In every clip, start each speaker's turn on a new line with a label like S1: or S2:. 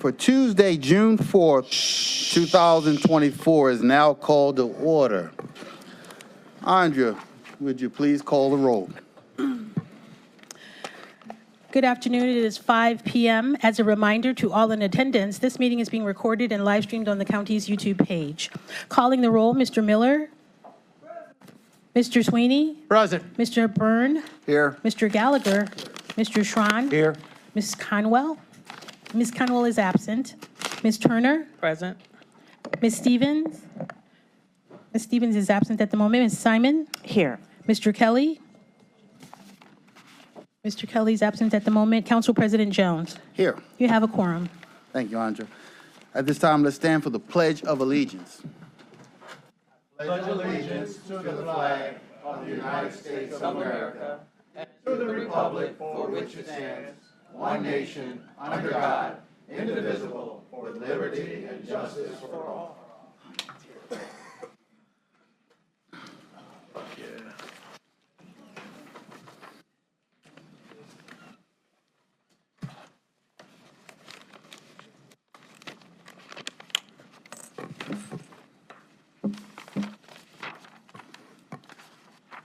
S1: for Tuesday, June 4th, 2024 is now called to order. Andrea, would you please call the roll?
S2: Good afternoon. It is 5 p.m. As a reminder to all in attendance, this meeting is being recorded and live streamed on the county's YouTube page. Calling the roll, Mr. Miller. Mr. Sweeney.
S3: Present.
S2: Mr. Byrne.
S3: Here.
S2: Mr. Gallagher. Mr. Schron.
S3: Here.
S2: Ms. Conwell. Ms. Conwell is absent. Ms. Turner.
S4: Present.
S2: Ms. Stevens. Ms. Stevens is absent at the moment. Ms. Simon.
S4: Here.
S2: Mr. Kelly. Mr. Kelly is absent at the moment. Council President Jones.
S1: Here.
S2: You have a quorum.
S1: Thank you, Andrea. At this time, let's stand for the Pledge of Allegiance.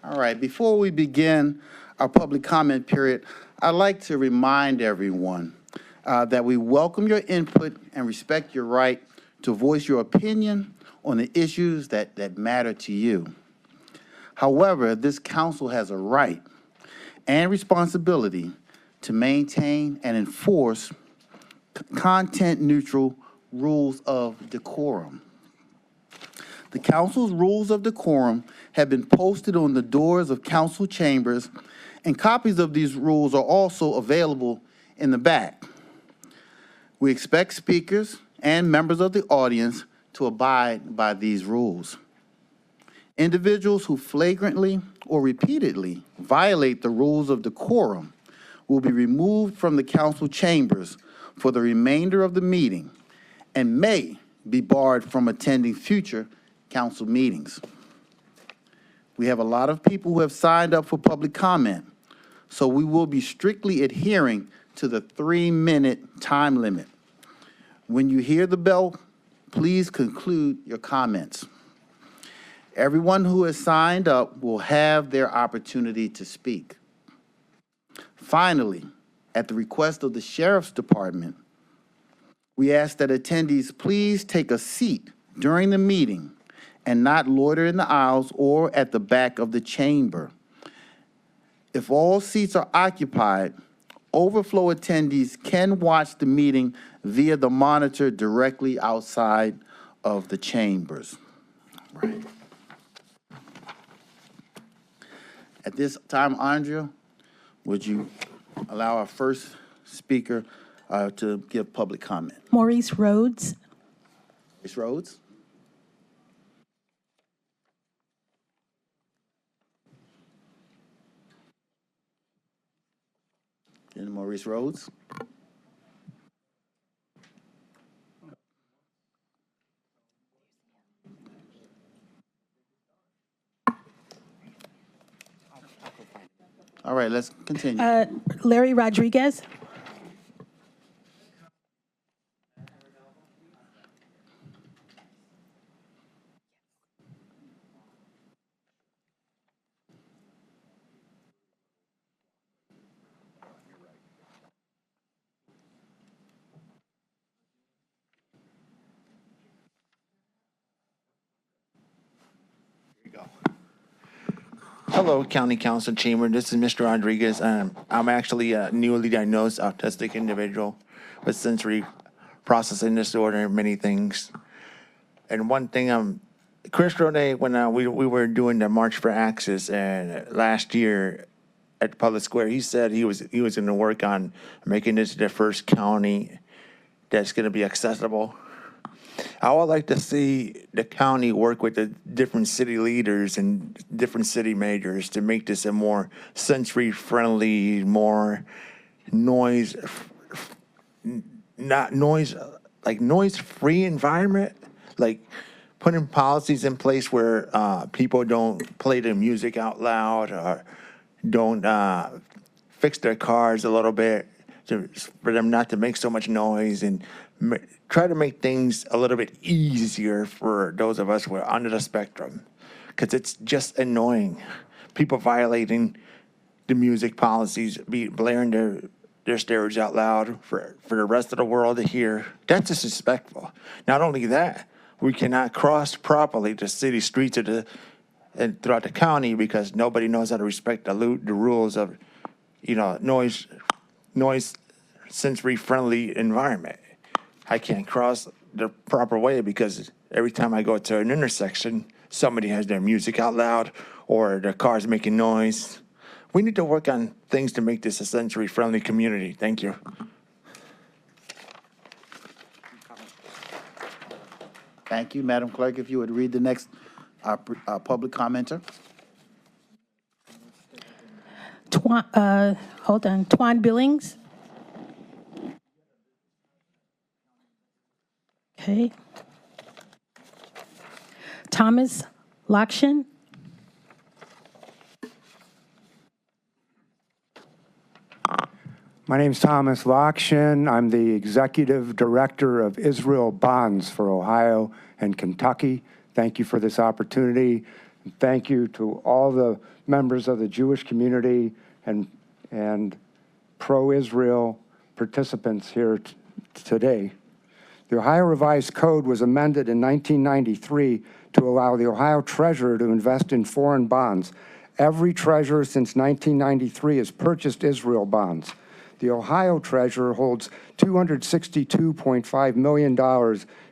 S1: All right, before we begin our public comment period, I'd like to remind everyone that we welcome your input and respect your right to voice your opinion on the issues that matter to you. However, this council has a right and responsibility to maintain and enforce content-neutral rules of decorum. The council's rules of decorum have been posted on the doors of council chambers, and copies of these rules are also available in the back. We expect speakers and members of the audience to abide by these rules. Individuals who flagrantly or repeatedly violate the rules of decorum will be removed from the council chambers for the remainder of the meeting and may be barred from attending future council meetings. We have a lot of people who have signed up for public comment, so we will be strictly adhering to the 3-minute time limit. When you hear the bell, please conclude your comments. Everyone who has signed up will have their opportunity to speak. Finally, at the request of the Sheriff's Department, we ask that attendees please take a seat during the meeting and not loiter in the aisles or at the back of the chamber. If all seats are occupied, overflow attendees can watch the meeting via the monitor directly outside of the chambers. Right. At this time, Andrea, would you allow our first speaker to give public comment?
S2: Maurice Rhodes.
S1: Ms. Rhodes? And Maurice Rhodes? All right, let's continue.
S2: Larry Rodriguez.
S3: Hello, County Council Chamber. This is Mr. Rodriguez. I'm actually a newly diagnosed autistic individual with sensory processing disorder and many things. And one thing, Chris Rode, when we were doing the March for Access and last year at Public Square, he said he was going to work on making this the first county that's going to be accessible. I would like to see the county work with the different city leaders and different city mayors to make this a more sensory-friendly, more noise-free environment. Like putting policies in place where people don't play their music out loud or don't fix their cars a little bit for them not to make so much noise, and try to make things a little bit easier for those of us who are under the spectrum, because it's just annoying. People violating the music policies, blaring their stereos out loud for the rest of the world to hear. That's disrespectful. Not only that, we cannot cross properly the city streets and throughout the county because nobody knows how to respect the rules of, noise sensory friendly environment. I can't cross the proper way because every time I go to an intersection, somebody has their music out loud or their car's making noise. We need to work on things to make this a sensory friendly community. Thank you.
S1: Thank you, Madam Clerk. If you would read the next public commenter.
S2: Twan Billings. Okay. Thomas Lakshin.
S4: My name is Thomas Lakshin. I'm the Executive Director of Israel Bonds for Ohio and Kentucky. Thank you for this opportunity. And thank you to all the members of the Jewish community and pro-Israel participants here today. The Ohio Revised Code was amended in 1993 to allow the Ohio Treasurer to invest in foreign bonds. Every treasurer since 1993 has purchased Israel bonds. The Ohio Treasurer holds $262.5 million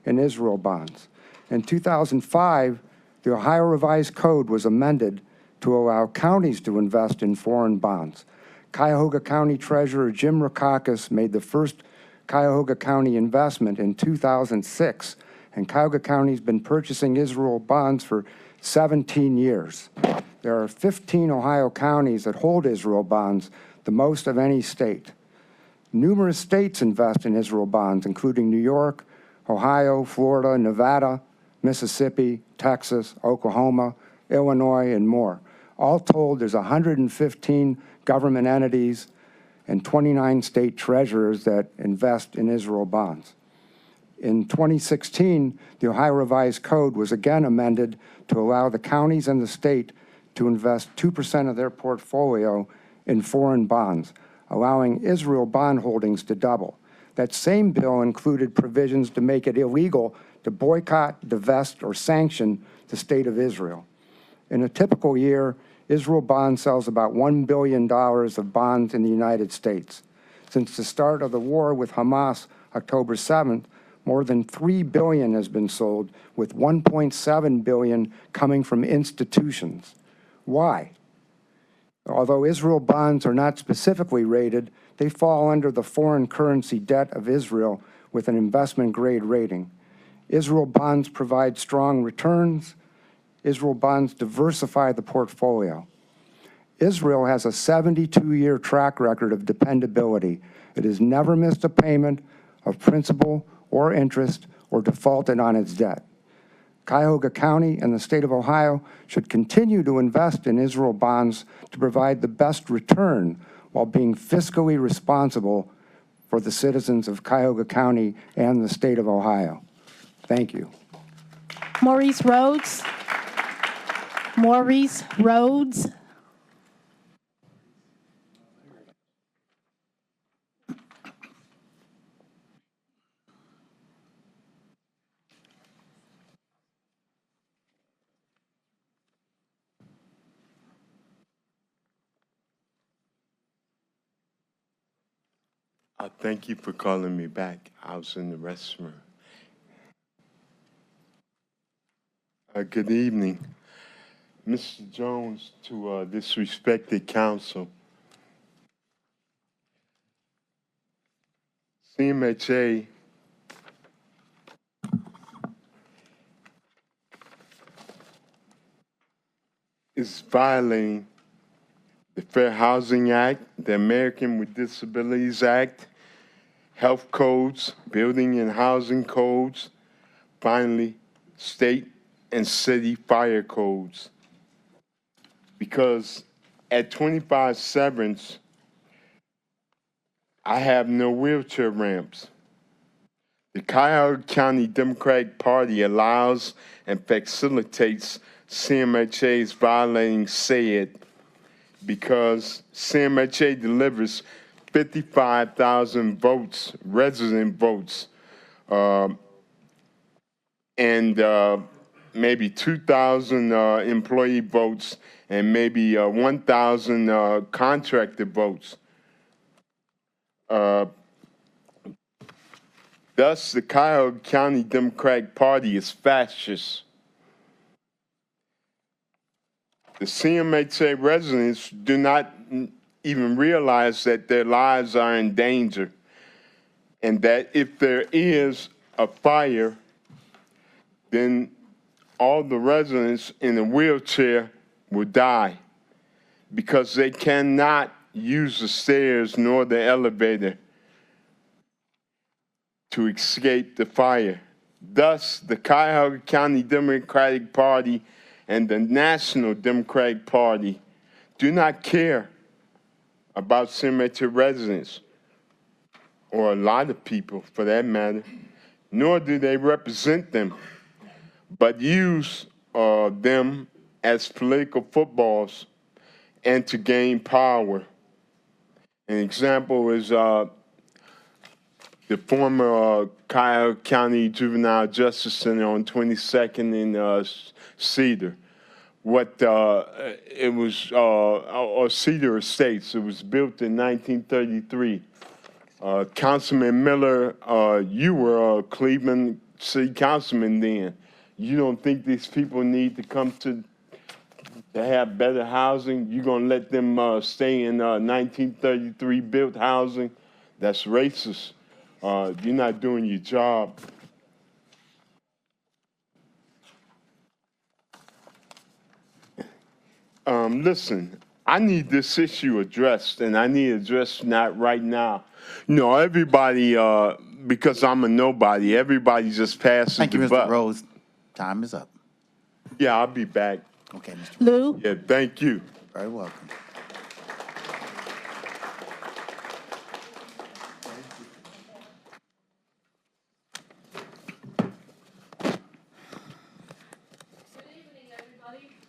S4: in Israel bonds. In 2005, the Ohio Revised Code was amended to allow counties to invest in foreign bonds. Cuyahoga County Treasurer Jim Rackauckas made the first Cuyahoga County investment in 2006, and Cuyahoga County's been purchasing Israel bonds for 17 years. There are 15 Ohio counties that hold Israel bonds, the most of any state. Numerous states invest in Israel bonds, including New York, Ohio, Florida, Nevada, Mississippi, Texas, Oklahoma, Illinois, and more. All told, there's 115 government entities and 29 state treasurers that invest in Israel bonds. In 2016, the Ohio Revised Code was again amended to allow the counties and the state to invest 2% of their portfolio in foreign bonds, allowing Israel bond holdings to double. That same bill included provisions to make it illegal to boycott, divest, or sanction the state of Israel. In a typical year, Israel Bond sells about $1 billion of bonds in the United States. Since the start of the war with Hamas, October 7th, more than $3 billion has been sold, with $1.7 billion coming from institutions. Why? Although Israel bonds are not specifically rated, they fall under the foreign currency debt of Israel with an investment-grade rating. Israel bonds provide strong returns. Israel bonds diversify the portfolio. Israel has a 72-year track record of dependability. It has never missed a payment of principal or interest or defaulted on its debt. Cuyahoga County and the state of Ohio should continue to invest in Israel bonds to provide the best return while being fiscally responsible for the citizens of Cuyahoga County and the state of Ohio. Thank you.
S2: Maurice Rhodes. Maurice Rhodes.
S5: Thank you for calling me back. I was in the restroom. Good evening. Mr. Jones, to this respected council. CMHA is violating the Fair Housing Act, the American with Disabilities Act, health codes, building and housing codes, finally, state and city fire codes. Because at 25 Severance, I have no wheelchair ramps. The Cuyahoga County Democratic Party allows and facilitates CMHA's violating said because CMHA delivers 55,000 votes, resident votes, and maybe 2,000 employee votes, and maybe 1,000 contracted votes. Thus, the Cuyahoga County Democratic Party is fascist. The CMHA residents do not even realize that their lives are in danger and that if there is a fire, then all the residents in a wheelchair will die because they cannot use the stairs nor the elevator to escape the fire. Thus, the Cuyahoga County Democratic Party and the National Democratic Party do not care about CMHA residents, or a lot of people for that matter, nor do they represent them, but use them as political footballs and to gain power. An example is the former Cuyahoga County Juvenile Justice Center on 22nd in Cedar. It was, or Cedar Estates. It was built in 1933. Councilman Miller, you were a Cleveland City Councilman then. You don't think these people need to come to have better housing? You're gonna let them stay in 1933 built housing? That's racist. You're not doing your job. Listen, I need this issue addressed, and I need it addressed not right now. No, everybody, because I'm a nobody, everybody just passes
S1: Thank you,
S5: the
S1: Mr.
S5: buck.
S1: Rose. Time is up.
S5: Yeah, I'll be back.
S1: Okay, Mr.
S2: Lou?
S5: Yeah, thank you.
S1: Very welcome.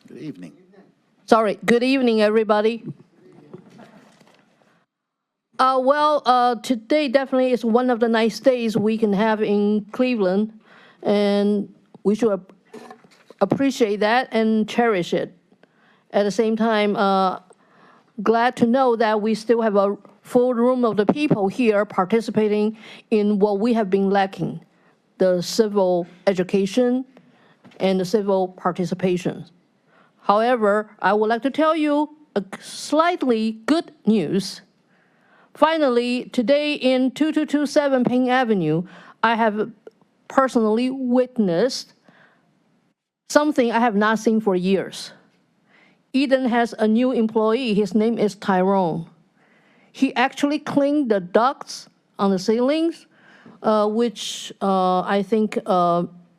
S1: Good evening.
S6: Sorry, good evening, everybody. Today definitely is one of the nice days we can have in Cleveland, and we should appreciate that and cherish it. At the same time, glad to know that we still have a full room of the people here participating in what we have been lacking, the civil education and the civil participation. However, I would like to tell you a slightly good news. Finally, today in 2227 Payne Avenue, I have personally witnessed something I have not seen for years. Eden has a new employee. His name is Tyrone. He actually cleaned the ducts on the ceilings, which I think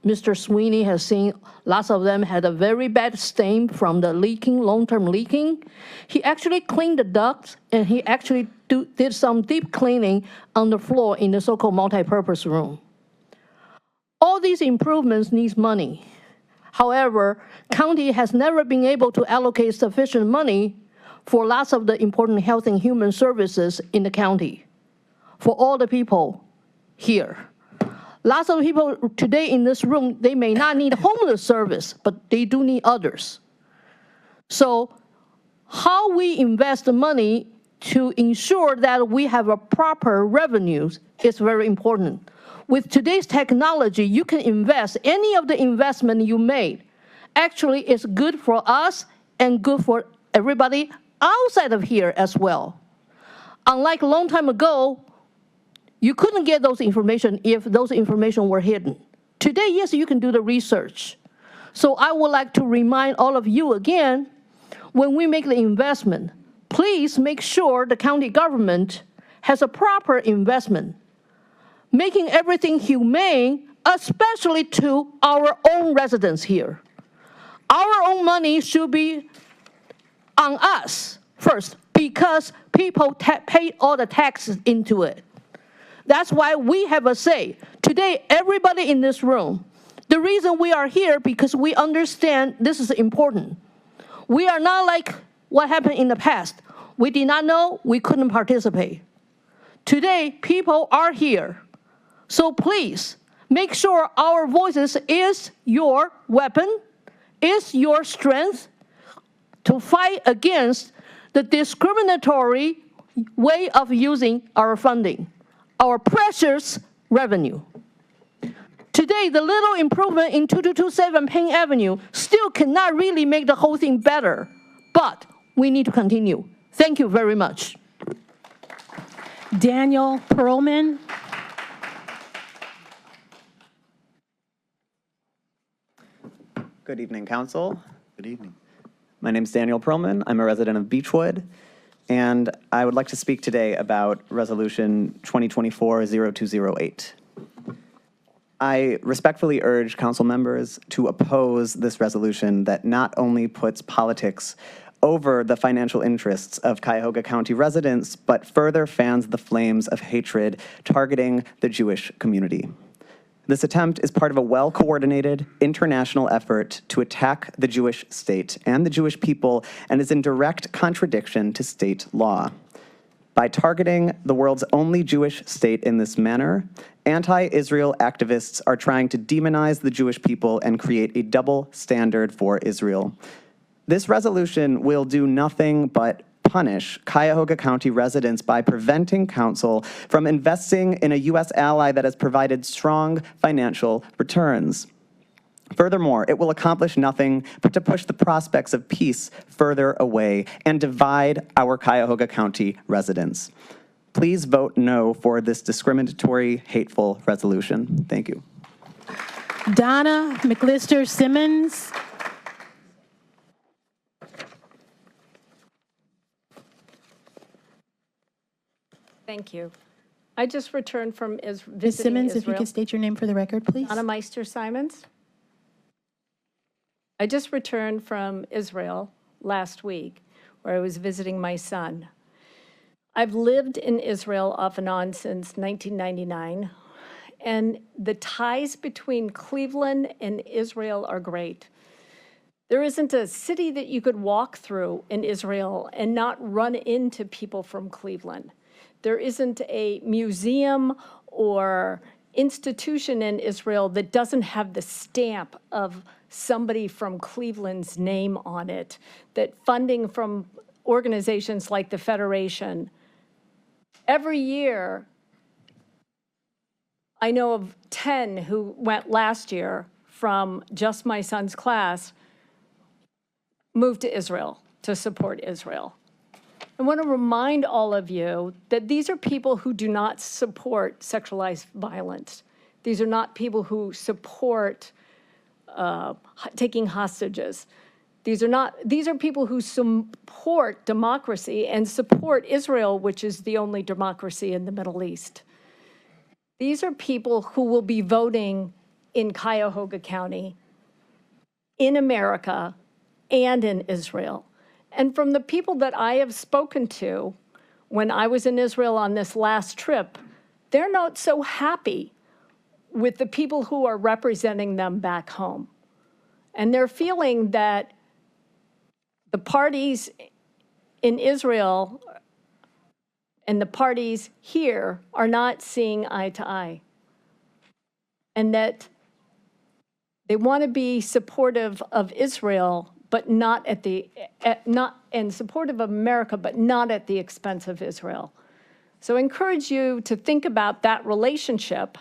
S6: Mr. Sweeney has seen. Lots of them had a very bad stain from the leaking, long-term leaking. He actually cleaned the ducts, and he actually did some deep cleaning on the floor in the so-called multi-purpose room. All these improvements need money. However, county has never been able to allocate sufficient money for lots of the important health and human services in the county for all the people here. Lots of people today in this room, they may not need homeless service, but they do need others. So how we invest the money to ensure that we have a proper revenues is very important. With today's technology, you can invest any of the investment you made. Actually, it's good for us and good for everybody outside of here as well. Unlike a long time ago, you couldn't get those information if those information were hidden. Today, yes, you can do the research. So I would like to remind all of you again, when we make the investment, please make sure the county government has a proper investment, making everything humane, especially to our own residents here. Our own money should be on us first, because people pay all the taxes into it. That's why we have a say. Today, everybody in this room, the reason we are here because we understand this is important. We are not like what happened in the past. We did not know, we couldn't participate. Today, people are here. So please, make sure our voices is your weapon, is your strength to fight against the discriminatory way of using our funding, our precious revenue. Today, the little improvement in 2227 Payne Avenue still cannot really make the whole thing better, but we need to continue. Thank you very much.
S2: Daniel Perlman.
S7: Good evening, Council.
S1: Good evening.
S7: My name is Daniel Perlman. I'm a resident of Beechwood, and I would like to speak today about Resolution 2024-0208. I respectfully urge Council members to oppose this resolution that not only puts politics over the financial interests of Cuyahoga County residents, but further fans the flames of hatred targeting the Jewish community. This attempt is part of a well-coordinated international effort to attack the Jewish state and the Jewish people and is in direct contradiction to state law. By targeting the world's only Jewish state in this manner, anti-Israel activists are trying to demonize the Jewish people and create a double standard for Israel. This resolution will do nothing but punish Cuyahoga County residents by preventing council from investing in a U.S. ally that has provided strong financial returns. Furthermore, it will accomplish nothing but to push the prospects of peace further away and divide our Cuyahoga County residents. Please vote no for this discriminatory, hateful resolution. Thank you.
S2: Donna McLister Simmons.
S8: Thank you. I just returned from visiting
S2: Ms. Simmons, if you
S8: Israel.
S2: could state your name for the record, please.
S8: Anna Meister Simons. I just returned from Israel last week, where I was visiting my son. I've lived in Israel off and on since 1999, and the ties between Cleveland and Israel are great. There isn't a city that you could walk through in Israel and not run into people from Cleveland. There isn't a museum or institution in Israel that doesn't have the stamp of somebody from Cleveland's name on it, that funding from organizations like the Federation. Every year, I know of 10 who went last year from just my son's class, moved to Israel to support Israel. I want to remind all of you that these are people who do not support sexualized violence. These are not people who support taking hostages. These are people who support democracy and support Israel, which is the only democracy in the Middle East. These are people who will be voting in Cuyahoga County, in America, and in Israel. And from the people that I have spoken to when I was in Israel on this last trip, they're not so happy with the people who are representing them back home. And they're feeling that the parties in Israel and the parties here are not seeing eye to eye. And that they want to be supportive of Israel, but not and supportive of America, but not at the expense of Israel. So I encourage you to think about that relationship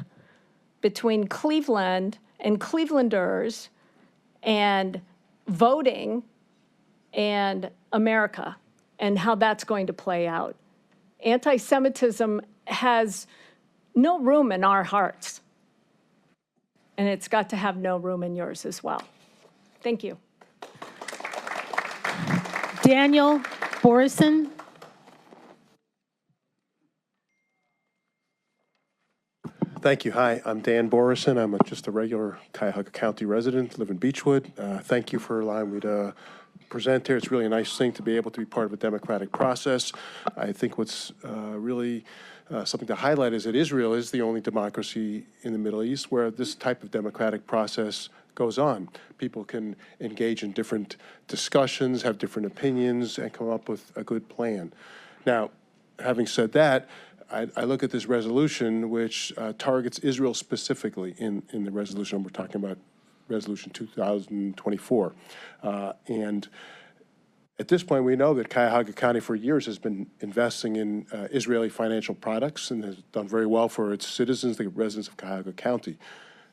S8: between Cleveland and Clevelanders and voting and America and how that's going to play out. Anti-Semitism has no room in our hearts, and it's got to have no room in yours as well. Thank you.
S2: Daniel Borison.
S9: Thank you. Hi, I'm Dan Borison. I'm just a regular Cuyahoga County resident, live in Beechwood. Thank you for allowing me to present here. It's really a nice thing to be able to be part of a democratic process. I think what's really something to highlight is that Israel is the only democracy in the Middle East where this type of democratic process goes on. People can engage in different discussions, have different opinions, and come up with a good plan. Now, having said that, I look at this resolution, which targets Israel specifically in the resolution. We're talking about Resolution 2024. And at this point, we know that Cuyahoga County for years has been investing in Israeli financial products and has done very well for its citizens, the residents of Cuyahoga County.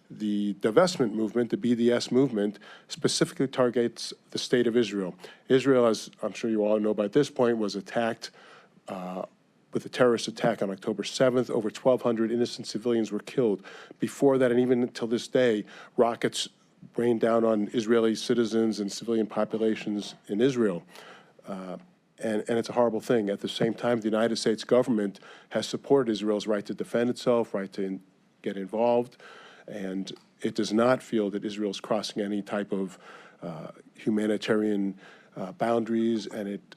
S9: The divestment movement, the BDS movement, specifically targets the state of Israel. Israel, as I'm sure you all know by this point, was attacked with a terrorist attack on October 7th. Over 1,200 innocent civilians were killed. Before that, and even until this day, rockets rained down on Israeli citizens and civilian populations in Israel. And it's a horrible thing. At the same time, the United States government has supported Israel's right to defend itself, right to get involved, and it does not feel that Israel is crossing any type of humanitarian boundaries, and it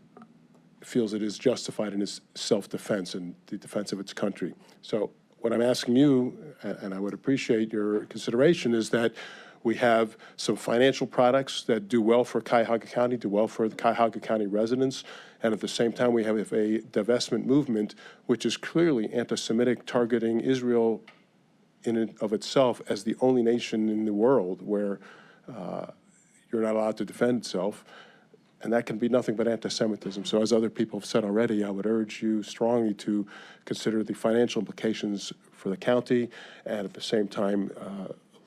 S9: feels it is justified in its self-defense and the defense of its country. So what I'm asking you, and I would appreciate your consideration, is that we have some financial products that do well for Cuyahoga County, do well for the Cuyahoga County residents, and at the same time we have a divestment movement which is clearly anti-Semitic, targeting Israel in and of itself as the only nation in the world where you're not allowed to defend itself. And that can be nothing but anti-Semitism. So as other people have said already, I would urge you strongly to consider the financial implications for the county and at the same time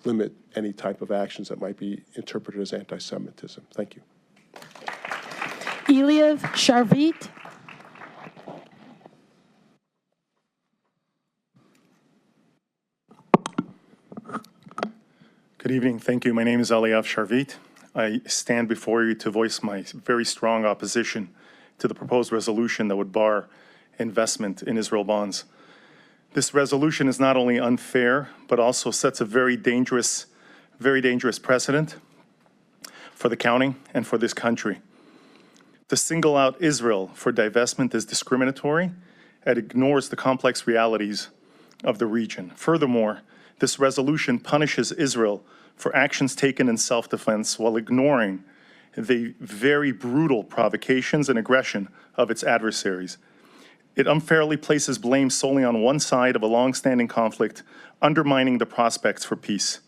S9: limit any type of actions that might be interpreted as anti-Semitism. Thank you.
S2: Eliev Sharvit.
S10: Good evening. Thank you. My name is Eliev Sharvit. I stand before you to voice my very strong opposition to the proposed resolution that would bar investment in Israel bonds. This resolution is not only unfair, but also sets a very dangerous precedent for the county and for this country. To single out Israel for divestment is discriminatory and ignores the complex realities of the region. Furthermore, this resolution punishes Israel for actions taken in self-defense while ignoring the very brutal provocations and aggression of its adversaries. It unfairly places blame solely on one side of a long-standing conflict, undermining the prospects for peace.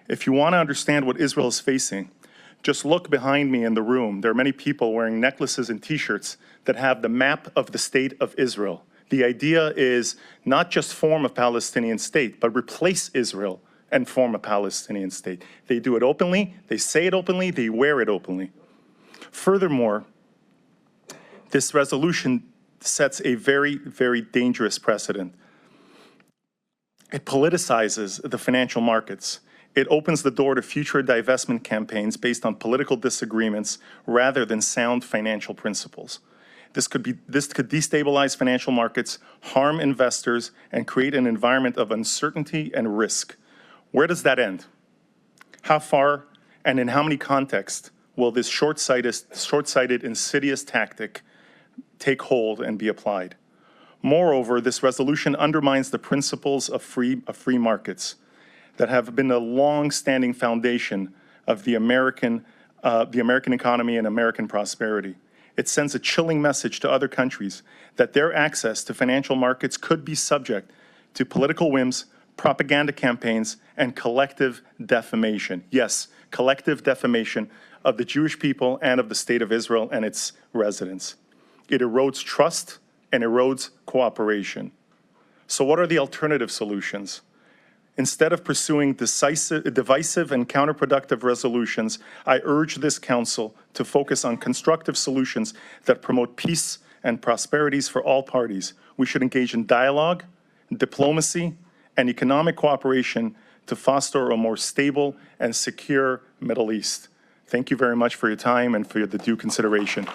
S10: If you want to understand what Israel is facing, just look behind me in the room. There are many people wearing necklaces and T-shirts that have the map of the state of Israel. The idea is not just form a Palestinian state, but replace Israel and form a Palestinian state. They do it openly, they say it openly, they wear it openly. Furthermore, this resolution sets a very, very dangerous precedent. It politicizes the financial markets. It opens the door to future divestment campaigns based on political disagreements rather than sound financial principles. This could destabilize financial markets, harm investors, and create an environment of uncertainty and risk. Where does that end? How far and in how many contexts will this short-sighted, insidious tactic take hold and be applied? Moreover, this resolution undermines the principles of free markets that have been a long-standing foundation of the American economy and American prosperity. It sends a chilling message to other countries that their access to financial markets could be subject to political whims, propaganda campaigns, and collective defamation. Yes, collective defamation of the Jewish people and of the state of Israel and its residents. It erodes trust and erodes cooperation. So what are the alternative solutions? Instead of pursuing divisive and counterproductive resolutions, I urge this council to focus on constructive solutions that promote peace and prosperities for all parties. We should engage in dialogue, diplomacy, and economic cooperation to foster a more stable and secure Middle East. Thank you very much for your time and for the due consideration.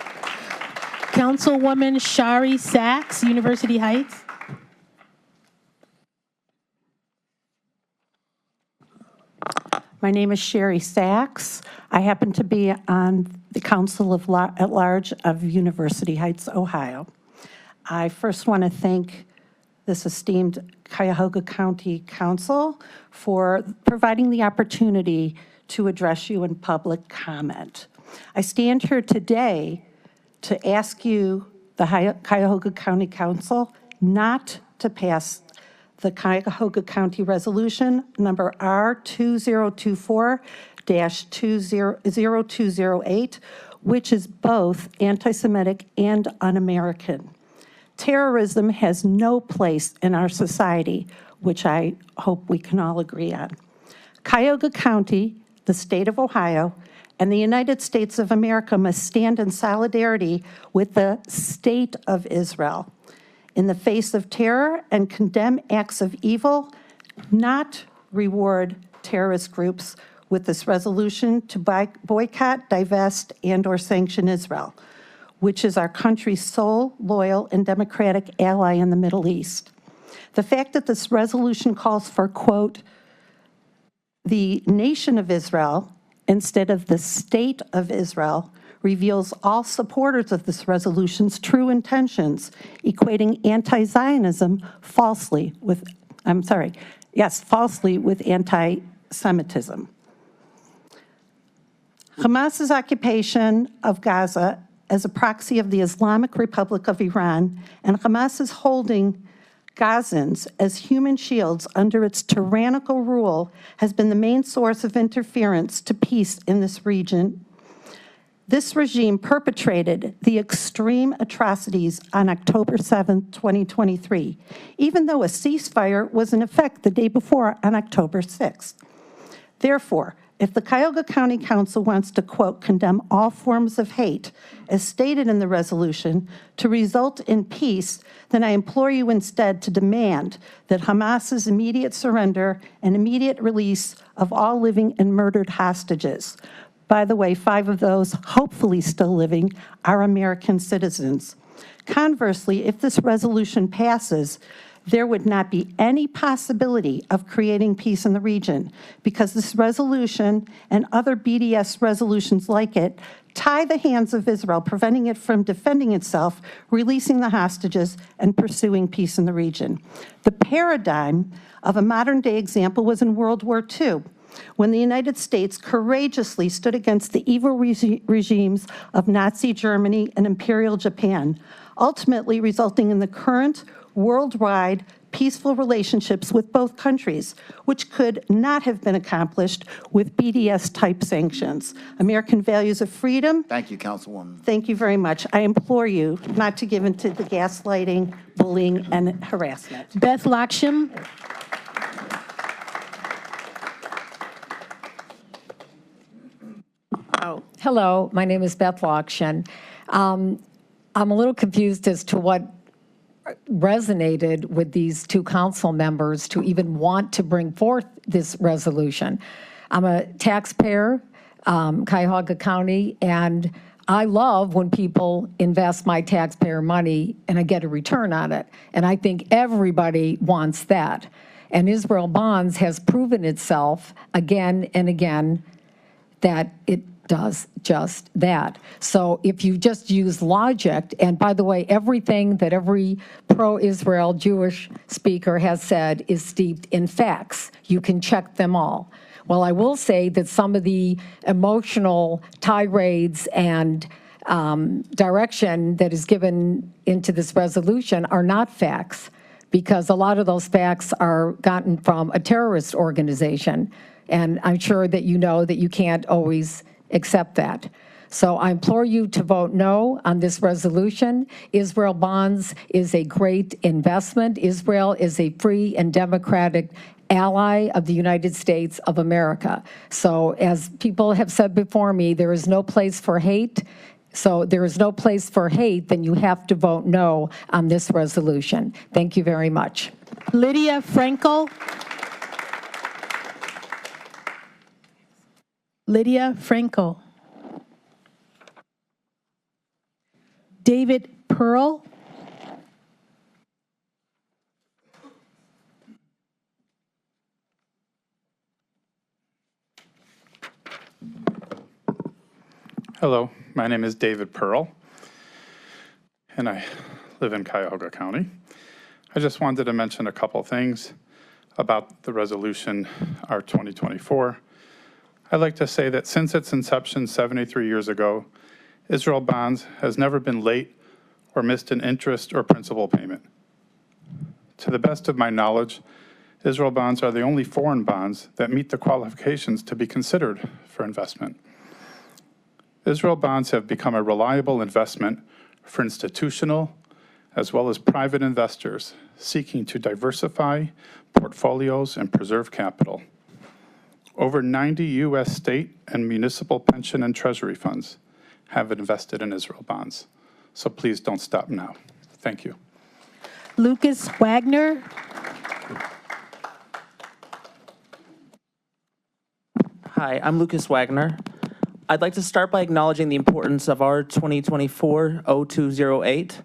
S2: Councilwoman Shari Sachs, University Heights.
S11: My name is Sherry Sachs. I happen to be on the Council at Large of University Heights, Ohio. I first want to thank this esteemed Cuyahoga County Council for providing the opportunity to address you in public comment. I stand here today to ask you, the Cuyahoga County Council, not to pass the Cuyahoga County Resolution number R2024-0208, which is both anti-Semitic and un-American. Terrorism has no place in our society, which I hope we can all agree on. Cuyahoga County, the state of Ohio, and the United States of America must stand in solidarity with the state of Israel in the face of terror and condemn acts of evil, not reward terrorist groups with this resolution to boycott, divest, and/or sanction Israel, which is our country's sole loyal and democratic ally in the Middle East. The fact that this resolution calls for, quote, the nation of Israel instead of the state of Israel reveals all supporters of this resolution's true intentions, equating anti-Zionism falsely with anti-Semitism. Hamas's occupation of Gaza as a proxy of the Islamic Republic of Iran, and Hamas is holding Gazans as human shields under its tyrannical rule, has been the main source of interference to peace in this region. This regime perpetrated the extreme atrocities on October 7, 2023, even though a ceasefire was in effect the day before on October 6th. Therefore, if the Cuyahoga County Council wants to, quote, condemn all forms of hate, as stated in the resolution, to result in peace, then I implore you instead to demand that Hamas's immediate surrender and immediate release of all living and murdered hostages. By the way, 5 of those, hopefully still living, are American citizens. Conversely, if this resolution passes, there would not be any possibility of creating peace in the region because this resolution and other BDS resolutions like it tie the hands of Israel, preventing it from defending itself, releasing the hostages, and pursuing peace in the region. The paradigm of a modern-day example was in World War II, when the United States courageously stood against the evil regimes of Nazi Germany and Imperial Japan, ultimately resulting in the current worldwide peaceful relationships with both countries, which could not have been accomplished with BDS-type sanctions. American values of freedom.
S1: Thank you, Councilwoman.
S11: Thank you very much. I implore you not to give in to the gaslighting, bullying, and harassment.
S2: Beth Laksham.
S8: Hello, my name is Beth Lakshan. I'm a little confused as to what resonated with these 2 council members to even want to bring forth this resolution. I'm a taxpayer, Cuyahoga County, and I love when people invest my taxpayer money and I get a return on it. And I think everybody wants that. And Israel Bonds has proven itself again and again that it does just that. So if you just use logic, and by the way, everything that every pro-Israel Jewish speaker has said is steeped in facts. You can check them all. Well, I will say that some of the emotional tirades and direction that is given into this resolution are not facts, because a lot of those facts are gotten from a terrorist organization. And I'm sure that you know that you can't always accept that. So I implore you to vote no on this resolution. Israel Bonds is a great investment. Israel is a free and democratic ally of the United States of America. So as people have said before me, there is no place for hate. So there is no place for hate, then you have to vote no on this resolution. Thank you very much.
S2: Lydia Frankel. Lydia Frankel. David Pearl.
S12: Hello, my name is David Pearl, and I live in Cuyahoga County. I just wanted to mention a couple things about the resolution R 2024. I'd like to say that since its inception 73 years ago, Israel Bonds has never been late or missed an interest or principal payment. To the best of my knowledge, Israel bonds are the only foreign bonds that meet the qualifications to be considered for investment. Israel bonds have become a reliable investment for institutional as well as private investors seeking to diversify portfolios and preserve capital. Over 90 U.S. state and municipal pension and treasury funds have invested in Israel bonds. So please don't stop now. Thank you.
S2: Lucas Wagner.
S13: Hi, I'm Lucas Wagner. I'd like to start by acknowledging the importance of our 2024-0208.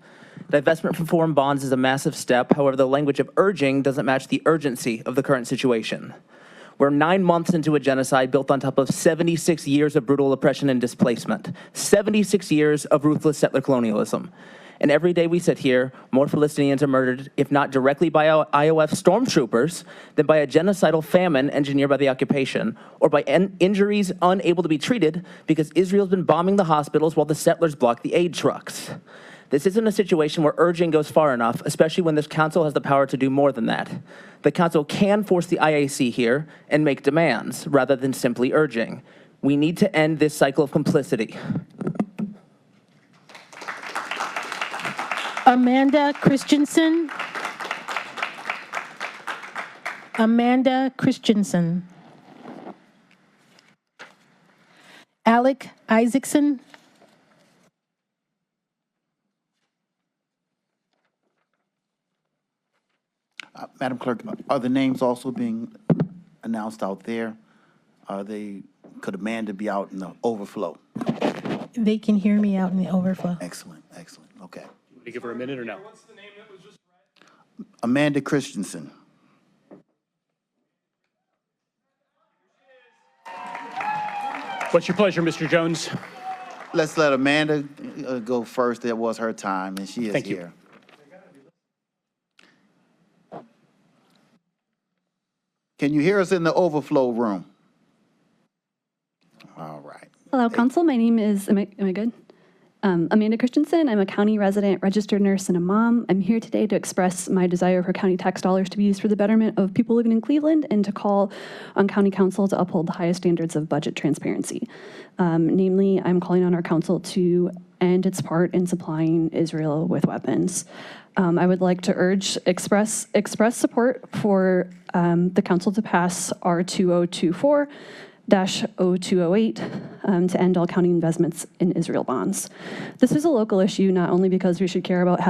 S13: Divestment from foreign bonds is a massive step. However, the language of urging doesn't match the urgency of the current situation. We're 9 months into a genocide built on top of 76 years of brutal oppression and displacement, 76 years of ruthless settler colonialism. And every day we sit here, more Palestinians are murdered, if not directly by IOF stormtroopers, then by a genocidal famine engineered by the occupation, or by injuries unable to be treated because Israel's been bombing the hospitals while the settlers block the aid trucks. This isn't a situation where urging goes far enough, especially when this council has the power to do more than that. The council can force the IAC here and make demands rather than simply urging. We need to end this cycle of complicity.
S2: Amanda Christensen. Amanda Christensen. Alec Isaacson.
S1: Madam Clerk, are the names also being announced out there? Could Amanda be out in the overflow?
S2: They can hear me out in the overflow.
S1: Excellent, excellent, okay.
S14: Can you give her a minute or no?
S1: Amanda Christensen.
S14: What's your pleasure, Mr. Jones?
S1: Let's let Amanda go first. That was her time, and she is
S14: Thank you.
S1: here. Can you hear us in the overflow room? All right.
S15: Hello, Council. My name is, am I good? Amanda Christensen. I'm a county resident, registered nurse, and a mom. I'm here today to express my desire for county tax dollars to be used for the betterment of people living in Cleveland and to call on County Council to uphold the highest standards of budget transparency. Namely, I'm calling on our council to end its part in supplying Israel with weapons. I would like to express support for the council to pass R2024-0208 to end all county investments in Israel bonds. This is a local issue, not only because we should care about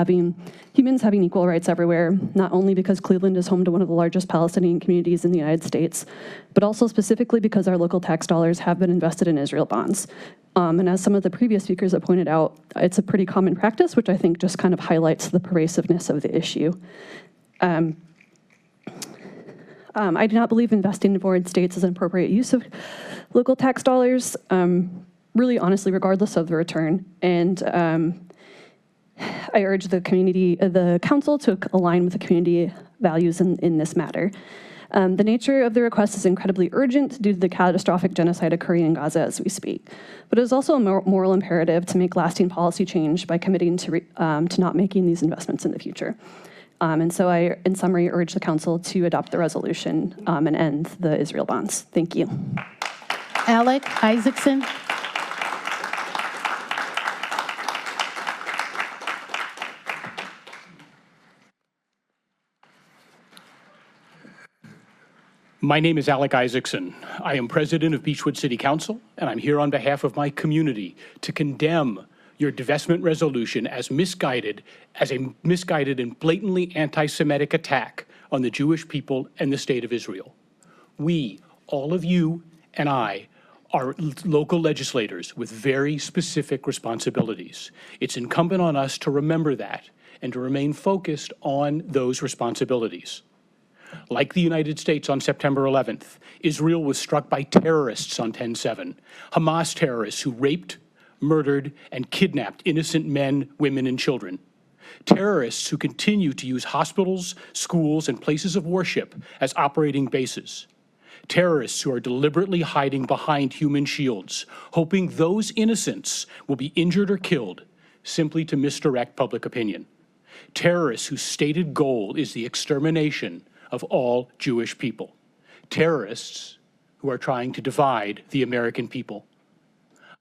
S15: humans having equal rights everywhere, not only because Cleveland is home to one of the largest Palestinian communities in the United States, but also specifically because our local tax dollars have been invested in Israel bonds. And as some of the previous speakers have pointed out, it's a pretty common practice, which I think just kind of highlights the pervasiveness of the issue. I do not believe investing in foreign states is an appropriate use of local tax dollars, really honestly, regardless of the return. And I urge the council to align with the community values in this matter. The nature of the request is incredibly urgent due to the catastrophic genocide occurring in Gaza as we speak. But it is also a moral imperative to make lasting policy change by committing to not making these investments in the future. And so I, in summary, urge the council to adopt the resolution and end the Israel bonds. Thank you.
S2: Alec Isaacson.
S14: My name is Alec Isaacson. I am president of Beechwood City Council, and I'm here on behalf of my community to condemn your divestment resolution as a misguided and blatantly anti-Semitic attack on the Jewish people and the state of Israel. We, all of you and I, are local legislators with very specific responsibilities. It's incumbent on us to remember that and to remain focused on those responsibilities. Like the United States on September 11th, Israel was struck by terrorists on 10/7, Hamas terrorists who raped, murdered, and kidnapped innocent men, women, and children. terrorists who continue to use hospitals, schools, and places of worship as operating bases, terrorists who are deliberately hiding behind human shields, hoping those innocents will be injured or killed simply to misdirect public opinion, terrorists whose stated goal is the extermination of all Jewish people, terrorists who are trying to divide the American people.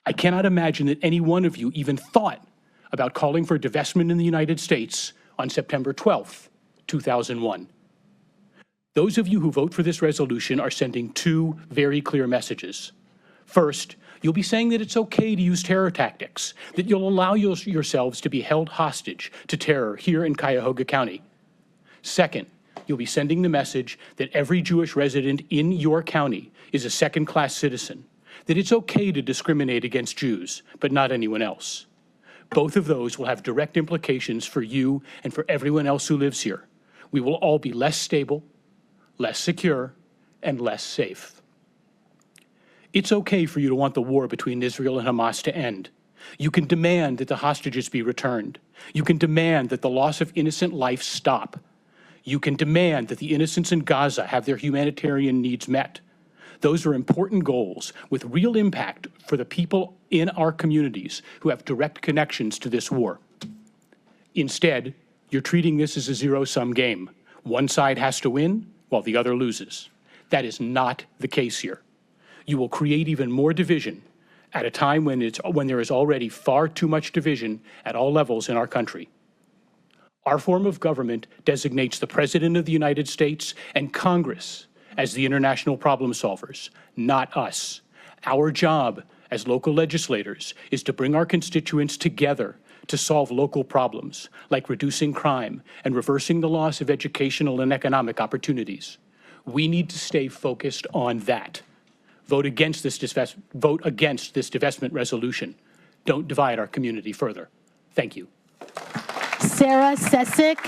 S14: I cannot imagine that any one of you even thought about calling for divestment in the United States on September 12th, 2001. Those of you who vote for this resolution are sending two very clear messages. First, you'll be saying that it's okay to use terror tactics, that you'll allow yourselves to be held hostage to terror here in Cuyahoga County. Second, you'll be sending the message that every Jewish resident in your county is a second-class citizen, that it's okay to discriminate against Jews, but not anyone else. Both of those will have direct implications for you and for everyone else who lives here. We will all be less stable, less secure, and less safe. It's okay for you to want the war between Israel and Hamas to end. You can demand that the hostages be returned. You can demand that the loss of innocent life stop. You can demand that the innocents in Gaza have their humanitarian needs met. Those are important goals with real impact for the people in our communities who have direct connections to this war. Instead, you're treating this as a zero-sum game. One side has to win while the other loses. That is not the case here. You will create even more division at a time when there is already far too much division at all levels in our country. Our form of government designates the President of the United States and Congress as the international problem solvers, not us. Our job as local legislators is to bring our constituents together to solve local problems, like reducing crime and reversing the loss of educational and economic opportunities. We need to stay focused on that. Vote against this divestment resolution. Don't divide our community further. Thank you.
S2: Sarah Sesic.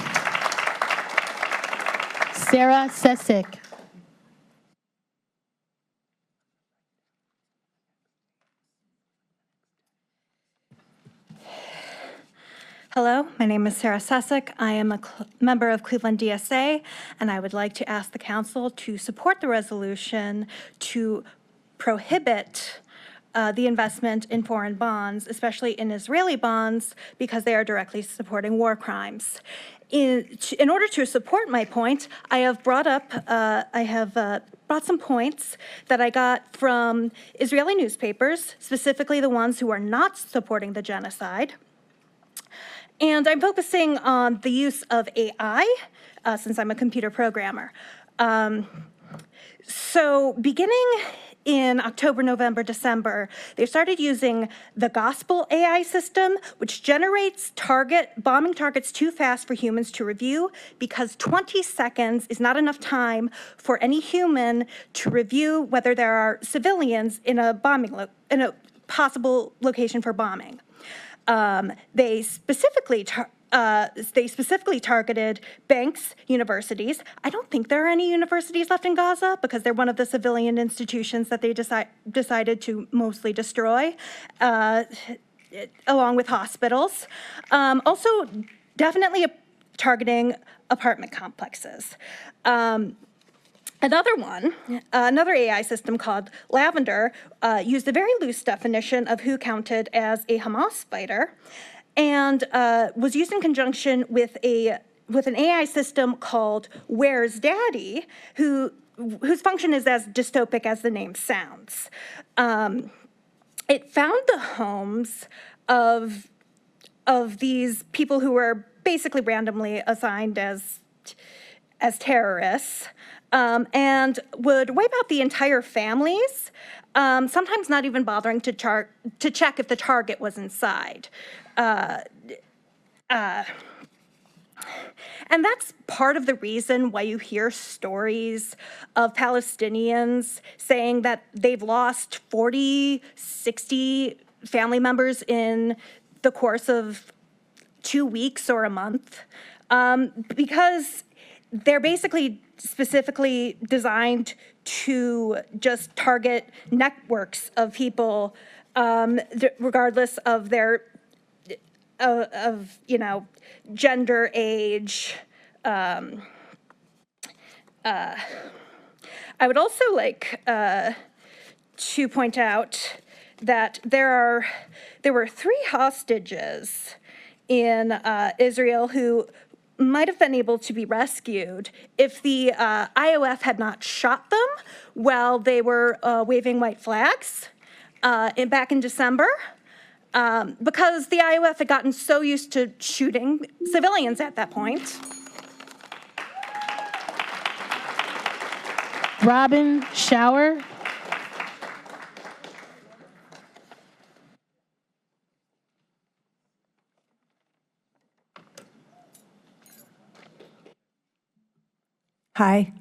S2: Sarah Sesic.
S16: Hello, my name is Sarah Sesic. I am a member of Cleveland DSA, and I would like to ask the council to support the resolution to prohibit the investment in foreign bonds, especially in Israeli bonds, because they are directly supporting war crimes. In order to support my point, I have brought some points that I got from Israeli newspapers, specifically the ones who are not supporting the genocide. And I'm focusing on the use of AI, since I'm a computer programmer. So beginning in October, November, December, they started using the Gospel AI system, which generates bombing targets too fast for humans to review, because 20 seconds is not enough time for any human to review whether there are civilians in a possible location for bombing. They specifically targeted banks, universities. I don't think there are any universities left in Gaza because they're one of the civilian institutions that they decided to mostly destroy, along with hospitals. Also, definitely targeting apartment complexes. Another AI system called Lavender used a very loose definition of who counted as a Hamas fighter, and was used in conjunction with an AI system called Where's Daddy, whose function is as dystopic as the name sounds. It found the homes of these people who were basically randomly assigned as terrorists, and would wipe out the entire families, sometimes not even bothering to check if the target was inside. And that's part of the reason why you hear stories of Palestinians saying that they've lost 40, 60 family members in the course of 2 weeks or a month, because they're basically specifically designed to just target networks of people, regardless of their gender, age. I would also like to point out that there were 3 hostages in Israel who might have been able to be rescued if the IOF had not shot them while they were waving white flags back in December, because the IOF had gotten so used to shooting civilians at that point.
S2: Robin Shower.
S17: Hi,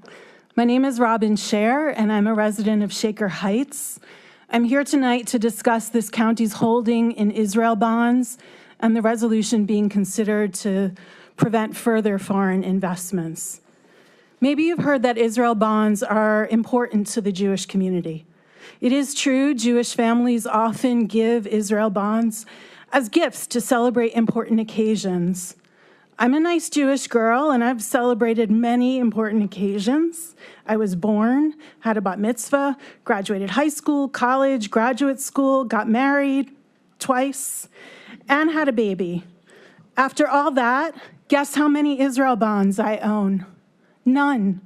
S17: my name is Robin Scher, and I'm a resident of Shaker Heights. I'm here tonight to discuss this county's holding in Israel bonds and the resolution being considered to prevent further foreign investments. Maybe you've heard that Israel bonds are important to the Jewish community. It is true, Jewish families often give Israel bonds as gifts to celebrate important occasions. I'm a nice Jewish girl, and I've celebrated many important occasions. I was born, had a bat mitzvah, graduated high school, college, graduate school, got married twice, and had a baby. After all that, guess how many Israel bonds I own? None.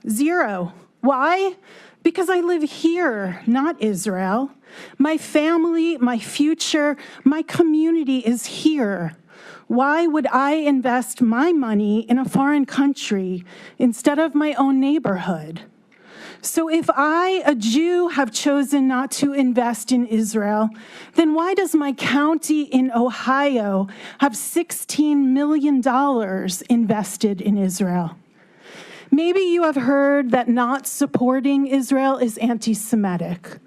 S17: 0. Why? Because I live here, not Israel. My family, my future, my community is here. Why would I invest my money in a foreign country instead of my own neighborhood? So if I, a Jew, have chosen not to invest in Israel, then why does my county in Ohio have $16 million invested in Israel? Maybe you have heard that not supporting Israel is anti-Semitic.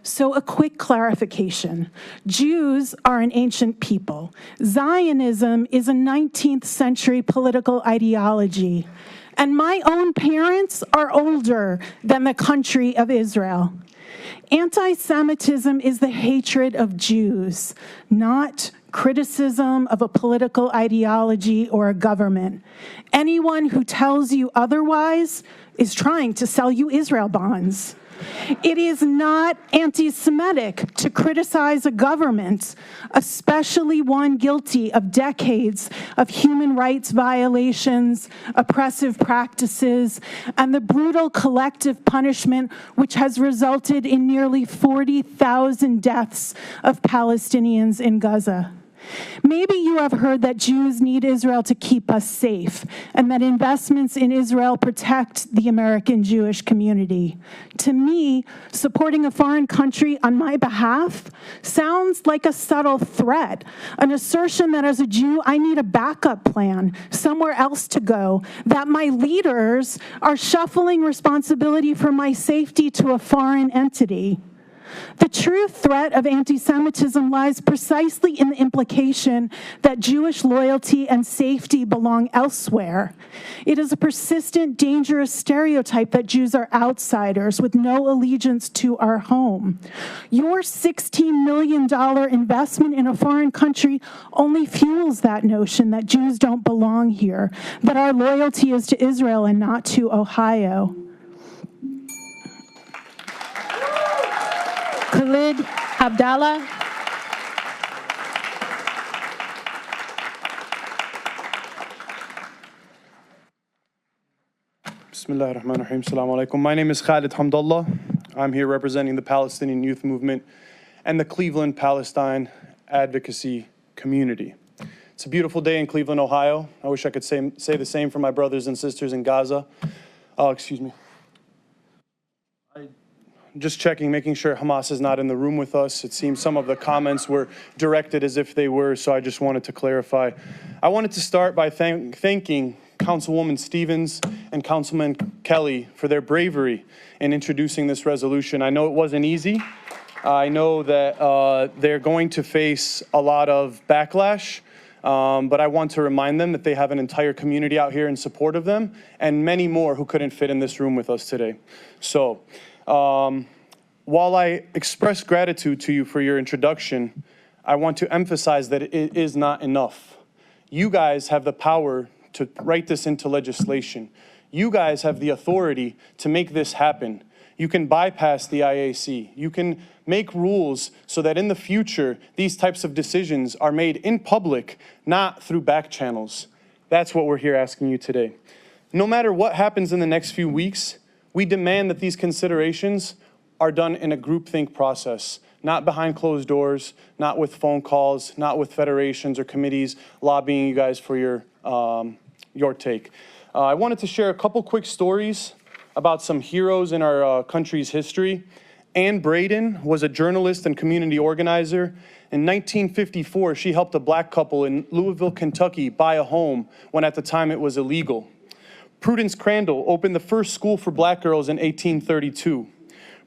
S17: So a quick clarification. Jews are an ancient people. Zionism is a 19th century political ideology. And my own parents are older than the country of Israel. Anti-Semitism is the hatred of Jews, not criticism of a political ideology or a government. Anyone who tells you otherwise is trying to sell you Israel bonds. It is not anti-Semitic to criticize a government, especially one guilty of decades of human rights violations, oppressive practices, and the brutal collective punishment which has resulted in nearly 40,000 deaths of Palestinians in Gaza. Maybe you have heard that Jews need Israel to keep us safe, and that investments in Israel protect the American Jewish community. To me, supporting a foreign country on my behalf sounds like a subtle threat, an assertion that as a Jew, I need a backup plan, somewhere else to go, that my leaders are shuffling responsibility for my safety to a foreign entity. The true threat of anti-Semitism lies precisely in the implication that Jewish loyalty and safety belong elsewhere. It is a persistent, dangerous stereotype that Jews are outsiders with no allegiance to our home. Your $16 million investment in a foreign country only fuels that notion that Jews don't belong here, that our loyalty is to Israel and not to Ohio.
S2: Khalid Abdallah.
S18: Bismillah ar-Rahman ar-Rahim. Assalamu alaikum. My name is Khalid Hamdallah. I'm here representing the Palestinian Youth Movement and the Cleveland Palestine Advocacy Community. It's a beautiful day in Cleveland, Ohio. I wish I could say the same for my brothers and sisters in Gaza. Excuse me. Just checking, making sure Hamas is not in the room with us. It seems some of the comments were directed as if they were, so I just wanted to clarify. I wanted to start by thanking Councilwoman Stevens and Councilman Kelly for their bravery in introducing this resolution. I know it wasn't easy. I know that they're going to face a lot of backlash, but I want to remind them that they have an entire community out here in support of them and many more who couldn't fit in this room with us today. So, while I express gratitude to you for your introduction, I want to emphasize that it is not enough. You guys have the power to write this into legislation. You guys have the authority to make this happen. You can bypass the IAC. You can make rules so that in the future, these types of decisions are made in public, not through back channels. That's what we're here asking you today. No matter what happens in the next few weeks, we demand that these considerations are done in a groupthink process, not behind closed doors, not with phone calls, not with federations or committees lobbying you guys for your take. I wanted to share a couple quick stories about some heroes in our country's history. Anne Braden was a journalist and community organizer. In 1954, she helped a black couple in Louisville, Kentucky buy a home when at the time it was illegal. Prudence Crandall opened the first school for black girls in 1832.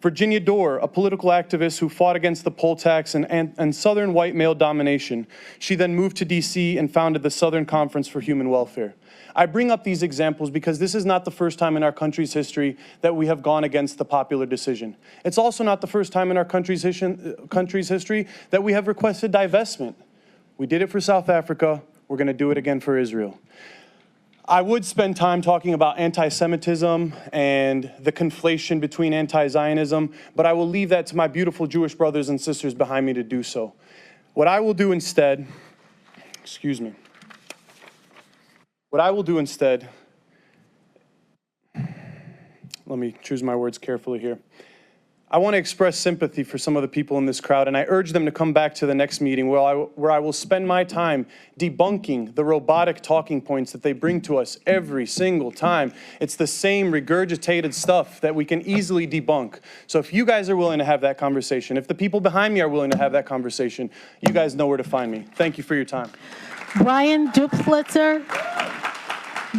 S18: Virginia Dore, a political activist who fought against the poll tax and Southern white male domination. She then moved to DC and founded the Southern Conference for Human Welfare. I bring up these examples because this is not the first time in our country's history that we have gone against the popular decision. It's also not the first time in our country's history that we have requested divestment. We did it for South Africa. We're going to do it again for Israel. I would spend time talking about anti-Semitism and the conflation between anti-Zionism, but I will leave that to my beautiful Jewish brothers and sisters behind me to do so. What I will do instead, let me choose my words carefully here. I want to express sympathy for some of the people in this crowd, and I urge them to come back to the next meeting where I will spend my time debunking the robotic talking points that they bring to us every single time. It's the same regurgitated stuff that we can easily debunk. So if you guys are willing to have that conversation, if the people behind me are willing to have that conversation, you guys know where to find me. Thank you for your time.
S2: Brian Duplessis.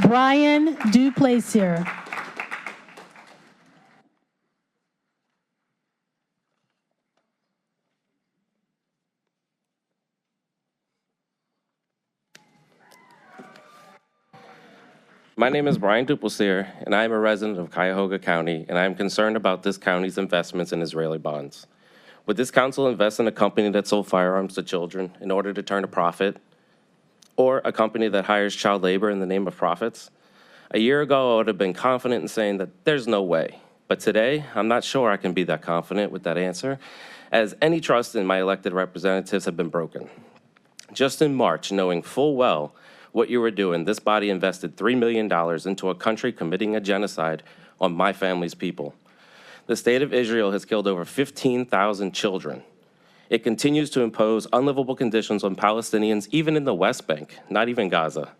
S2: Brian Duplessis.
S19: My name is Brian Duplessis, and I am a resident of Cuyahoga County, and I am concerned about this county's investments in Israeli bonds. Would this council invest in a company that sold firearms to children in order to turn a profit, or a company that hires child labor in the name of profits? A year ago, I would have been confident in saying that there's no way. But today, I'm not sure I can be that confident with that answer, as any trust in my elected representatives have been broken. Just in March, knowing full well what you were doing, this body invested $3 million into a country committing a genocide on my family's people. The state of Israel has killed over 15,000 children. It continues to impose unlivable conditions on Palestinians, even in the West Bank, not even Gaza.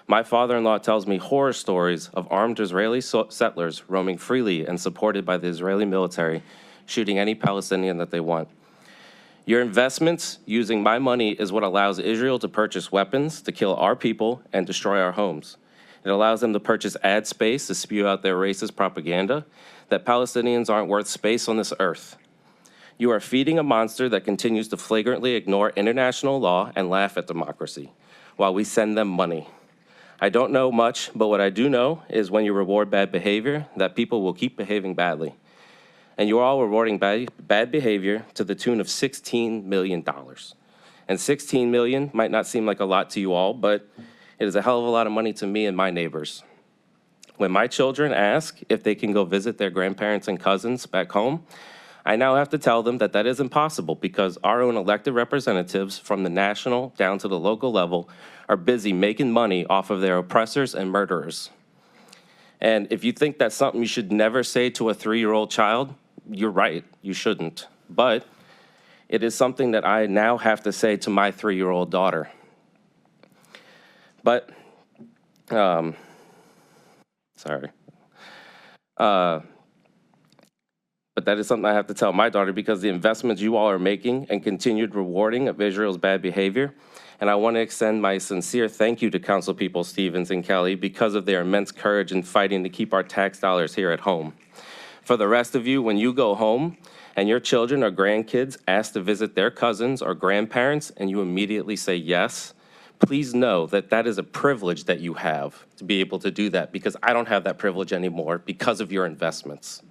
S19: My father-in-law tells me horror stories of armed Israeli settlers roaming freely and supported by the Israeli military, shooting any Palestinian that they want. Your investments using my money is what allows Israel to purchase weapons to kill our people and destroy our homes. It allows them to purchase ad space to spew out their racist propaganda that Palestinians aren't worth space on this earth. You are feeding a monster that continues to flagrantly ignore international law and laugh at democracy while we send them money. I don't know much, but what I do know is when you reward bad behavior, that people will keep behaving badly. And you're all rewarding bad behavior to the tune of $16 million. And $16 million might not seem like a lot to you all, but it is a hell of a lot of money to me and my neighbors. When my children ask if they can go visit their grandparents and cousins back home, I now have to tell them that that is impossible because our own elected representatives from the national down to the local level are busy making money off of their oppressors and murderers. And if you think that's something you should never say to a 3-year-old child, you're right, you shouldn't. But it is something that I now have to say to my 3-year-old daughter. But, sorry. But that is something I have to tell my daughter because the investments you all are making and continued rewarding of Israel's bad behavior. And I want to extend my sincere thank you to Councilpeople Stevens and Kelly because of their immense courage in fighting to keep our tax dollars here at home. For the rest of you, when you go home and your children or grandkids ask to visit their cousins or grandparents and you immediately say yes, please know that that is a privilege that you have to be able to do that because I don't have that privilege anymore because of your investments.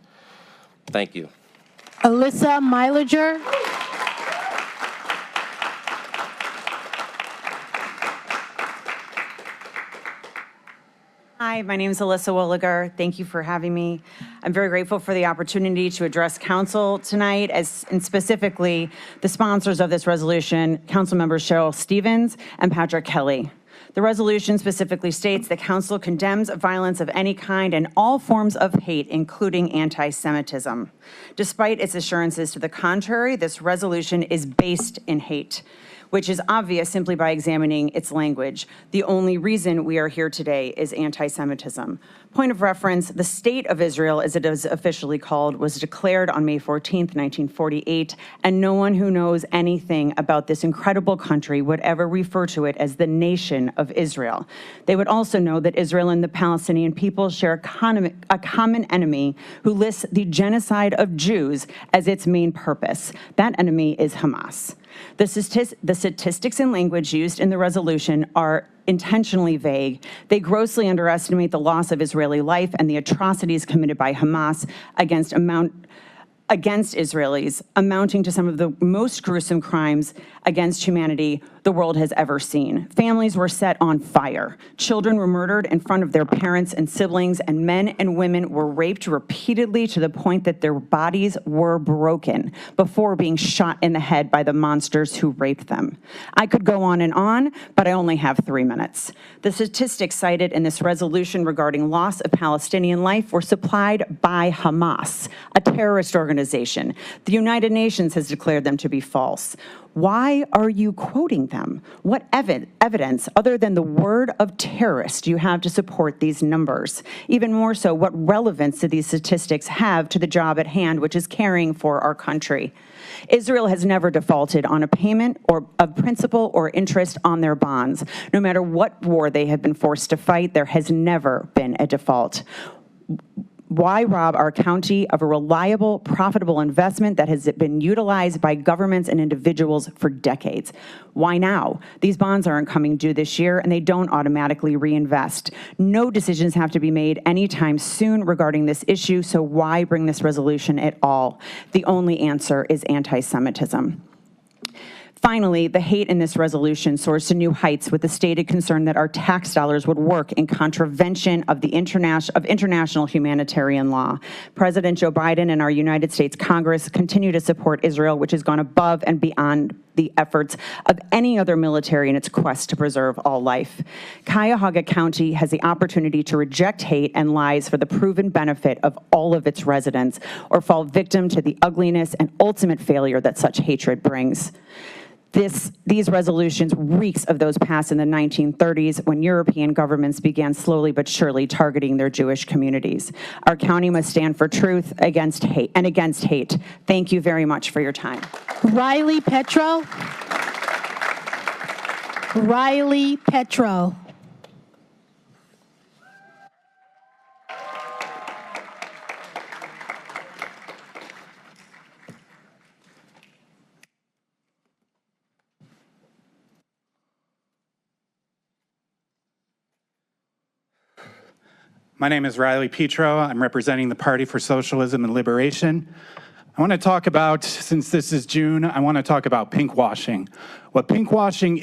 S19: Thank you.
S2: Alyssa Meiliger.
S20: Hi, my name is Alyssa Williger. Thank you for having me. I'm very grateful for the opportunity to address council tonight, and specifically the sponsors of this resolution, Council Members Cheryl Stevens and Patrick Kelly. The resolution specifically states that council condemns violence of any kind and all forms of hate, including anti-Semitism. Despite its assurances to the contrary, this resolution is based in hate, which is obvious simply by examining its language. The only reason we are here today is anti-Semitism. Point of reference, the State of Israel, as it is officially called, was declared on May 14th, 1948, and no one who knows anything about this incredible country would ever refer to it as the nation of Israel. They would also know that Israel and the Palestinian people share a common enemy who lists the genocide of Jews as its main purpose. That enemy is Hamas. The statistics and language used in the resolution are intentionally vague. They grossly underestimate the loss of Israeli life and the atrocities committed by Hamas against Israelis, amounting to some of the most gruesome crimes against humanity the world has ever seen. Families were set on fire. Children were murdered in front of their parents and siblings, and men and women were raped repeatedly to the point that their bodies were broken before being shot in the head by the monsters who raped them. I could go on, but I only have 3 minutes. The statistics cited in this resolution regarding loss of Palestinian life were supplied by Hamas, a terrorist organization. The United Nations has declared them to be false. Why are you quoting them? What evidence, other than the word of terrorist, do you have to support these numbers? Even more so, what relevance do these statistics have to the job at hand, which is caring for our country? Israel has never defaulted on a payment or of principal or interest on their bonds. No matter what war they have been forced to fight, there has never been a default. Why rob our county of a reliable, profitable investment that has been utilized by governments and individuals for decades? Why now? These bonds aren't coming due this year, and they don't automatically reinvest. No decisions have to be made anytime soon regarding this issue, so why bring this resolution at all? The only answer is anti-Semitism. Finally, the hate in this resolution soars to new heights with the stated concern that our tax dollars would work in contravention of international humanitarian law. President Joe Biden and our United States Congress continue to support Israel, which has gone above and beyond the efforts of any other military in its quest to preserve all life. Cuyahoga County has the opportunity to reject hate and lies for the proven benefit of all of its residents, or fall victim to the ugliness and ultimate failure that such hatred brings. These resolutions reeks of those passed in the 1930s when European governments began slowly but surely targeting their Jewish communities. Our county must stand for truth against hate and against hate. Thank you very much for your time.
S2: Riley Petro. Riley Petro.
S12: My name is Riley Petro. I'm representing the Party for Socialism and Liberation. I want to talk about, since this is June, I want to talk about pinkwashing. What pinkwashing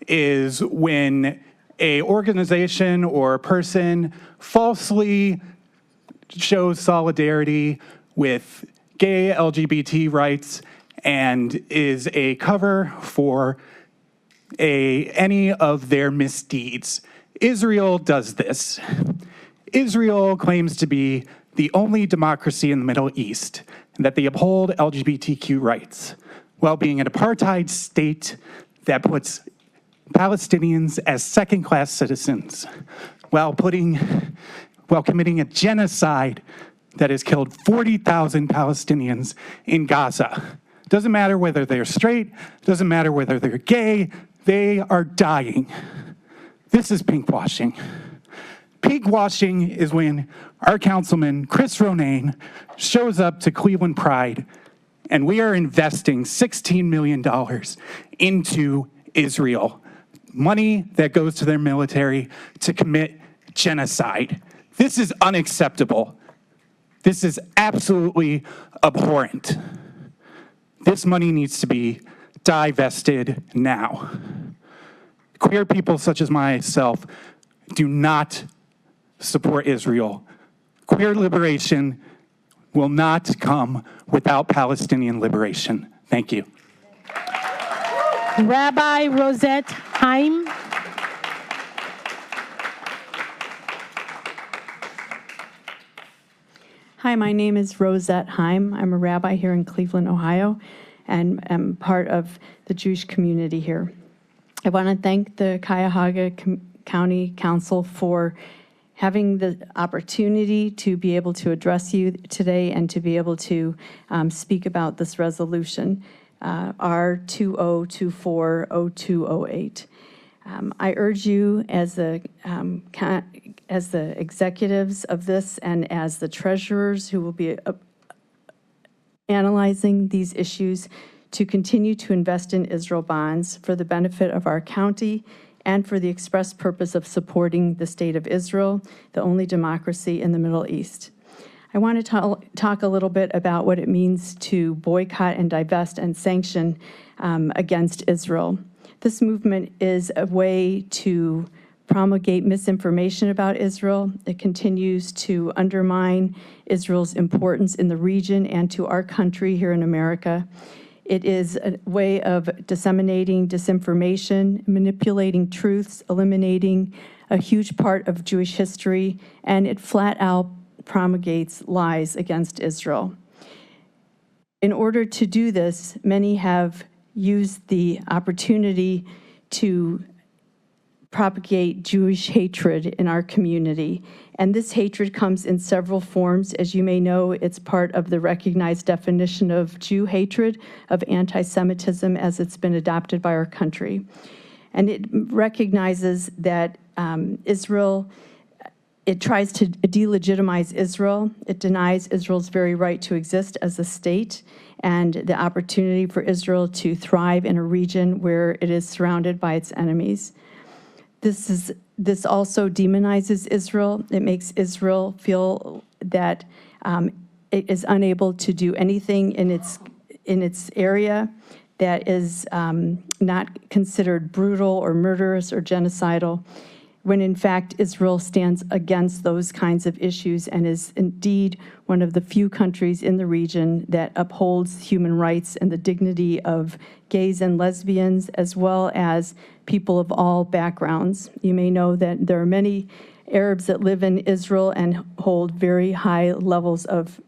S12: is when an organization or a person falsely shows solidarity with gay LGBT rights and is a cover for any of their misdeeds. Israel does this. Israel claims to be the only democracy in the Middle East, and that they uphold LGBTQ rights, while being an apartheid state that puts Palestinians as second-class citizens, while committing a genocide that has killed 40,000 Palestinians in Gaza. Doesn't matter whether they're straight, doesn't matter whether they're gay, they are dying. This is pinkwashing. Pinkwashing is when our councilman, Chris Ronayne, shows up to Cleveland Pride, and we are investing $16 million into Israel. Money that goes to their military to commit genocide. This is unacceptable. This is absolutely abhorrent. This money needs to be divested now. Queer people such as myself do not support Israel. Queer liberation will not come without Palestinian liberation. Thank you.
S2: Rabbi Rosette Haim.
S21: Hi, my name is Rosette Haim. I'm a rabbi here in Cleveland, Ohio, and am part of the Jewish community here. I want to thank the Cuyahoga County Council for having the opportunity to be able to address you today and to be able to speak about this resolution, R20240208. I urge you as the executives of this and as the treasurers who will be analyzing these issues to continue to invest in Israel bonds for the benefit of our county and for the express purpose of supporting the state of Israel, the only democracy in the Middle East. I want to talk a little bit about what it means to boycott and divest and sanction against Israel. This movement is a way to promulgate misinformation about Israel. It continues to undermine Israel's importance in the region and to our country here in America. It is a way of disseminating disinformation, manipulating truths, eliminating a huge part of Jewish history, and it flat out promulgates lies against Israel. In order to do this, many have used the opportunity to propagate Jewish hatred in our community. And this hatred comes in several forms. As you may know, it's part of the recognized definition of Jew hatred, of anti-Semitism as it's been adopted by our country. And it recognizes that Israel, it tries to delegitimize Israel. It denies Israel's very right to exist as a state and the opportunity for Israel to thrive in a region where it is surrounded by its enemies. This also demonizes Israel. It makes Israel feel that it is unable to do anything in its area that is not considered brutal or murderous or genocidal, when in fact Israel stands against those kinds of issues and is indeed one of the few countries in the region that upholds human rights and the dignity of gays and lesbians, as well as people of all backgrounds. You may know that there are many Arabs that live in Israel and hold very high levels of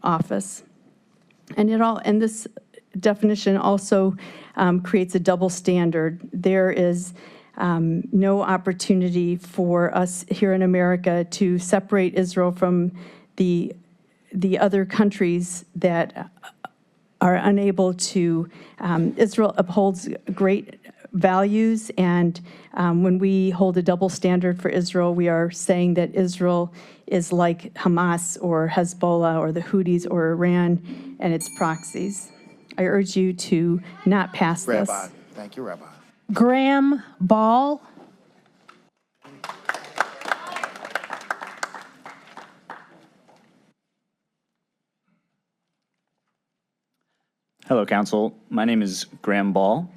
S21: office. And this definition also creates a double standard. There is no opportunity for us here in America to separate Israel from the other countries that are unable to. Israel upholds great values, and when we hold a double standard for Israel, we are saying that Israel is like Hamas or Hezbollah or the Houthis or Iran and its proxies. I urge you to not pass this.
S1: Rabbi. Thank you, Rabbi.
S2: Graham Ball.
S22: Hello, Council. My name is Graham Ball,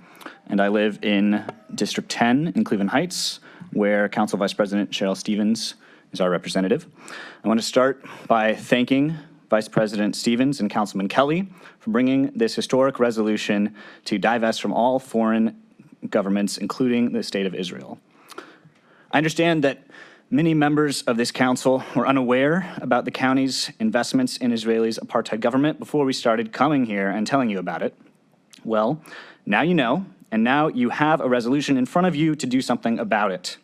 S22: and I live in District 10 in Cleveland Heights, where Council Vice President Cheryl Stevens is our representative. I want to start by thanking Vice President Stevens and Councilman Kelly for bringing this historic resolution to divest from all foreign governments, including the State of Israel. I understand that many members of this council were unaware about the county's investments in Israel's apartheid government before we started coming here and telling you about it. Well, now you know, and now you have a resolution in front of you to do something about it.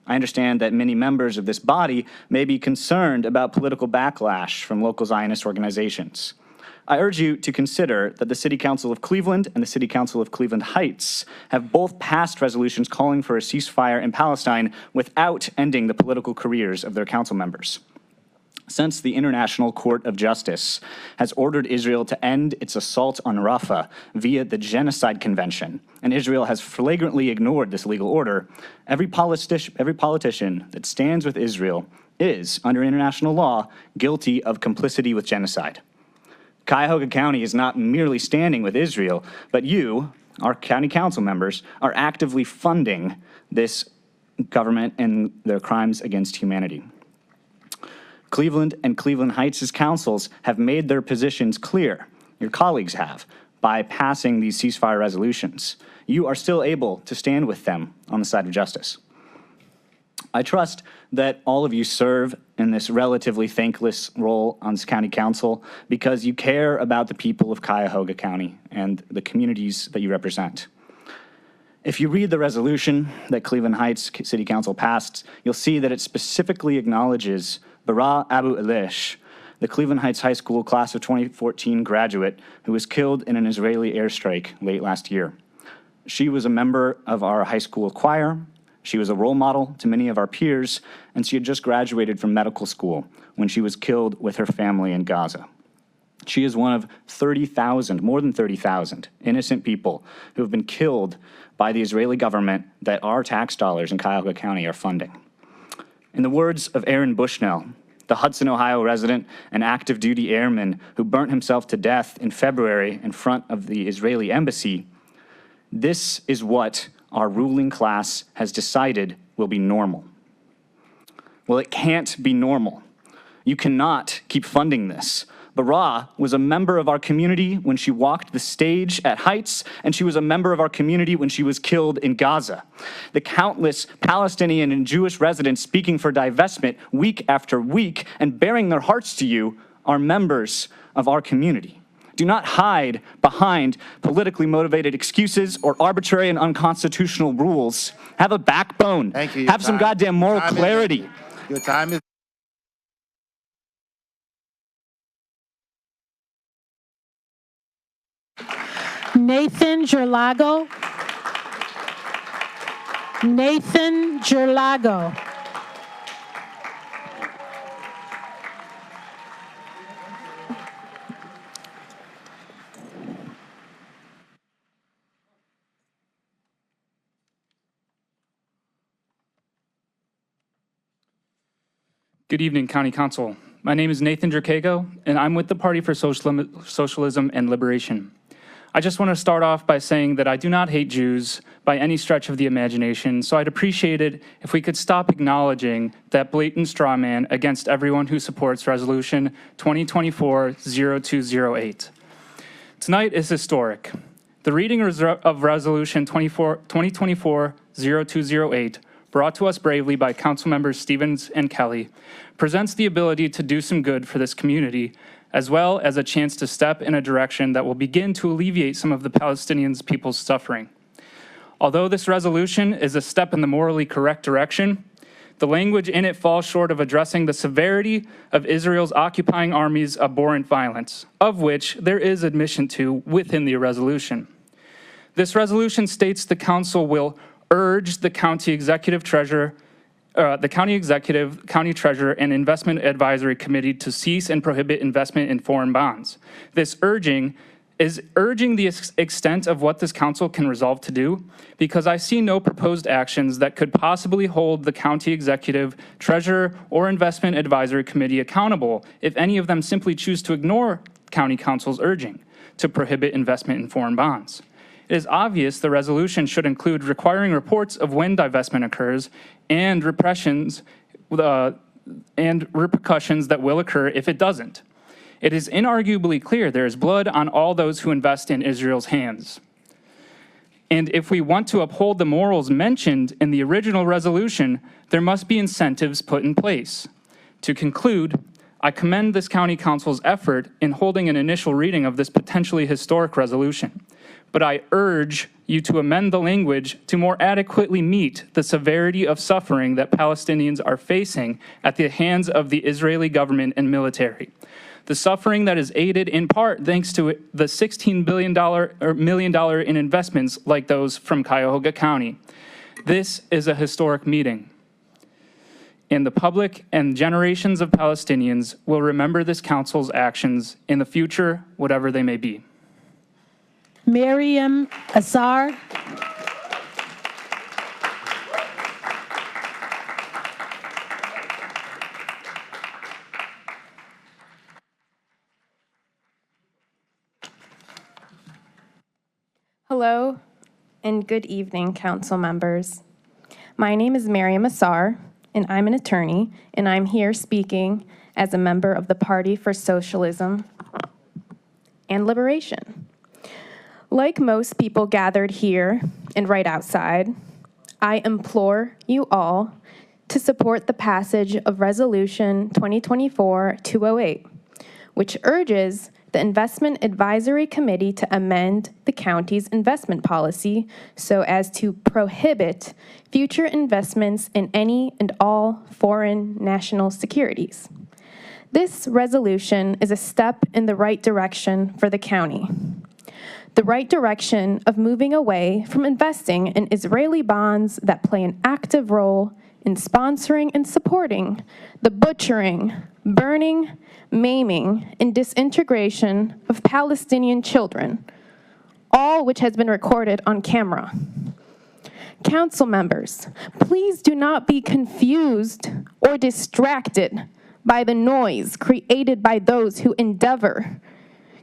S22: I understand that many members of this body may be concerned about political backlash from local Zionist organizations. I urge you to consider that the City Council of Cleveland and the City Council of Cleveland Heights have both passed resolutions calling for a ceasefire in Palestine without ending the political careers of their council members. Since the International Court of Justice has ordered Israel to end its assault on Rafah via the Genocide Convention, and Israel has flagrantly ignored this legal order, every politician that stands with Israel is, under international law, guilty of complicity with genocide. Cuyahoga County is not merely standing with Israel, but you, our county council members, are actively funding this government and their crimes against humanity. Cleveland and Cleveland Heights' councils have made their positions clear. Your colleagues have, by passing these ceasefire resolutions. You are still able to stand with them on the side of justice. I trust that all of you serve in this relatively thankless role on this county council because you care about the people of Cuyahoga County and the communities that you represent. If you read the resolution that Cleveland Heights City Council passed, you'll see that it specifically acknowledges Bara Abu Elish, the Cleveland Heights High School class of 2014 graduate who was killed in an Israeli airstrike late last year. She was a member of our high school choir. She was a role model to many of our peers, and she had just graduated from medical school when she was killed with her family in Gaza. She is one of 30,000, more than 30,000 innocent people who have been killed by the Israeli government that our tax dollars in Cuyahoga County are funding. In the words of Aaron Bushnell, the Hudson, Ohio resident and active duty airman who burnt himself to death in February in front of the Israeli embassy, this is what our ruling class has decided will be normal. Well, it can't be normal. You cannot keep funding this. Bara was a member of our community when she walked the stage at Heights, and she was a member of our community when she was killed in Gaza. The countless Palestinian and Jewish residents speaking for divestment week after week and bearing their hearts to you are members of our community. Do not hide behind politically motivated excuses or arbitrary and unconstitutional rules. Have a backbone.
S1: Thank you.
S22: Have some goddamn moral clarity.
S1: Your time is.
S2: Nathan Gerlago. Nathan Gerlago.
S3: Good evening, County Council. My name is Nathan Jerkago, and I'm with the Party for Socialism and Liberation. I just want to start off by saying that I do not hate Jews by any stretch of the imagination, so I'd appreciate it if we could stop acknowledging that blatant straw man against everyone who supports Resolution 2024-0208. Tonight is historic. The reading of Resolution 2024-0208, brought to us bravely by Councilmembers Stevens and Kelly, presents the ability to do some good for this community, as well as a chance to step in a direction that will begin to alleviate some of the Palestinian people's suffering. Although this resolution is a step in the morally correct direction, the language in it falls short of addressing the severity of Israel's occupying army's abhorrent violence, of which there is admission to within the resolution. This resolution states the council will urge the county treasurer, and investment advisory committee to cease and prohibit investment in foreign bonds. This urging is urging the extent of what this council can resolve to do, because I see no proposed actions that could possibly hold the county executive, treasurer, or investment advisory committee accountable if any of them simply choose to ignore county council's urging to prohibit investment in foreign bonds. It is obvious the resolution should include requiring reports of when divestment occurs and repercussions that will occur if it doesn't. It is inarguably clear there is blood on all those who invest in Israel's hands. And if we want to uphold the morals mentioned in the original resolution, there must be incentives put in place. To conclude, I commend this county council's effort in holding an initial reading of this potentially historic resolution. But I urge you to amend the language to more adequately meet the severity of suffering that Palestinians are facing at the hands of the Israeli government and military. The suffering that is aided in part thanks to the $16 million in investments like those from Cuyahoga County. This is a historic meeting. And the public and generations of Palestinians will remember this council's actions in the future, whatever they may be.
S2: Miriam Azar.
S4: Hello and good evening, council members. My name is Miriam Assar, and I'm an attorney, and I'm here speaking as a member of the Party for Socialism and Liberation. Like most people gathered here and right outside, I implore you all to support the passage of Resolution 2024-208, which urges the Investment Advisory Committee to amend the county's investment policy so as to prohibit future investments in any and all foreign national securities. This resolution is a step in the right direction for the county. The right direction of moving away from investing in Israeli bonds that play an active role in sponsoring and supporting the butchering, burning, maiming, and disintegration of Palestinian children, all which has been recorded on camera. Council members, please do not be confused or distracted by the noise created by those who endeavor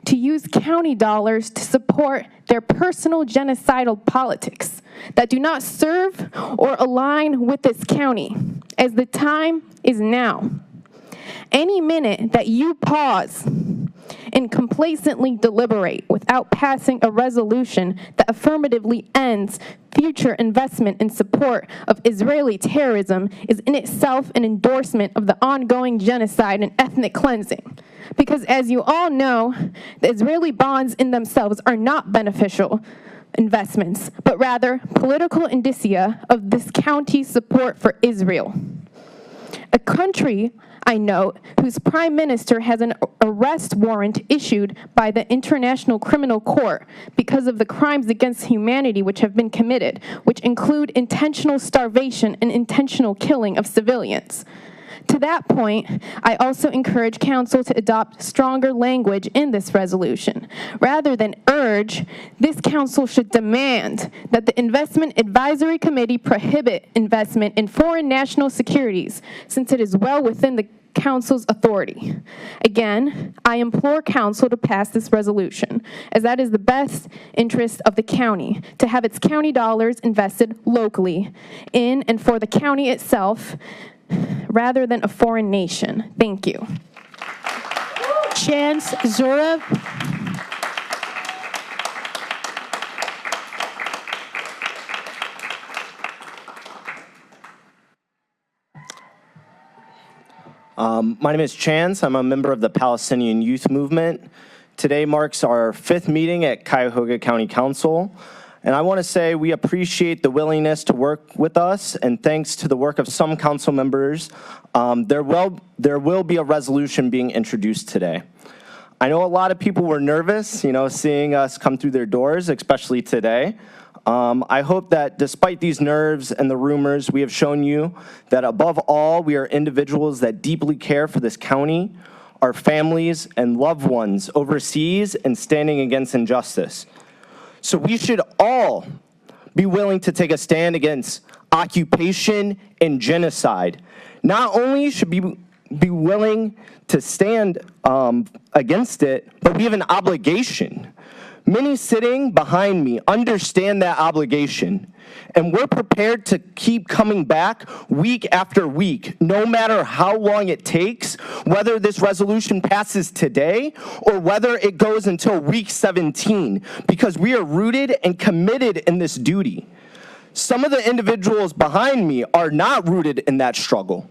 S4: to use county dollars to support their personal genocidal politics that do not serve or align with this county, as the time is now. Any minute that you pause and complacently deliberate without passing a resolution that affirmatively ends future investment in support of Israeli terrorism is in itself an endorsement of the ongoing genocide and ethnic cleansing. Because as you all know, the Israeli bonds in themselves are not beneficial investments, but rather political indicia of this county's support for Israel. A country, I note, whose prime minister has an arrest warrant issued by the International Criminal Court because of the crimes against humanity which have been committed, which include intentional starvation and intentional killing of civilians. To that point, I also encourage Council to adopt stronger language in this resolution. Rather than urge, this Council should demand that the Investment Advisory Committee prohibit investment in foreign national securities, since it is well within the Council's authority. Again, I implore Council to pass this resolution, as that is the best interest of the county, to have its county dollars invested locally in and for the county itself, rather than a foreign nation. Thank you.
S2: Chance Zurav.
S5: My name is Chance. I'm a member of the Palestinian Youth Movement. Today marks our 5th meeting at Cuyahoga County Council. And I want to say we appreciate the willingness to work with us, and thanks to the work of some council members, there will be a resolution being introduced today. I know a lot of people were nervous, seeing us come through their doors, especially today. I hope that despite these nerves and the rumors, we have shown you that above all, we are individuals that deeply care for this county, our families, and loved ones overseas and standing against injustice. So we should all be willing to take a stand against occupation and genocide. Not only should we be willing to stand against it, but we have an obligation. Many sitting behind me understand that obligation, and we're prepared to keep coming back week after week, no matter how long it takes, whether this resolution passes today or whether it goes until week 17, because we are rooted and committed in this duty. Some of the individuals behind me are not rooted in that struggle.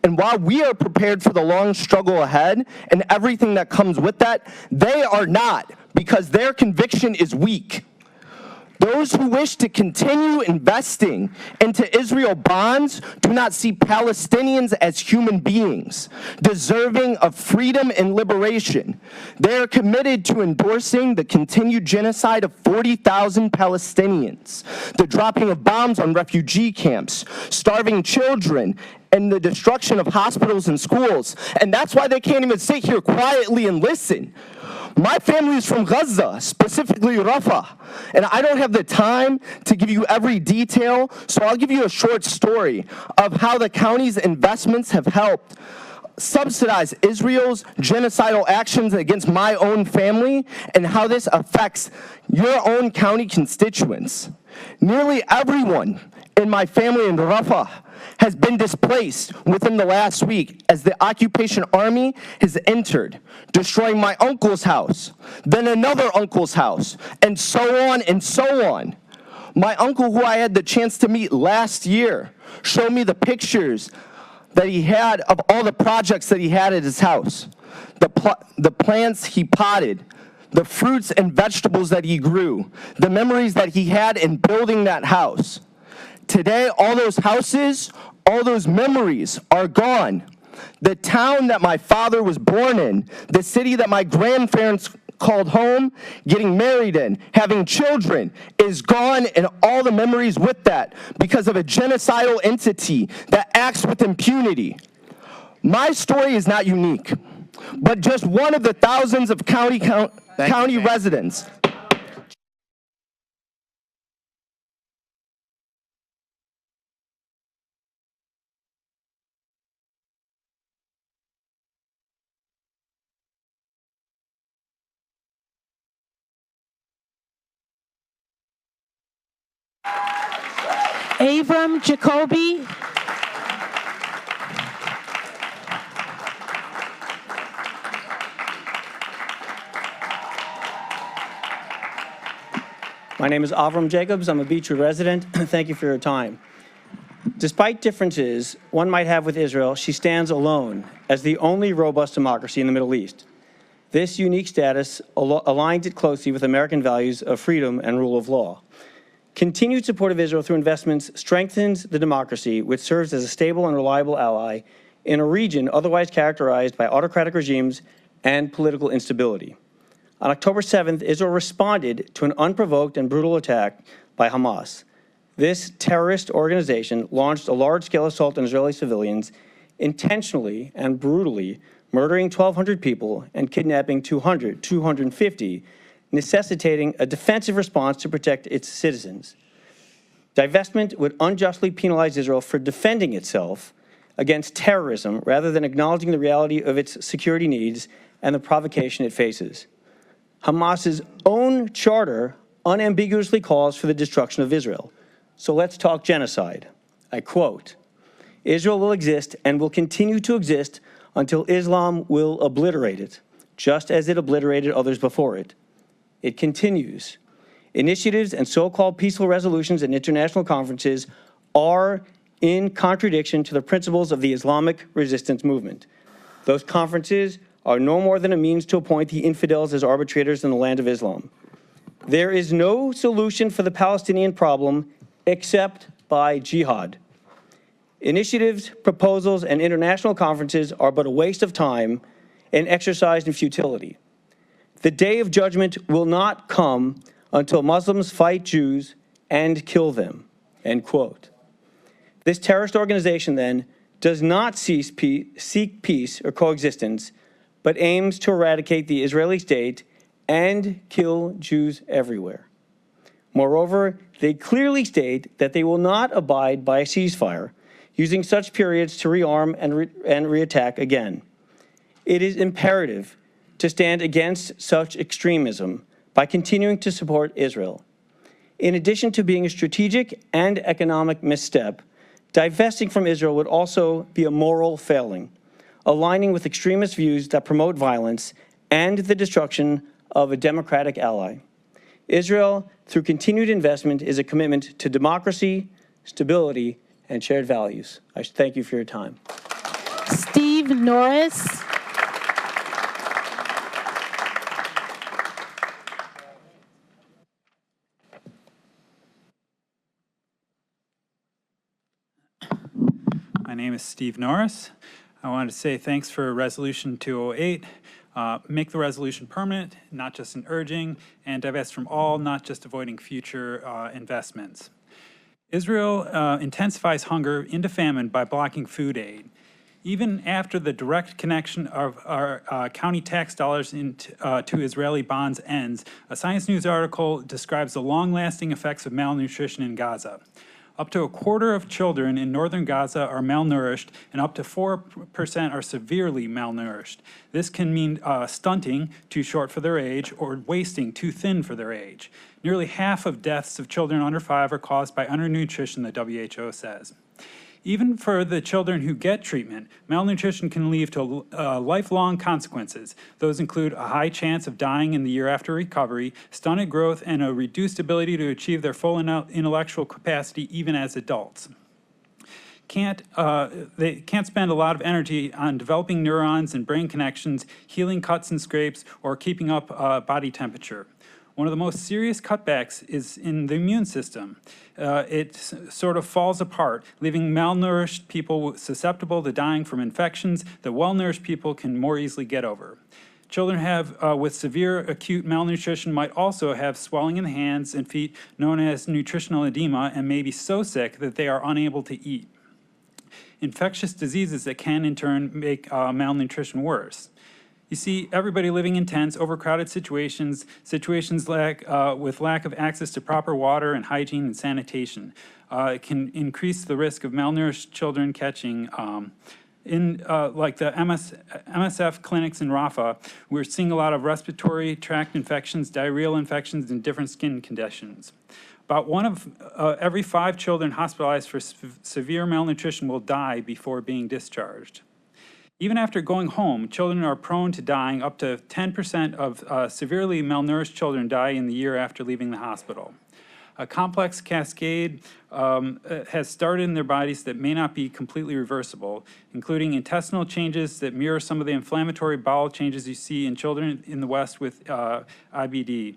S5: And while we are prepared for the long struggle ahead and everything that comes with that, they are not, because their conviction is weak. Those who wish to continue investing into Israel bonds do not see Palestinians as human beings, deserving of freedom and liberation. They are committed to endorsing the continued genocide of 40,000 Palestinians, the dropping of bombs on refugee camps, starving children, and the destruction of hospitals and schools. And that's why they can't even sit here quietly and listen. My family is from Gaza, specifically Rafah, and I don't have the time to give you every detail, so I'll give you a short story of how the county's investments have helped subsidize Israel's genocidal actions against my own family and how this affects your own county constituents. Nearly everyone in my family in Rafah has been displaced within the last week as the occupation army has entered, destroying my uncle's house, then another uncle's house, and so on and so on. My uncle, who I had the chance to meet last year, showed me the pictures that he had of all the projects that he had at his house, the plants he potted, the fruits and vegetables that he grew, the memories that he had in building that house. Today, all those houses, all those memories are gone. The town that my father was born in, the city that my grandparents called home, getting married in, having children, is gone, and all the memories with that because of a genocidal entity that acts with impunity. My story is not unique, but just one of the thousands of county residents.
S2: Avram Jacoby.
S6: My name is Avram Jacobs. I'm a Beechwood resident. Thank you for your time. Despite differences one might have with Israel, she stands alone as the only robust democracy in the Middle East. This unique status aligns it closely with American values of freedom and rule of law. Continued support of Israel through investments strengthens the democracy, which serves as a stable and reliable ally in a region otherwise characterized by autocratic regimes and political instability. On October 7th, Israel responded to an unprovoked and brutal attack by Hamas. This terrorist organization launched a large-scale assault on Israeli civilians, intentionally and brutally murdering 1,200 people and kidnapping 250, necessitating a defensive response to protect its citizens. Divestment would unjustly penalize Israel for defending itself against terrorism rather than acknowledging the reality of its security needs and the provocation it faces. Hamas's own charter unambiguously calls for the destruction of Israel. So let's talk genocide. I quote, "Israel will exist and will continue to exist until Islam will obliterate it, just as it obliterated others before it." It continues, "Initiatives and so-called peaceful resolutions and international conferences are in contradiction to the principles of the Islamic resistance movement. Those conferences are no more than a means to appoint the infidels as arbitrators in the land of Islam. There is no solution for the Palestinian problem except by jihad. Initiatives, proposals, and international conferences are but a waste of time and exercise in futility. The day of judgment will not come until Muslims fight Jews and kill them," end quote. This terrorist organization, then, does not seek peace or coexistence, but aims to eradicate the Israeli state and kill Jews everywhere. Moreover, they clearly state that they will not abide by a ceasefire, using such periods to rearm and reattack again. It is imperative to stand against such extremism by continuing to support Israel. In addition to being a strategic and economic misstep, divesting from Israel would also be a moral failing, aligning with extremist views that promote violence and the destruction of a democratic ally. Israel, through continued investment, is a commitment to democracy, stability, and shared values. I thank you for your time.
S2: Steve Norris.
S7: My name is Steve Norris. I wanted to say thanks for Resolution 208. Make the resolution permanent, not just an urging, and divest from all, not just avoiding future investments. Israel intensifies hunger into famine by blocking food aid. Even after the direct connection of our county tax dollars to Israeli bonds ends, a Science News article describes the long-lasting effects of malnutrition in Gaza. Up to a quarter of children in northern Gaza are malnourished, and up to 4% are severely malnourished. This can mean stunting, too short for their age, or wasting, too thin for their age. Nearly half of deaths of children under 5 are caused by undernutrition, the WHO says. Even for the children who get treatment, malnutrition can lead to lifelong consequences. Those include a high chance of dying in the year after recovery, stunted growth, and a reduced ability to achieve their full intellectual capacity even as adults. They can't spend a lot of energy on developing neurons and brain connections, healing cuts and scrapes, or keeping up body temperature. One of the most serious cutbacks is in the immune system. It sort of falls apart, leaving malnourished people susceptible to dying from infections that well-nourished people can more easily get over. Children with severe acute malnutrition might also have swelling in the hands and feet known as nutritional edema and may be so sick that they are unable to eat. Infectious diseases that can in turn make malnutrition worse. You see everybody living in tents, overcrowded situations with lack of access to proper water and hygiene and sanitation. It can increase the risk of malnourished children catching like the MSF clinics in Rafah, we're seeing a lot of respiratory tract infections, diarrheal infections, and different skin conditions. About 1 of every 5 children hospitalized for severe malnutrition will die before being discharged. Even after going home, children are prone to dying. Up to 10% of severely malnourished children die in the year after leaving the hospital. A complex cascade has started in their bodies that may not be completely reversible, including intestinal changes that mirror some of the inflammatory bowel changes you see in children in the West with IBD.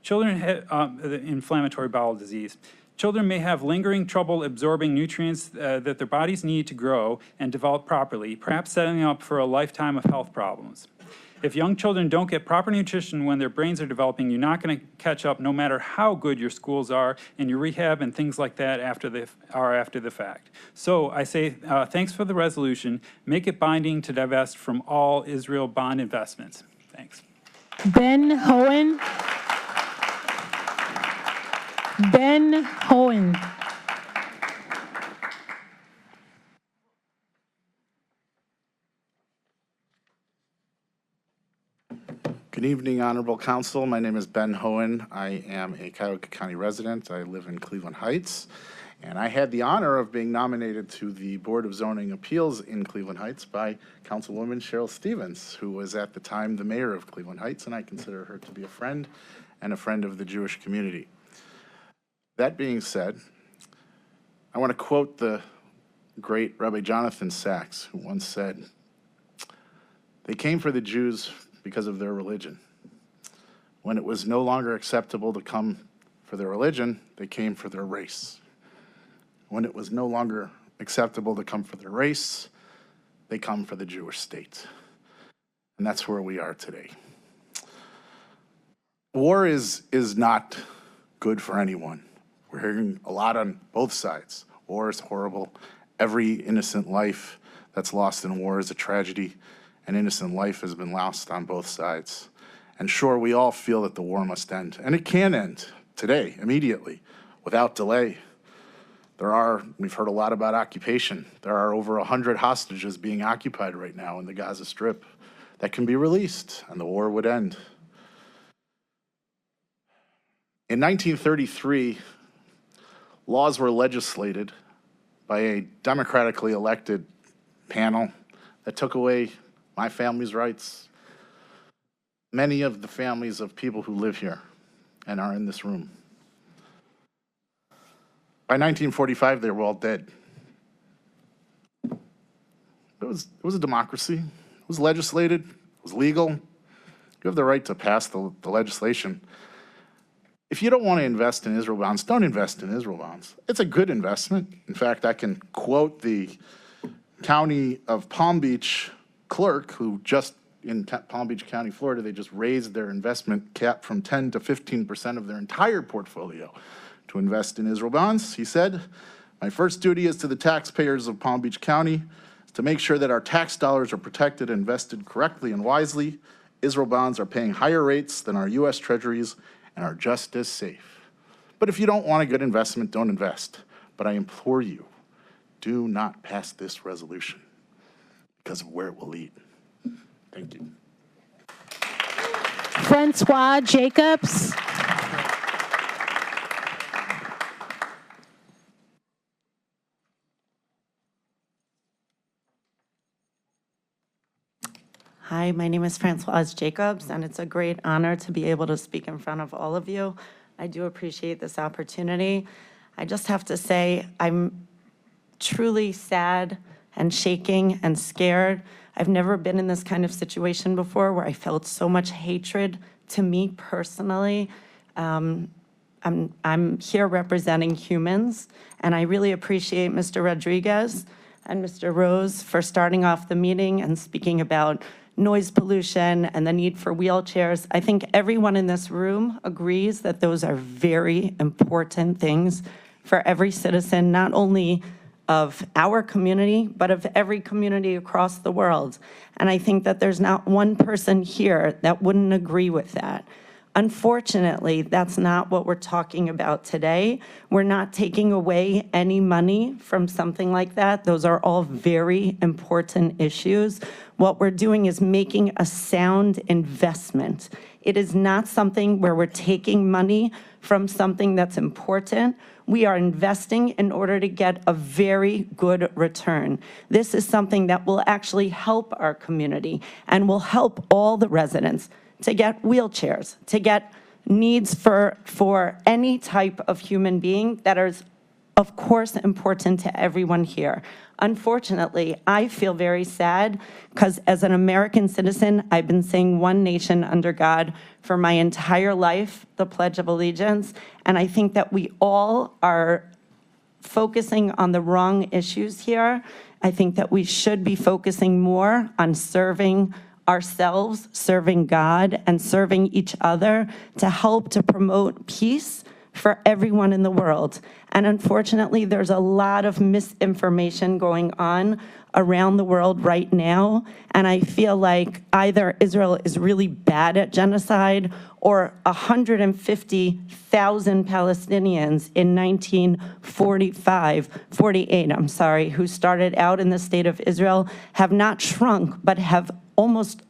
S7: Children have the inflammatory bowel disease. Children may have lingering trouble absorbing nutrients that their bodies need to grow and develop properly, perhaps setting up for a lifetime of health problems. If young children don't get proper nutrition when their brains are developing, you're not going to catch up no matter how good your schools are and your rehab and things like that after the fact. So I say thanks for the resolution. Make it binding to divest from all Israel bond investments. Thanks.
S2: Ben Hohen. Ben Hohen.
S9: Good evening, Honorable Council. My name is Ben Hohen. I am a Cuyahoga County resident. I live in Cleveland Heights, and I had the honor of being nominated to the Board of Zoning Appeals in Cleveland Heights by Councilwoman Cheryl Stevens, who was at the time the mayor of Cleveland Heights, and I consider her to be a friend and a friend of the Jewish community. That being said, I want to quote the great Rabbi Jonathan Sachs, who once said, "They came for the Jews because of their religion. When it was no longer acceptable to come for their religion, they came for their race. When it was no longer acceptable to come for their race, they come for the Jewish state." And that's where we are today. War is not good for anyone. We're hearing a lot on both sides. War is horrible. Every innocent life that's lost in war is a tragedy. An innocent life has been lost on both sides. And sure, we all feel that the war must end. And it can end today, immediately, without delay. We've heard a lot about occupation. There are over 100 hostages being occupied right now in the Gaza Strip that can be released, and the war would end. In 1933, laws were legislated by a democratically elected panel that took away my family's rights, many of the families of people who live here and are in this room. By 1945, they were all dead. It was a democracy. It was legislated. It was legal. You have the right to pass the legislation. If you don't want to invest in Israel bonds, don't invest in Israel bonds. It's a good investment. In fact, I can quote the County of Palm Beach clerk who just in Palm Beach County, Florida, they just raised their investment cap from 10 to 15% of their entire portfolio to invest in Israel bonds. He said, "My first duty is to the taxpayers of Palm Beach County is to make sure that our tax dollars are protected and invested correctly and wisely. Israel bonds are paying higher rates than our U.S. treasuries and are just as safe. But if you don't want a good investment, don't invest. but I implore you, do not pass this resolution because of where it will lead. Thank you.
S2: Francois Jacobs.
S10: Hi, my name is Francoise Jacobs, and it's a great honor to be able to speak in front of all of you. I do appreciate this opportunity. I just have to say, I'm truly sad and shaking and scared. I've never been in this kind of situation before where I felt so much hatred to me personally. I'm here representing humans, and I really appreciate Mr. Rodriguez and Mr. Rose for starting off the meeting and speaking about noise pollution and the need for wheelchairs. I think everyone in this room agrees that those are very important things for every citizen, not only of our community, but of every community across the world. And I think that there's not one person here that wouldn't agree with that. Unfortunately, that's not what we're talking about today. We're not taking away any money from something like that. Those are all very important issues. What we're doing is making a sound investment. It is not something where we're taking money from something that's important. We are investing in order to get a very good return. This is something that will actually help our community and will help all the residents to get wheelchairs, to get needs for any type of human being that is, of course, important to everyone here. Unfortunately, I feel very sad because as an American citizen, I've been saying one nation under God for my entire life, the Pledge of Allegiance, and I think that we all are focusing on the wrong issues here. I think that we should be focusing more on serving ourselves, serving God, and serving each other to help to promote peace for everyone in the world. And unfortunately, there's a lot of misinformation going on around the world right now, and I feel like either Israel is really bad at genocide or 150,000 Palestinians in 1948, who started out in the state of Israel, have not shrunk, but have almost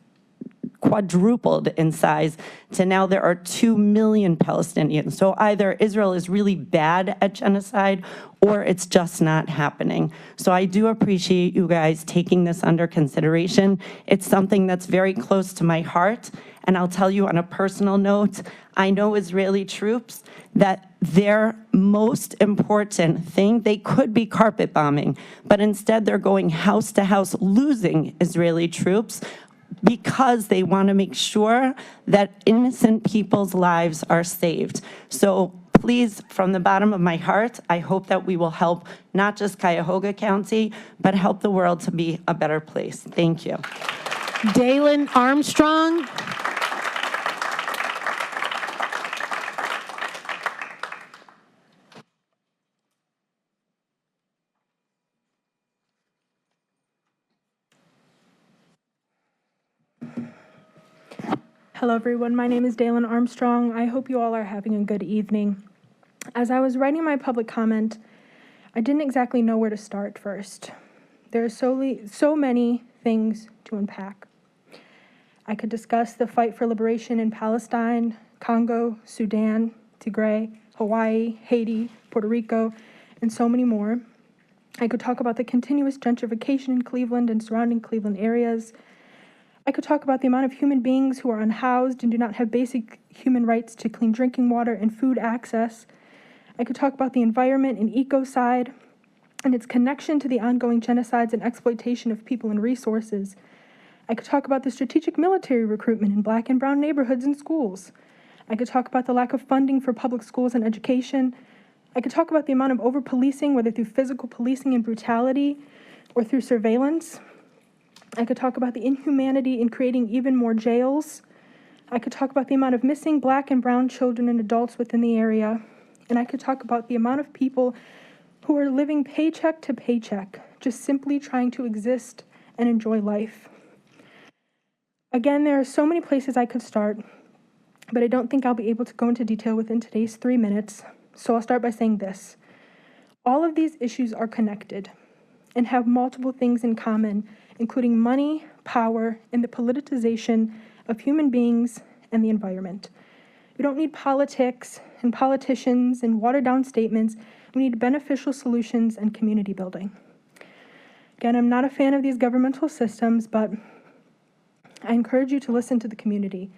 S10: quadrupled in size to now there are 2 million Palestinians. So either Israel is really bad at genocide or it's just not happening. So I do appreciate you guys taking this under consideration. It's something that's very close to my heart. And I'll tell you on a personal note, I know Israeli troops that their most important thing, they could be carpet bombing, but instead they're going house to house, losing Israeli troops because they want to make sure that innocent people's lives are saved. So please, from the bottom of my heart, I hope that we will help not just Cuyahoga County, but help the world to be a better place. Thank you.
S2: Dalen Armstrong.
S11: Hello, everyone. My name is Dalen Armstrong. I hope you all are having a good evening. As I was writing my public comment, I didn't exactly know where to start first. There are so many things to unpack. I could discuss the fight for liberation in Palestine, Congo, Sudan, Tigray, Hawaii, Haiti, Puerto Rico, and so many more. I could talk about the continuous gentrification in Cleveland and surrounding Cleveland areas. I could talk about the amount of human beings who are unhoused and do not have basic human rights to clean drinking water and food access. I could talk about the environment and ecocide and its connection to the ongoing genocides and exploitation of people and resources. I could talk about the strategic military recruitment in Black and brown neighborhoods and schools. I could talk about the lack of funding for public schools and education. I could talk about the amount of over-policing, whether through physical policing and brutality or through surveillance. I could talk about the inhumanity in creating even more jails. I could talk about the amount of missing Black and brown children and adults within the area. And I could talk about the amount of people who are living paycheck to paycheck, just simply trying to exist and enjoy life. Again, there are so many places I could start, but I don't think I'll be able to go into detail within today's 3 minutes. So I'll start by saying this. All of these issues are connected and have multiple things in common, including money, power, and the politicization of human beings and the environment. We don't need politics and politicians and watered-down statements. We need beneficial solutions and community building. Again, I'm not a fan of these governmental systems, but I encourage you to listen to the community,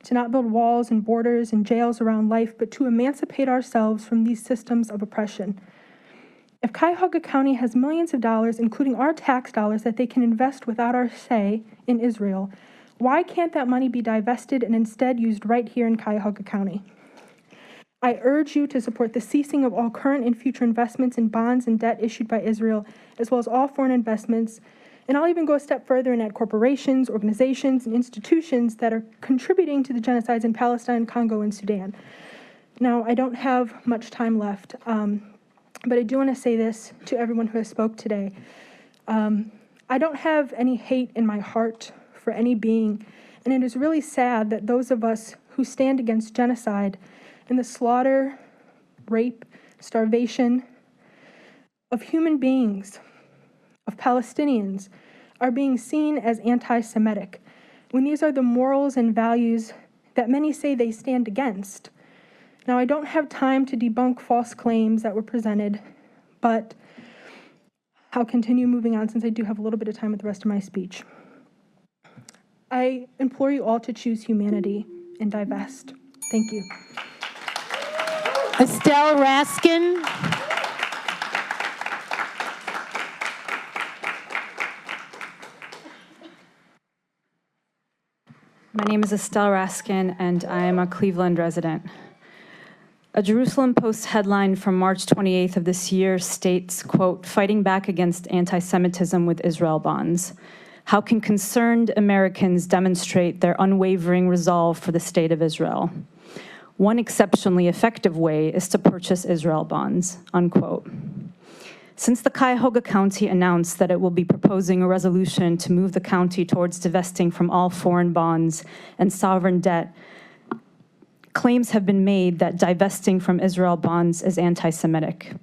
S11: to not build walls and borders and jails around life, but to emancipate ourselves from these systems of oppression. If Cuyahoga County has millions of dollars, including our tax dollars, that they can invest without our say in Israel, why can't that money be divested and instead used right here in Cuyahoga County? I urge you to support the ceasing of all current and future investments in bonds and debt issued by Israel, as well as all foreign investments. And I'll even go a step further and add corporations, organizations, and institutions that are contributing to the genocides in Palestine, Congo, and Sudan. Now, I don't have much time left, but I do want to say this to everyone who has spoke today. I don't have any hate in my heart for any being, and it is really sad that those of us who stand against genocide and the slaughter, rape, starvation of human beings, of Palestinians, are being seen as anti-Semitic, when these are the morals and values that many say they stand against. Now, I don't have time to debunk false claims that were presented, but I'll continue moving on since I do have a little bit of time with the rest of my speech. I implore you all to choose humanity and divest. Thank you.
S2: Estelle Raskin.
S8: My name is Estelle Raskin, and I am a Cleveland resident. A Jerusalem Post headline from March 28th of this year states, quote, "Fighting back against anti-Semitism with Israel bonds. How can concerned Americans demonstrate their unwavering resolve for the state of Israel? One exceptionally effective way is to purchase Israel bonds," unquote. Since the Cuyahoga County announced that it will be proposing a resolution to move the county towards divesting from all foreign bonds and sovereign debt, claims have been made that divesting from Israel bonds is anti-Semitic.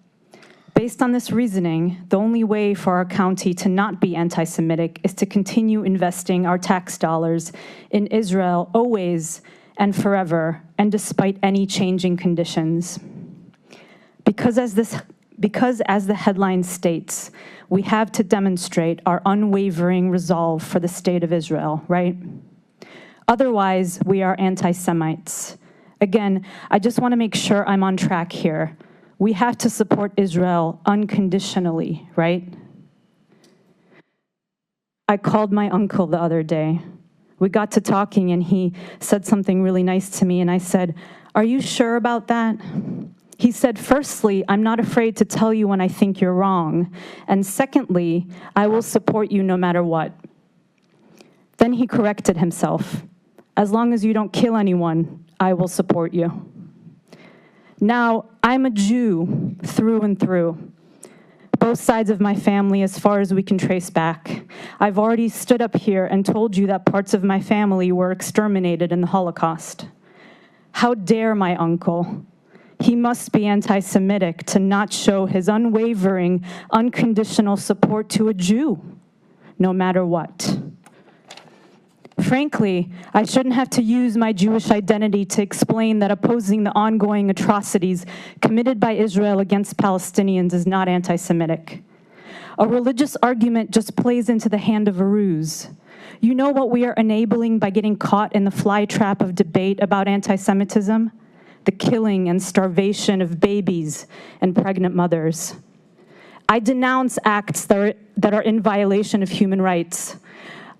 S8: Based on this reasoning, the only way for our county to not be anti-Semitic is to continue investing our tax dollars in Israel always and forever, and despite any changing conditions. Because as the headline states, we have to demonstrate our unwavering resolve for the state of Israel, right? Otherwise, we are anti-Semites. Again, I just want to make sure I'm on track here. We have to support Israel unconditionally, right? I called my uncle the other day. We got to talking and he said something really nice to me and I said, "Are you sure about that?" He said, "Firstly, I'm not afraid to tell you when I think you're wrong. And secondly, I will support you no matter what." Then he corrected himself. "As long as you don't kill anyone, I will support you." Now, I'm a Jew through and through. Both sides of my family as far as we can trace back. I've already stood up here and told you that parts of my family were exterminated in the Holocaust. How dare my uncle? He must be anti-Semitic to not show his unwavering, unconditional support to a Jew, no matter what. Frankly, I shouldn't have to use my Jewish identity to explain that opposing the ongoing atrocities committed by Israel against Palestinians is not anti-Semitic. A religious argument just plays into the hand of a ruse. You know what we are enabling by getting caught in the fly trap of debate about anti-Semitism? The killing and starvation of babies and pregnant mothers. I denounce acts that are in violation of human rights.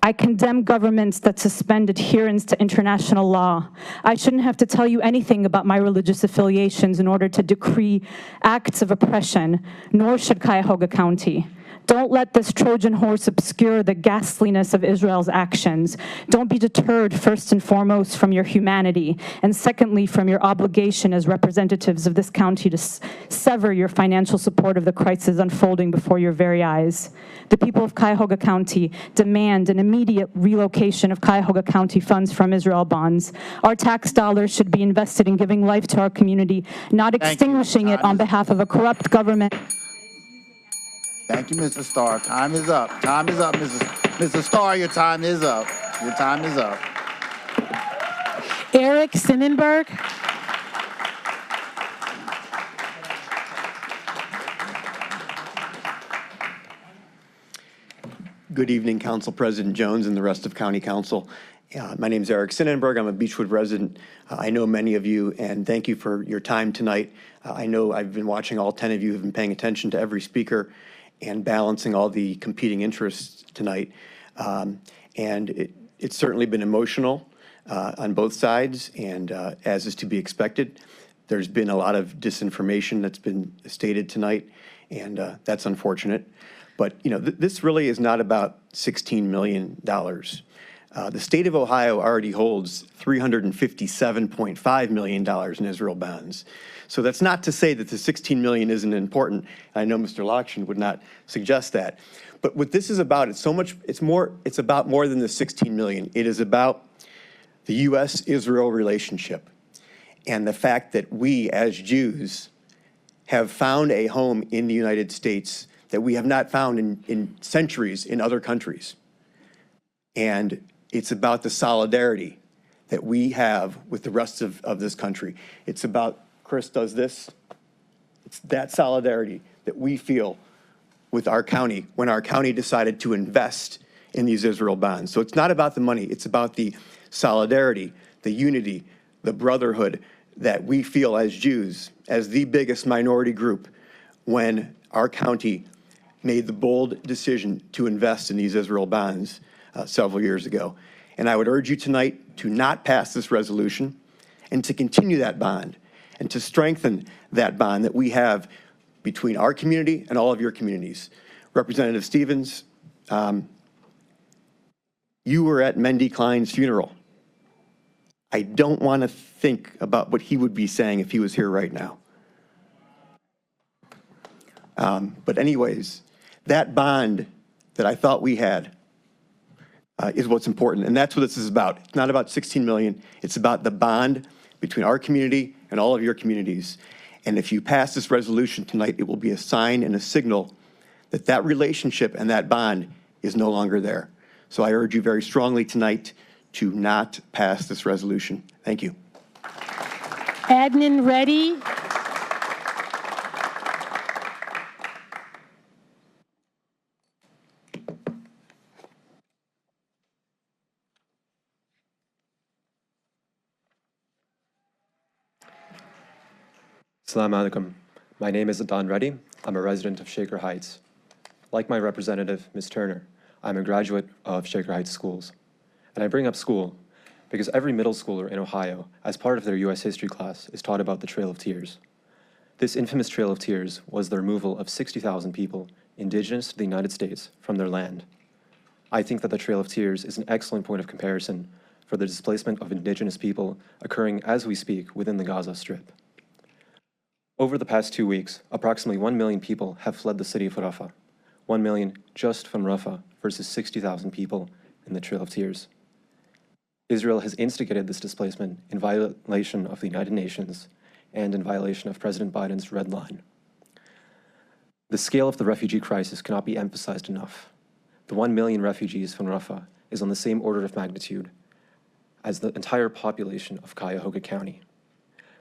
S8: I condemn governments that suspend adherence to international law. I shouldn't have to tell you anything about my religious affiliations in order to decree acts of oppression, nor should Cuyahoga County. Don't let this Trojan horse obscure the ghastliness of Israel's actions. Don't be deterred, first and foremost, from your humanity, and secondly, from your obligation as representatives of this county to sever your financial support of the crisis unfolding before your very eyes. The people of Cuyahoga County demand an immediate relocation of Cuyahoga County funds from Israel bonds. Our tax dollars should be invested in giving life to our community, not extinguishing it on behalf of a corrupt government.
S1: Thank you, Mr. Starr. Time is up. Time is up, Mr. Starr, your time is up. Your time is up.
S2: Eric Sonnenberg.
S13: Good evening, Council President Jones and the rest of County Council. My name is Eric Sonnenberg. I'm a Beechwood resident. I know many of you, and thank you for your time tonight. I know I've been watching all 10 of you, have been paying attention to every speaker and balancing all the competing interests tonight. And it's certainly been emotional on both sides, and as is to be expected. There's been a lot of disinformation that's been stated tonight, and that's unfortunate. But, you know, this really is not about $16 million. The state of Ohio already holds $357.5 million in Israel bonds. So that's not to say that the $16 million isn't important. I know Mr. Lockshin would not suggest that. But what this is about, it's about more than the $16 million. It is about the U.S.-Israel relationship and the fact that we, as Jews, have found a home in the United States that we have not found in centuries in other countries. And it's about the solidarity that we have with the rest of this country. It's about, Chris does this, it's that solidarity that we feel with our county when our county decided to invest in these Israel bonds. So it's not about the money, it's about the solidarity, the unity, the brotherhood that we feel as Jews, as the biggest minority group, when our county made the bold decision to invest in these Israel bonds several years ago. And I would urge you tonight to not pass this resolution and to continue that bond and to strengthen that bond that we have between our community and all of your communities. Representative Stevens, you were at Mendy Klein's funeral. I don't want to think about what he would be saying if he was here right now. But anyways, that bond that I thought we had is what's important, and that's what this is about. It's not about 16 million. It's about the bond between our community and all of your communities. And if you pass this resolution tonight, it will be a sign and a signal that that relationship and that bond is no longer there. So I urge you very strongly tonight to not pass this resolution. Thank you.
S2: Adnan Reddy.
S15: Assalamu alaikum. My name is Adnan Reddy. I'm a resident of Shaker Heights. Like my representative, Ms. Turner, I'm a graduate of Shaker Heights schools. And I bring up school because every middle schooler in Ohio, as part of their U.S. history class, is taught about the Trail of Tears. This infamous Trail of Tears was the removal of 60,000 people indigenous to the United States from their land. I think that the Trail of Tears is an excellent point of comparison for the displacement of indigenous people occurring as we speak within the Gaza Strip. Over the past 2 weeks, approximately 1 million people have fled the city of Rafah. 1 million just from Rafah versus 60,000 people in the Trail of Tears. Israel has instigated this displacement in violation of the United Nations and in violation of President Biden's red line. The scale of the refugee crisis cannot be emphasized enough. The 1 million refugees from Rafah is on the same order of magnitude as the entire population of Cuyahoga County.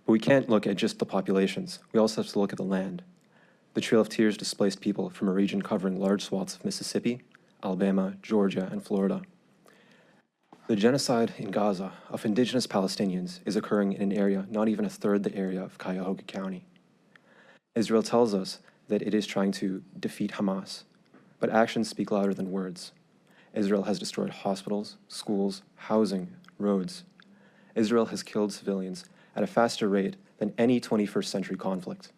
S15: But we can't look at just the populations. We also have to look at the land. The Trail of Tears displaced people from a region covering large swaths of Mississippi, Alabama, Georgia, and Florida. The genocide in Gaza of indigenous Palestinians is occurring in an area not even a third the area of Cuyahoga County. Israel tells us that it is trying to defeat Hamas, but actions speak louder than words. Israel has destroyed hospitals, schools, housing, roads. Israel has killed civilians at a faster rate than any 21st century conflict.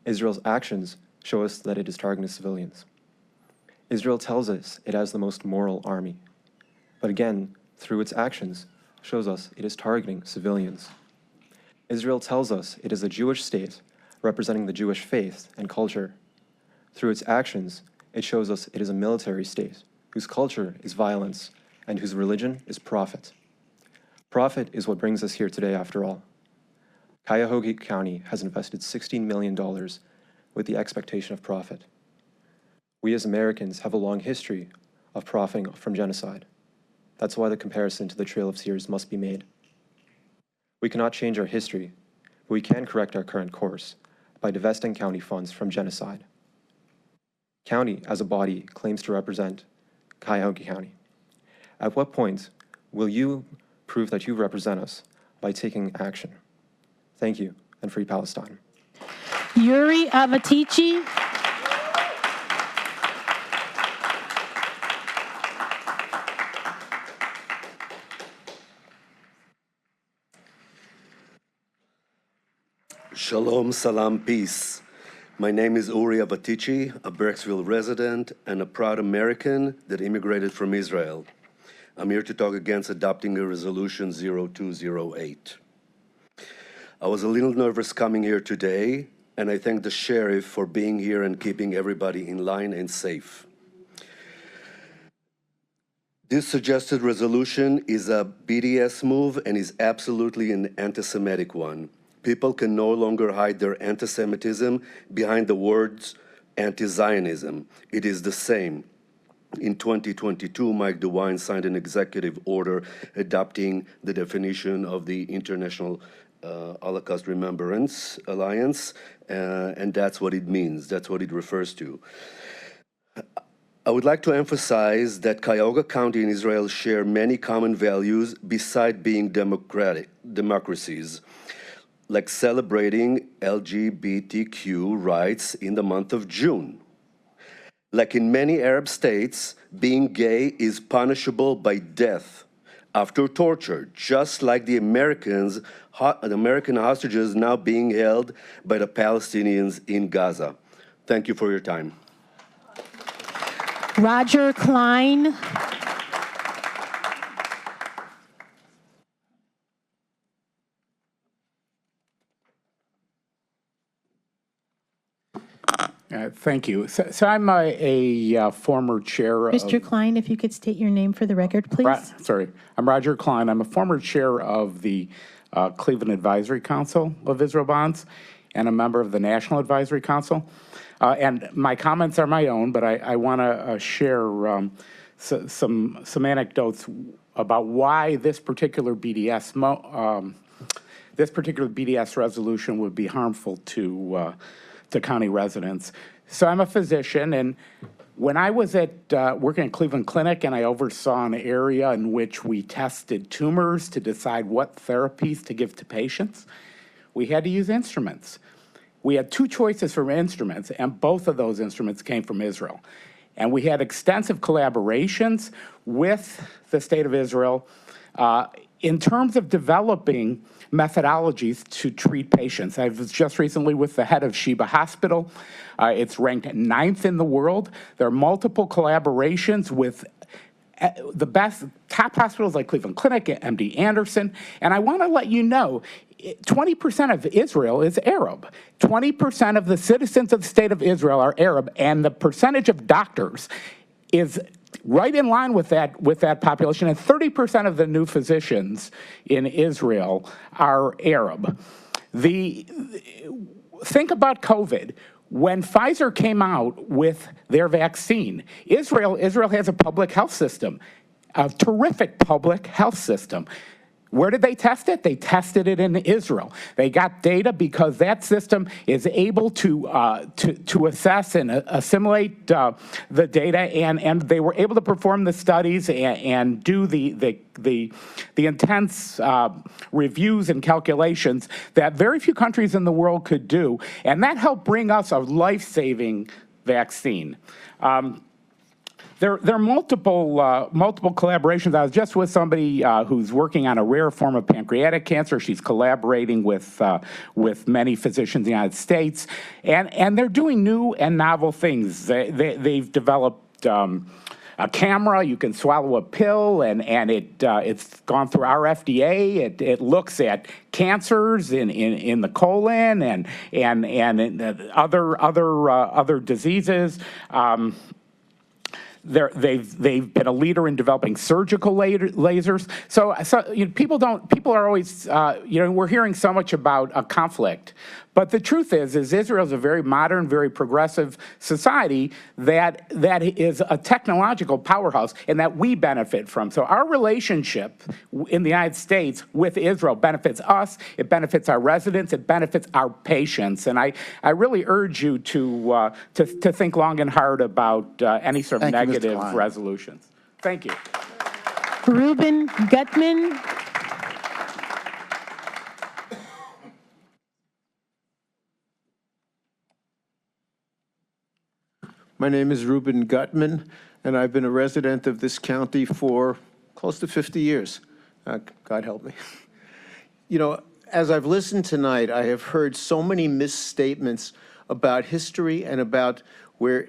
S15: Israel's actions show us that it is targeting civilians. Israel tells us it has the most moral army, but again, through its actions, shows us it is targeting civilians. Israel tells us it is a Jewish state representing the Jewish faith and culture. Through its actions, it shows us it is a military state whose culture is violence and whose religion is profit. Profit is what brings us here today after all. Cuyahoga County has invested $16 million with the expectation of profit. We as Americans have a long history of profiting from genocide. That's why the comparison to the Trail of Tears must be made. We cannot change our history, but we can correct our current course by divesting county funds from genocide. County, as a body, claims to represent Cuyahoga County. At what point will you prove that you represent us by taking action? Thank you, and Free Palestine.
S2: Yuri Avatici.
S14: Shalom, salam, peace. My name is Uri Avatici, a Berksville resident and a proud American that immigrated from Israel. I'm here to talk against adopting a resolution 0208. I was a little nervous coming here today, and I thank the sheriff for being here and keeping everybody in line and safe. This suggested resolution is a BDS move and is absolutely an anti-Semitic one. People can no longer hide their anti-Semitism behind the words anti-Zionism. It is the same. In 2022, Mike DeWine signed an executive order adopting the definition of the International Holocaust Remembrance Alliance, and that's what it means. That's what it refers to. I would like to emphasize that Cuyahoga County and Israel share many common values beside being democracies, like celebrating LGBTQ rights in the month of June. Like in many Arab states, being gay is punishable by death after torture, just like the American hostages now being held by the Palestinians in Gaza. Thank you for your time.
S2: Roger Klein.
S16: Thank you. So I'm a former chair of...
S2: Mr. Klein, if you could state your name for the record, please.
S16: Sorry. I'm Roger Klein. I'm a former chair of the Cleveland Advisory Council of Israel Bonds and a member of the National Advisory Council. And my comments are my own, but I want to share some anecdotes about why this particular BDS resolution would be harmful to county residents. So I'm a physician, and when I was working at Cleveland Clinic and I oversaw an area in which we tested tumors to decide what therapies to give to patients, we had to use instruments. We had two choices for instruments, and both of those instruments came from Israel. And we had extensive collaborations with the State of Israel in terms of developing methodologies to treat patients. I was just recently with the head of Sheba Hospital. It's ranked 9th in the world. There are multiple collaborations with the best top hospitals like Cleveland Clinic, MD Anderson. And I want to let you know, 20% of Israel is Arab. 20% of the citizens of the State of Israel are Arab, and the percentage of doctors is right in line with that population, and 30% of the new physicians in Israel are Arab. Think about COVID. When Pfizer came out with their vaccine, Israel has a public health system, a terrific public health system. Where did they test it? They tested it in Israel. They got data because that system is able to assess and assimilate the data, and they were able to perform the studies and do the intense reviews and calculations that very few countries in the world could do, and that helped bring us a life-saving vaccine. There are multiple collaborations. I was just with somebody who's working on a rare form of pancreatic cancer. She's collaborating with many physicians in the United States, and they're doing new and novel things. They've developed a camera. You can swallow a pill, and it's gone through our FDA. It looks at cancers in the colon and other diseases. They've been a leader in developing surgical lasers. So people are always, we're hearing so much about a conflict, But the truth is Israel is a very modern, very progressive society that is a technological powerhouse and that we benefit from. So our relationship in the United States with Israel benefits us, it benefits our residents, it benefits our patients. And I really urge you to think long and hard about any sort of
S1: Thank you, Mr.
S16: negative
S1: Klein.
S16: resolutions. Thank you.
S2: Reuben Gutman.
S17: My name is Reuben Gutman, and I've been a resident of this county for close to 50 years. God help me. You know, as I've listened tonight, I have heard so many misstatements about history and about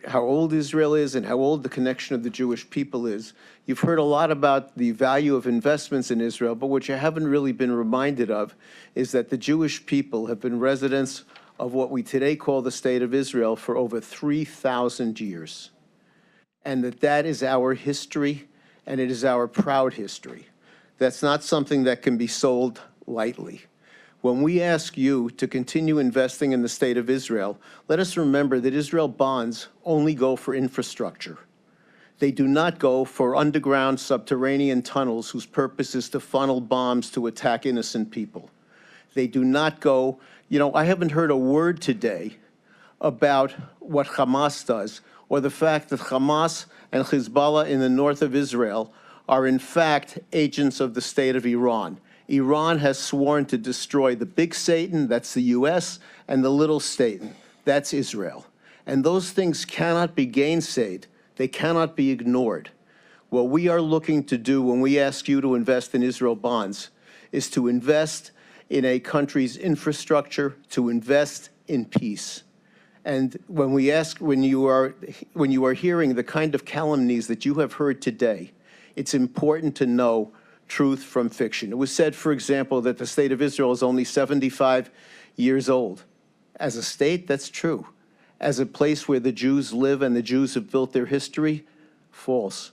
S17: how old Israel is and how old the connection of the Jewish people is. You've heard a lot about the value of investments in Israel, but what you haven't really been reminded of is that the Jewish people have been residents of what we today call the State of Israel for over 3,000 years. And that is our history, and it is our proud history. That's not something that can be sold lightly. When we ask you to continue investing in the State of Israel, let us remember that Israel bonds only go for infrastructure. They do not go for underground subterranean tunnels whose purpose is to funnel bombs to attack innocent people. They do not go, you know, I haven't heard a word today about what Hamas does, or the fact that Hamas and Hezbollah in the north of Israel are in fact agents of the state of Iran. Iran has sworn to destroy the big Satan, that's the US, and the little Satan, that's Israel. And those things cannot be gainsaid. They cannot be ignored. What we are looking to do when we ask you to invest in Israel bonds is to invest in a country's infrastructure, to invest in peace. And when you are hearing the kind of calumnies that you have heard today, it's important to know truth from fiction. It was said, for example, that the State of Israel is only 75 years old. As a state, that's true. As a place where the Jews live and the Jews have built their history, false.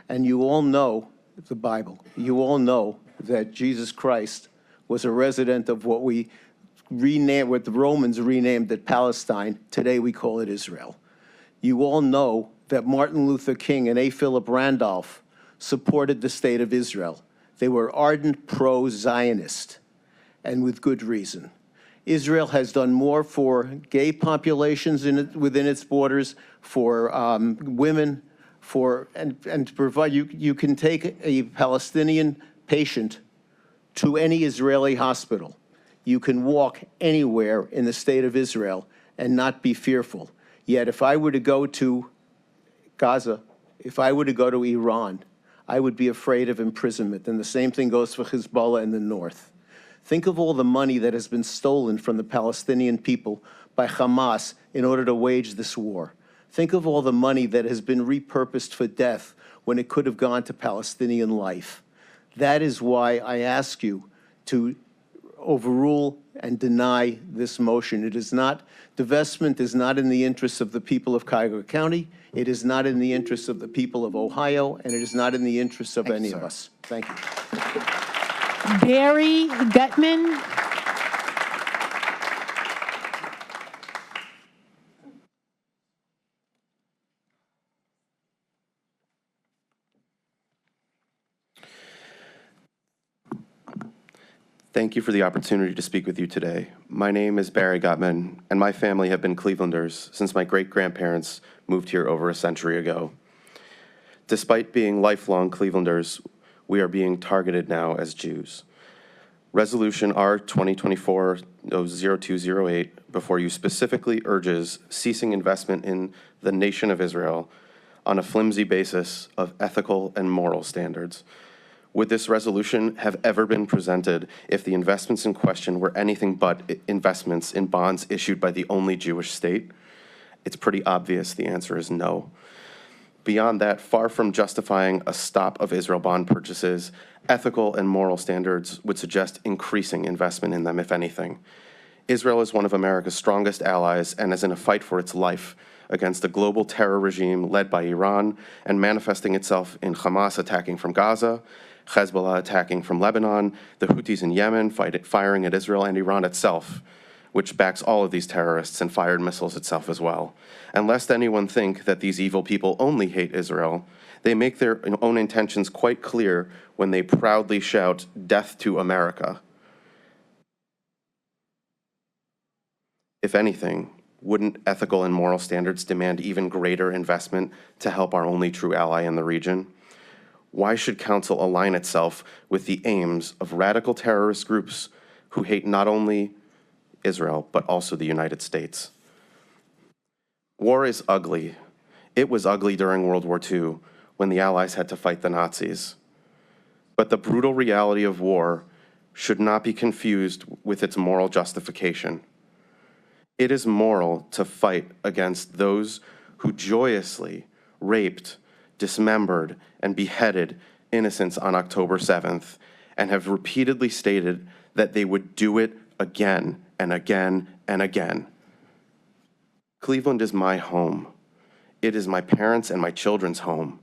S17: And you all know the Bible. You all know that Jesus Christ was a resident of what the Romans renamed it Palestine. Today we call it Israel. You all know that Martin Luther King and A. Philip Randolph supported the State of Israel. They were ardent pro-Zionist, and with good reason. Israel has done more for gay populations within its borders, for women, and to provide, you can take a Palestinian patient to any Israeli hospital. You can walk anywhere in the State of Israel and not be fearful. Yet if I were to go to Gaza, if I were to go to Iran, I would be afraid of imprisonment. And the same thing goes for Hezbollah in the north. Think of all the money that has been stolen from the Palestinian people by Hamas in order to wage this war. Think of all the money that has been repurposed for death when it could have gone to Palestinian life. That is why I ask you to overrule and deny this motion. It is not, divestment is not in the interests of the people of Cuyahoga County. It is not in the interests of the people of Ohio, and it is not in the interests of any of us. Thank you.
S2: Barry Gutman.
S18: Thank you for the opportunity to speak with you today. My name is Barry Gutman, and my family have been Clevelanders since my great-grandparents moved here over a century ago. Despite being lifelong Clevelanders, we are being targeted now as Jews. Resolution R 2024-0208 before you specifically urges ceasing investment in the nation of Israel on a flimsy basis of ethical and moral standards. Would this resolution have ever been presented if the investments in question were anything but investments in bonds issued by the only Jewish state? It's pretty obvious the answer is no. Beyond that, far from justifying a stop of Israel bond purchases, ethical and moral standards would suggest increasing investment in them, if anything. Israel is one of America's strongest allies and is in a fight for its life against a global terror regime led by Iran and manifesting itself in Hamas attacking from Gaza, Hezbollah attacking from Lebanon, the Houthis in Yemen firing at Israel, and Iran itself, which backs all of these terrorists and fired missiles itself as well. And lest anyone think that these evil people only hate Israel, they make their own intentions quite clear when they proudly shout, "Death to America." If anything, wouldn't ethical and moral standards demand even greater investment to help our only true ally in the region? Why should council align itself with the aims of radical terrorist groups who hate not only Israel, but also the United States? War is ugly. It was ugly during World War II when the Allies had to fight the Nazis. But the brutal reality of war should not be confused with its moral justification. It is moral to fight against those who joyously raped, dismembered, and beheaded innocents on October 7th and have repeatedly stated that they would do it again and again and again. Cleveland is my home. It is my parents' and my children's home.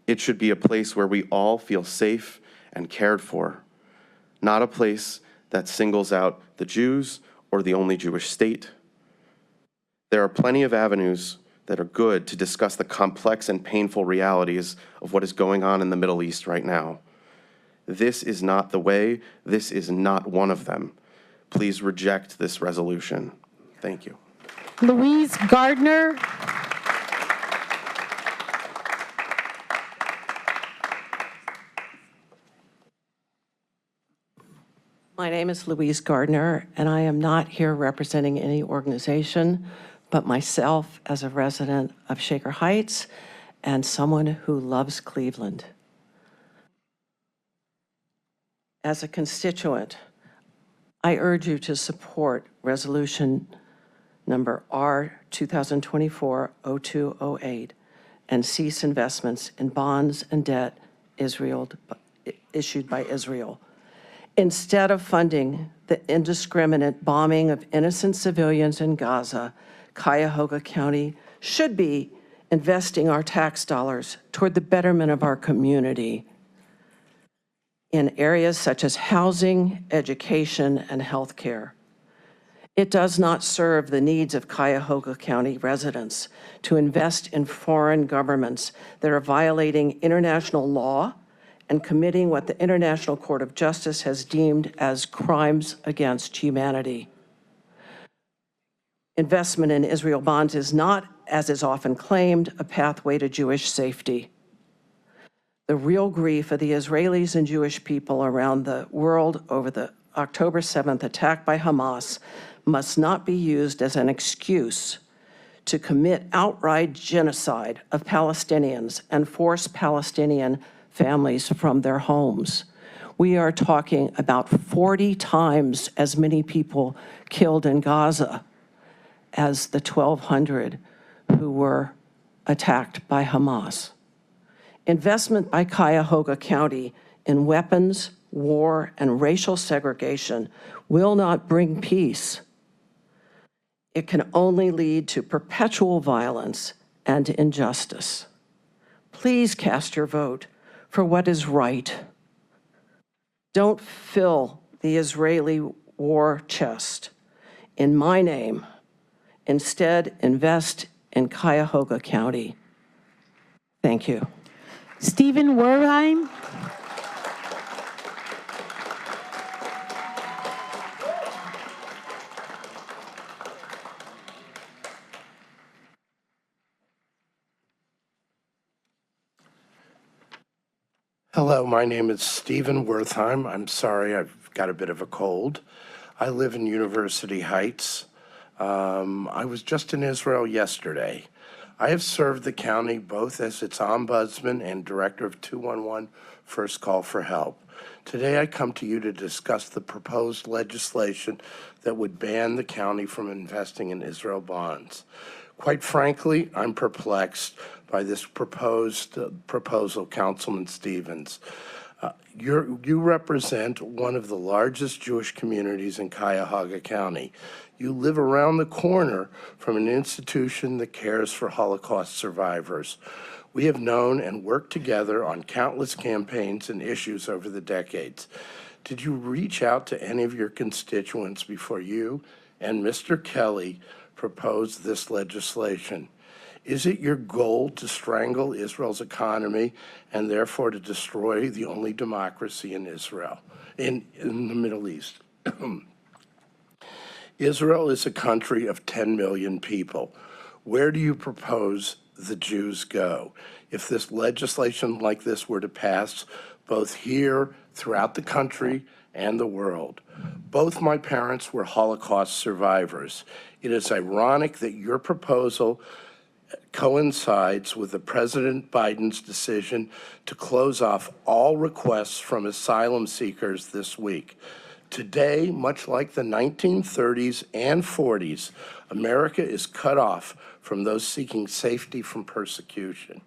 S18: It should be a place where we all feel safe and cared for, not a place that singles out the Jews or the only Jewish state. There are plenty of avenues that are good to discuss the complex and painful realities of what is going on in the Middle East right now. This is not the way. This is not one of them. Please reject this resolution. Thank you.
S2: Louise Gardner.
S19: My name is Louise Gardner, and I am not here representing any organization, but myself as a resident of Shaker Heights and someone who loves Cleveland. As a constituent, I urge you to support resolution number R 2024-0208 and cease investments in bonds and debt issued by Israel. Instead of funding the indiscriminate bombing of innocent civilians in Gaza, Cuyahoga County should be investing our tax dollars toward the betterment of our community in areas such as housing, education, and healthcare. It does not serve the needs of Cuyahoga County residents to invest in foreign governments that are violating international law and committing what the International Court of Justice has deemed as crimes against humanity. Investment in Israel bonds is not, as is often claimed, a pathway to Jewish safety. The real grief of the Israelis and Jewish people around the world over the October 7th attack by Hamas must not be used as an excuse to commit outright genocide of Palestinians and force Palestinian families from their homes. We are talking about 40 times as many people killed in Gaza as the 1,200 who were attacked by Hamas. Investment by Cuyahoga County in weapons, war, and racial segregation will not bring peace. It can only lead to perpetual violence and injustice. Please cast your vote for what is right. Don't fill the Israeli war chest in my name. Instead, invest in Cuyahoga County. Thank you.
S2: Stephen Werheim.
S20: Hello, my name is Stephen Wertheim. I'm sorry, I've got a bit of a cold. I live in University Heights. I was just in Israel yesterday. I have served the county both as its ombudsman and director of 211 First Call for Help. Today I come to you to discuss the proposed legislation that would ban the county from investing in Israel bonds. Quite frankly, I'm perplexed by this proposal, Councilman Stevens. You represent one of the largest Jewish communities in Cuyahoga County. You live around the corner from an institution that cares for Holocaust survivors. We have known and worked together on countless campaigns and issues over the decades. Did you reach out to any of your constituents before you and Mr. Kelly proposed this legislation? Is it your goal to strangle Israel's economy and therefore to destroy the only democracy in Israel, in the Middle East? Israel is a country of 10 million people. Where do you propose the Jews go? If this legislation like this were to pass both here, throughout the country, and the world. Both my parents were Holocaust survivors. It is ironic that your proposal coincides with the President Biden's decision to close off all requests from asylum seekers this week. Today, much like the 1930s and 40s, America is cut off from those seeking safety from persecution.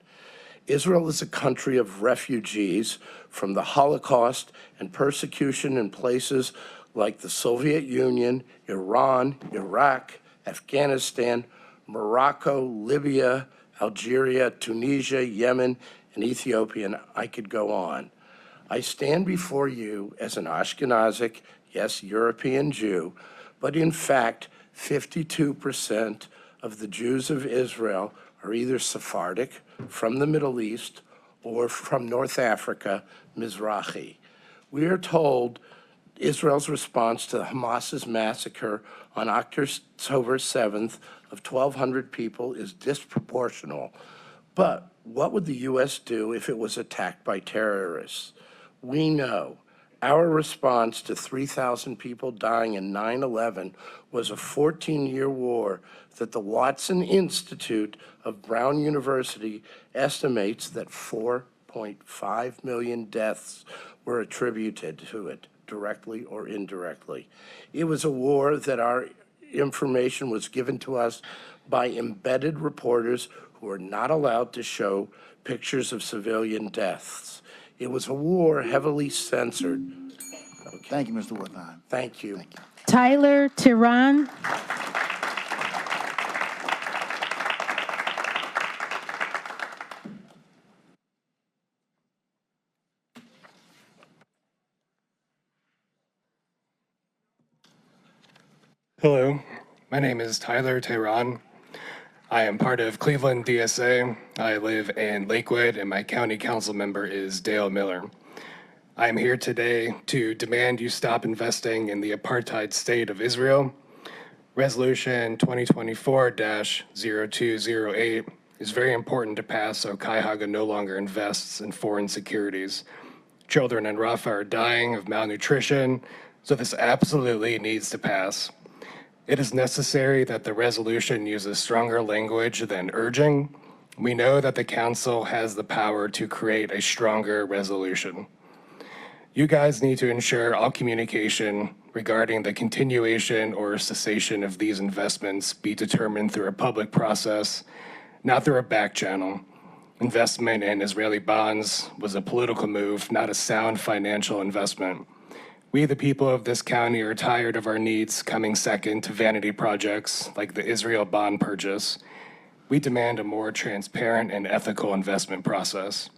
S20: Israel is a country of refugees from the Holocaust and persecution in places like the Soviet Union, Iran, Iraq, Afghanistan, Morocco, Libya, Algeria, Tunisia, Yemen, and Ethiopia, and I could go on. I stand before you as an Ashkenazic, yes, European Jew, but in fact, 52% of the Jews of Israel are either Sephardic, from the Middle East, or from North Africa, Mizrahi. We are told Israel's response to Hamas's massacre on October 7th of 1,200 people is disproportional. But what would the U.S. do if it was attacked by terrorists? We know our response to 3,000 people dying in 9/11 was a 14-year war that the Watson Institute of Brown University estimates that 4.5 million deaths were attributed to it, directly or indirectly. It was a war that our information was given to us by embedded reporters who were not allowed to show pictures of civilian deaths. It was a war heavily censored. Okay.
S1: Thank you, Mr. Wertheim.
S20: Thank you.
S2: Tyler Tehran.
S12: Hello, my name is Tyler Tehran. I am part of Cleveland DSA. I live in Lakewood, and my county council member is Dale Miller. I am here today to demand you stop investing in the apartheid state of Israel. Resolution 2024-0208 is very important to pass so Cuyahoga no longer invests in foreign securities. Children in Rafah are dying of malnutrition, so this absolutely needs to pass. It is necessary that the resolution uses stronger language than urging. We know that the council has the power to create a stronger resolution. You guys need to ensure all communication regarding the continuation or cessation of these investments be determined through a public process, not through a back channel. Investment in Israeli bonds was a political move, not a sound financial investment. We, the people of this county, are tired of our needs coming second to vanity projects like the Israel bond purchase. We demand a more transparent and ethical investment process.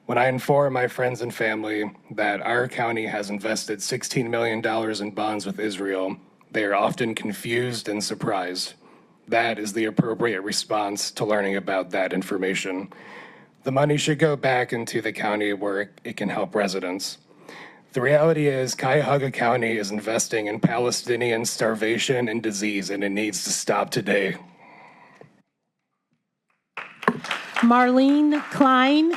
S12: When I inform my friends and family that our county has invested $16 million in bonds with Israel, they are often confused and surprised. That is the appropriate response to learning about that information. The money should go back into the county where it can help residents. The reality is Cuyahoga County is investing in Palestinian starvation and disease, and it needs to stop today.
S2: Marlene Klein.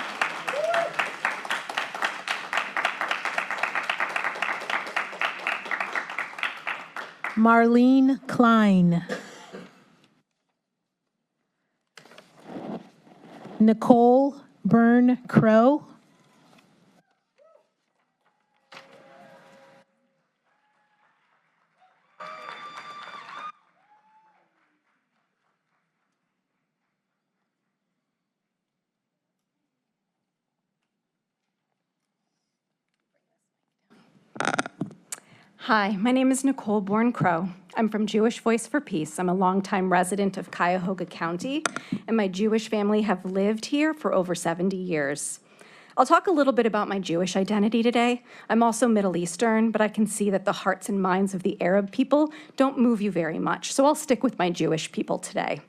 S2: Marlene Klein. Nicole Byrne Crow.
S21: Hi, my name is Nicole Bourne-Crow. I'm from Jewish Voice for Peace. I'm a longtime resident of Cuyahoga County, and my Jewish family have lived here for over 70 years. I'll talk a little bit about my Jewish identity today. I'm also Middle Eastern, but I can see that the hearts and minds of the Arab people don't move you very much, so I'll stick with my Jewish people today.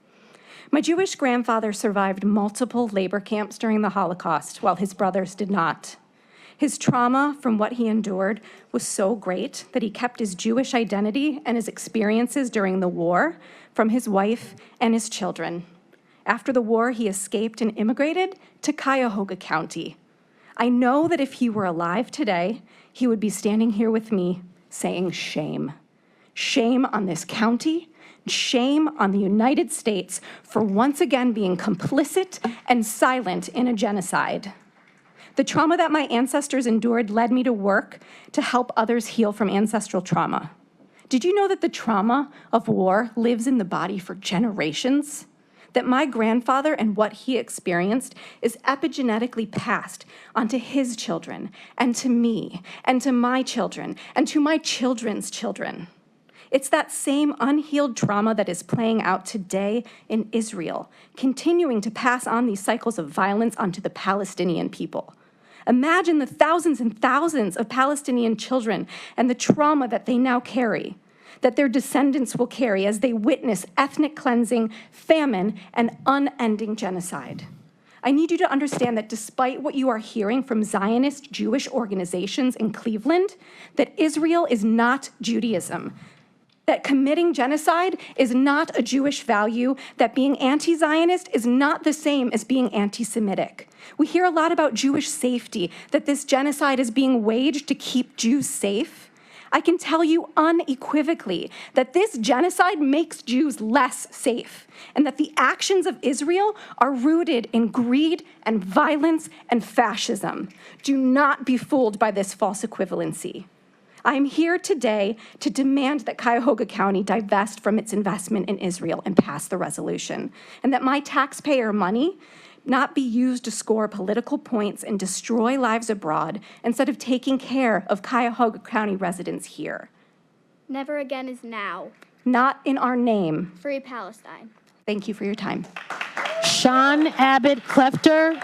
S21: My Jewish grandfather survived multiple labor camps during the Holocaust, while his brothers did not. His trauma from what he endured was so great that he kept his Jewish identity and his experiences during the war from his wife and his children. After the war, he escaped and immigrated to Cuyahoga County. I know that if he were alive today, he would be standing here with me saying shame. Shame on this county, shame on the United States for once again being complicit and silent in a genocide. The trauma that my ancestors endured led me to work to help others heal from ancestral trauma. Did you know that the trauma of war lives in the body for generations? That my grandfather and what he experienced is epigenetically passed onto his children, and to me, and to my children, and to my children's children. It's that same unhealed trauma that is playing out today in Israel, continuing to pass on these cycles of violence onto the Palestinian people. Imagine the thousands and thousands of Palestinian children and the trauma that they now carry, that their descendants will carry as they witness ethnic cleansing, famine, and unending genocide. I need you to understand that despite what you are hearing from Zionist Jewish organizations in Cleveland, that Israel is not Judaism, that committing genocide is not a Jewish value, that being anti-Zionist is not the same as being anti-Semitic. We hear a lot about Jewish safety, that this genocide is being waged to keep Jews safe. I can tell you unequivocally that this genocide makes Jews less safe, and that the actions of Israel are rooted in greed and violence and fascism. Do not be fooled by this false equivalency. I am here today to demand that Cuyahoga County divest from its investment in Israel and pass the resolution, and that my taxpayer money not be used to score political points and destroy lives abroad instead of taking care of Cuyahoga County residents here.
S3: Never again is now.
S21: Not in our name.
S3: Free Palestine.
S21: Thank you for your time.
S2: Sean Abbott Klefter.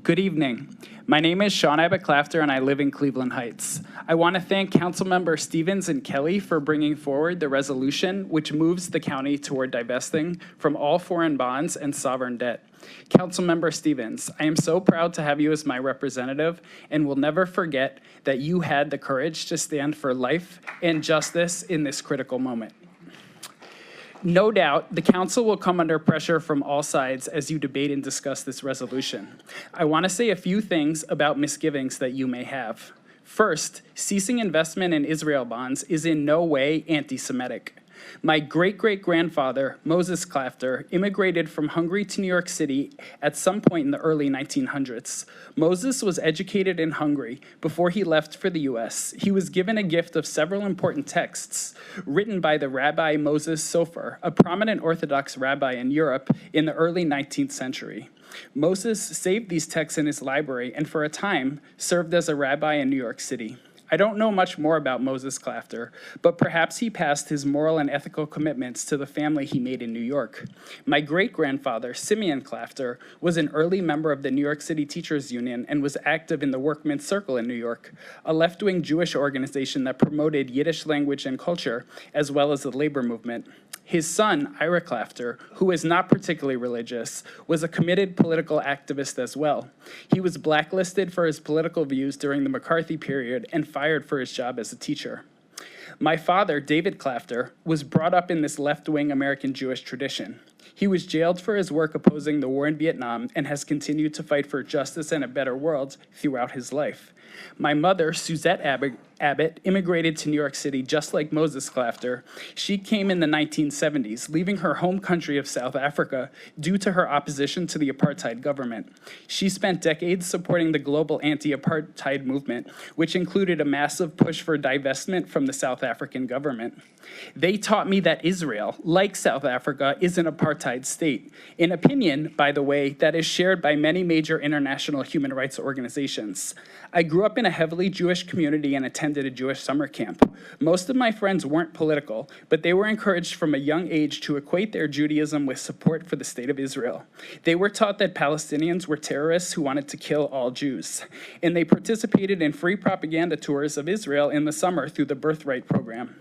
S22: Good evening. My name is Sean Abbott Klafter, and I live in Cleveland Heights. I want to thank Councilmember Stevens and Kelly for bringing forward the resolution which moves the county toward divesting from all foreign bonds and sovereign debt. Councilmember Stevens, I am so proud to have you as my representative and will never forget that you had the courage to stand for life and justice in this critical moment. No doubt, the council will come under pressure from all sides as you debate and discuss this resolution. I want to say a few things about misgivings that you may have. First, ceasing investment in Israel bonds is in no way anti-Semitic. My great-great-grandfather, Moses Klafter, immigrated from Hungary to New York City at some point in the early 1900s. Moses was educated in Hungary before he left for the U.S. He was given a gift of several important texts written by the Rabbi Moses Sofer, a prominent Orthodox rabbi in Europe in the early 19th century. Moses saved these texts in his library and for a time served as a rabbi in New York City. I don't know much more about Moses Klafter, but perhaps he passed his moral and ethical commitments to the family he made in New York. My great-grandfather, Simeon Klafter, was an early member of the New York City Teachers Union and was active in the Workmen's Circle in New York, a left-wing Jewish organization that promoted Yiddish language and culture, as well as the labor movement. His son, Ira Klafter, who is not particularly religious, was a committed political activist as well. He was blacklisted for his political views during the McCarthy period and fired for his job as a teacher. My father, David Klafter, was brought up in this left-wing American Jewish tradition. He was jailed for his work opposing the war in Vietnam and has continued to fight for justice and a better world throughout his life. My mother, Suzette Abbott Abbott immigrated to New York City just like Moses Clafter. She came in the 1970s, leaving her home country of South Africa due to her opposition to the apartheid government. She spent decades supporting the global anti-apartheid movement, which included a massive push for divestment from the South African government. They taught me that Israel, like South Africa, is an apartheid state, an opinion, by the way, that is shared by many major international human rights organizations. I grew up in a heavily Jewish community and attended a Jewish summer camp. Most of my friends weren't political, but they were encouraged from a young age to equate their Judaism with support for the state of Israel. They were taught that Palestinians were terrorists who wanted to kill all Jews, and they participated in free propaganda tours of Israel in the summer through the Birthright program.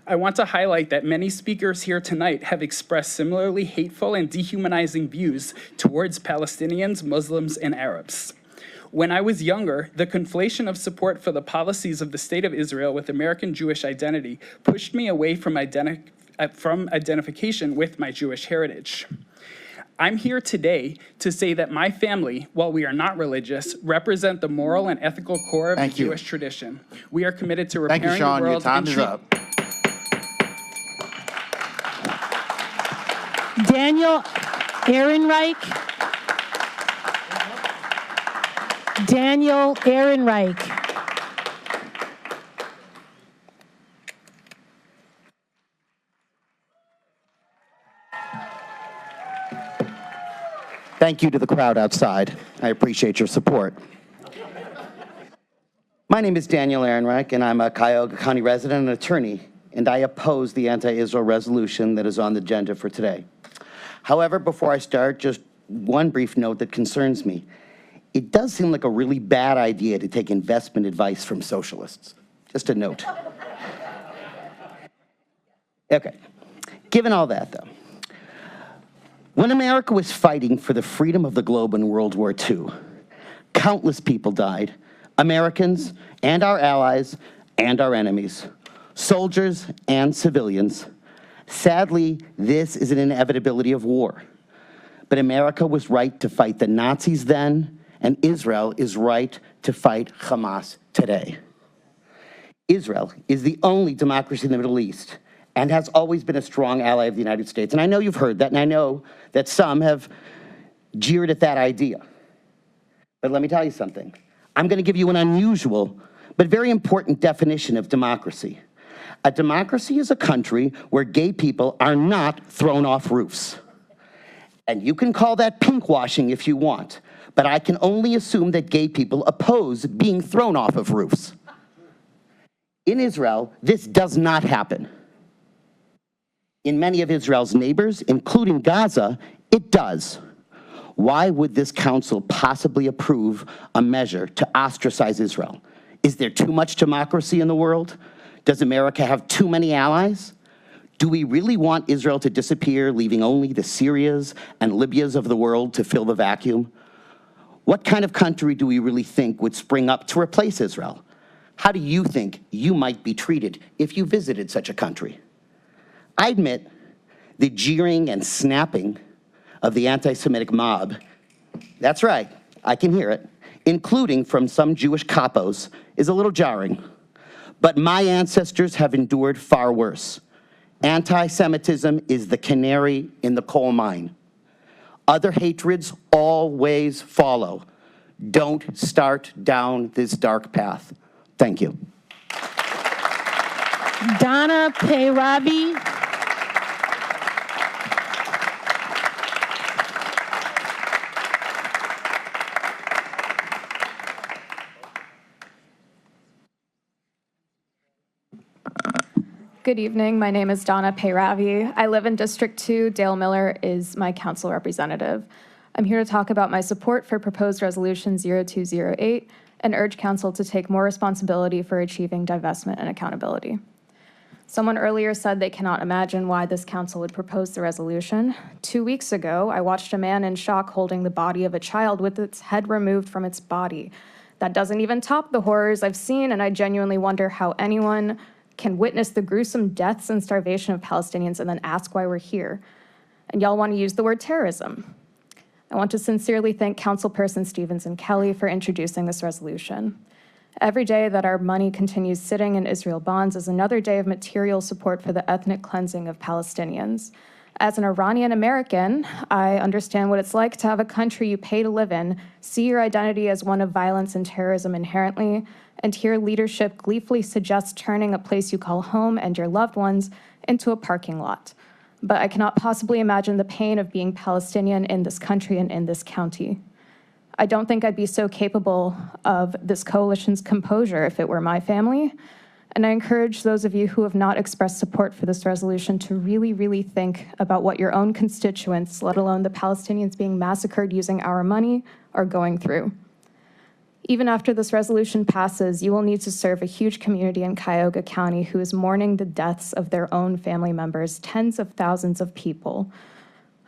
S22: I want to highlight that many speakers here tonight have expressed similarly hateful and dehumanizing views towards Palestinians, Muslims, and Arabs. When I was younger, the conflation of support for the policies of the State of Israel with American Jewish identity pushed me away from identification with my Jewish heritage. I'm here today to say that my family, while we are not religious, represent the moral and ethical core of the Jewish tradition. We are committed to repairing
S1: Thank you, Sean.
S22: the world.
S1: Your time is up.
S2: Daniel Ehrenreich. Daniel Ehrenreich.
S4: Thank you to the crowd outside. I appreciate your support. My name is Daniel Ehrenreich, and I'm a Cuyahoga County resident and attorney, and I oppose the anti-Israel resolution that is on the agenda for today. However, before I start, just one brief note that concerns me. It does seem like a really bad idea to take investment advice from socialists. Just a note. Okay, given all that, though, when America was fighting for the freedom of the globe in World War II, countless people died, Americans and our allies and our enemies, soldiers and civilians. Sadly, this is an inevitability of war. But America was right to fight the Nazis then, and Israel is right to fight Hamas today. Israel is the only democracy in the Middle East and has always been a strong ally of the United States. And I know you've heard that, and I know that some have jeered at that idea. But let me tell you something. I'm going to give you an unusual but very important definition of democracy. A democracy is a country where gay people are not thrown off roofs. And you can call that pinkwashing if you want, but I can only assume that gay people oppose being thrown off of roofs. In Israel, this does not happen. In many of Israel's neighbors, including Gaza, it does. Why would this council possibly approve a measure to ostracize Israel? Is there too much democracy in the world? Does America have too many allies? Do we really want Israel to disappear, leaving only the Syrias and Libyas of the world to fill the vacuum? What kind of country do we really think would spring up to replace Israel? How do you think you might be treated if you visited such a country? I admit the jeering and snapping of the anti-Semitic mob, that's right, I can hear it, including from some Jewish capos, is a little jarring. But my ancestors have endured far worse. Anti-Semitism is the canary in the coal mine. Other hatreds always follow. Don't start down this dark path. Thank you.
S2: Donna Peyrabi.
S5: Good evening. My name is Donna Peyravi. I live in District 2. Dale Miller is my council representative. I'm here to talk about my support for proposed resolution 0208 and urge council to take more responsibility for achieving divestment and accountability. Someone earlier said they cannot imagine why this council would propose the resolution. 2 weeks ago, I watched a man in shock holding the body of a child with its head removed from its body. That doesn't even top the horrors I've seen, and I genuinely wonder how anyone can witness the gruesome deaths and starvation of Palestinians and then ask why we're here. And y'all want to use the word terrorism. I want to sincerely thank Councilperson Stevens and Kelly for introducing this resolution. Every day that our money continues sitting in Israel bonds is another day of material support for the ethnic cleansing of Palestinians. As an Iranian American, I understand what it's like to have a country you pay to live in see your identity as one of violence and terrorism inherently, and hear leadership gleefully suggest turning a place you call home and your loved ones into a parking lot. But I cannot possibly imagine the pain of being Palestinian in this country and in this county. I don't think I'd be so capable of this coalition's composure if it were my family. And I encourage those of you who have not expressed support for this resolution to really, really think about what your own constituents, let alone the Palestinians being massacred using our money, are going through. Even after this resolution passes, you will need to serve a huge community in Cuyahoga County who is mourning the deaths of their own family members, tens of thousands of people.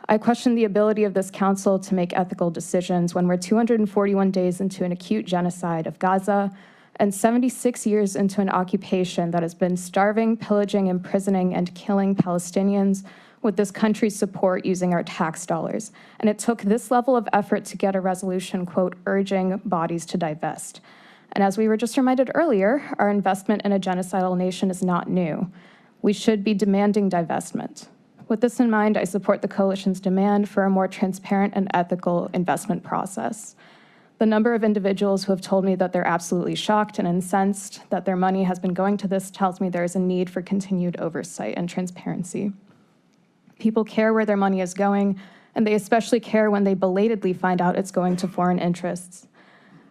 S5: I question the ability of this council to make ethical decisions when we're 241 days into an acute genocide of Gaza and 76 years into an occupation that has been starving, pillaging, imprisoning, and killing Palestinians with this country's support using our tax dollars. And it took this level of effort to get a resolution, quote, urging bodies to divest. And as we were just reminded earlier, our investment in a genocidal nation is not new. We should be demanding divestment. With this in mind, I support the coalition's demand for a more transparent and ethical investment process. The number of individuals who have told me that they're absolutely shocked and incensed that their money has been going to this tells me there is a need for continued oversight and transparency. People care where their money is going, and they especially care when they belatedly find out it's going to foreign interests.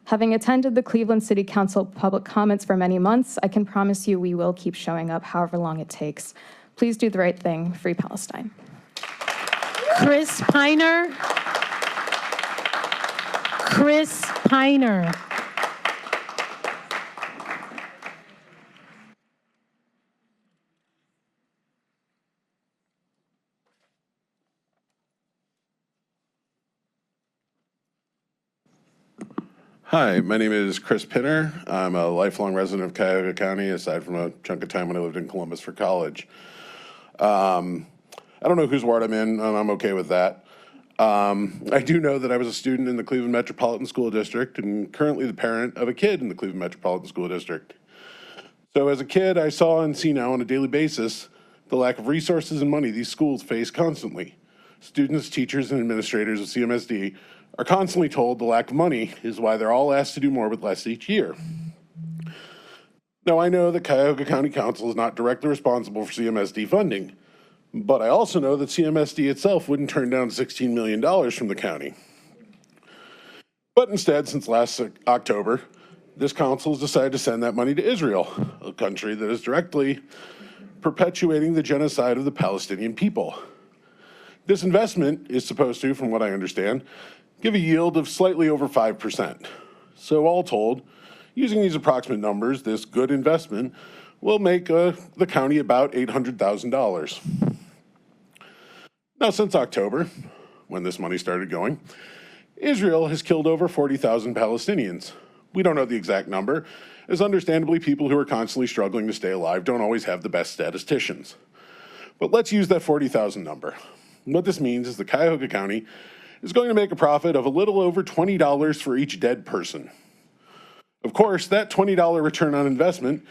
S5: Having attended the Cleveland City Council public comments for many months, I can promise you we will keep showing up however long it takes. Please do the right thing. Free Palestine.
S2: Chris Piner. Chris Piner.
S6: Hi, my name is Chris Pinner. I'm a lifelong resident of Cuyahoga County, aside from a chunk of time when I lived in Columbus for college. I don't know whose ward I'm in, and I'm okay with that. I do know that I was a student in the Cleveland Metropolitan School District and currently the parent of a kid in the Cleveland Metropolitan School District. So as a kid, I saw and see now on a daily basis the lack of resources and money these schools face constantly. Students, teachers, and administrators of CMSD are constantly told the lack of money is why they're all asked to do more with less each year. Now, I know that Cuyahoga County Council is not directly responsible for CMSD funding, but I also know that CMSD itself wouldn't turn down $16 million from the county. But instead, since last October, this council has decided to send that money to Israel, a country that is directly perpetuating the genocide of the Palestinian people. This investment is supposed to, from what I understand, give a yield of slightly over 5%. So all told, using these approximate numbers, this good investment will make the county about $800,000. Now, since October, when this money started going, Israel has killed over 40,000 Palestinians. We don't know the exact number, as understandably people who are constantly struggling to stay alive don't always have the best statisticians. But let's use that 40,000 number. What this means is that Cuyahoga County is going to make a profit of a little over $20 for each dead person. Of course, that $20 return on investment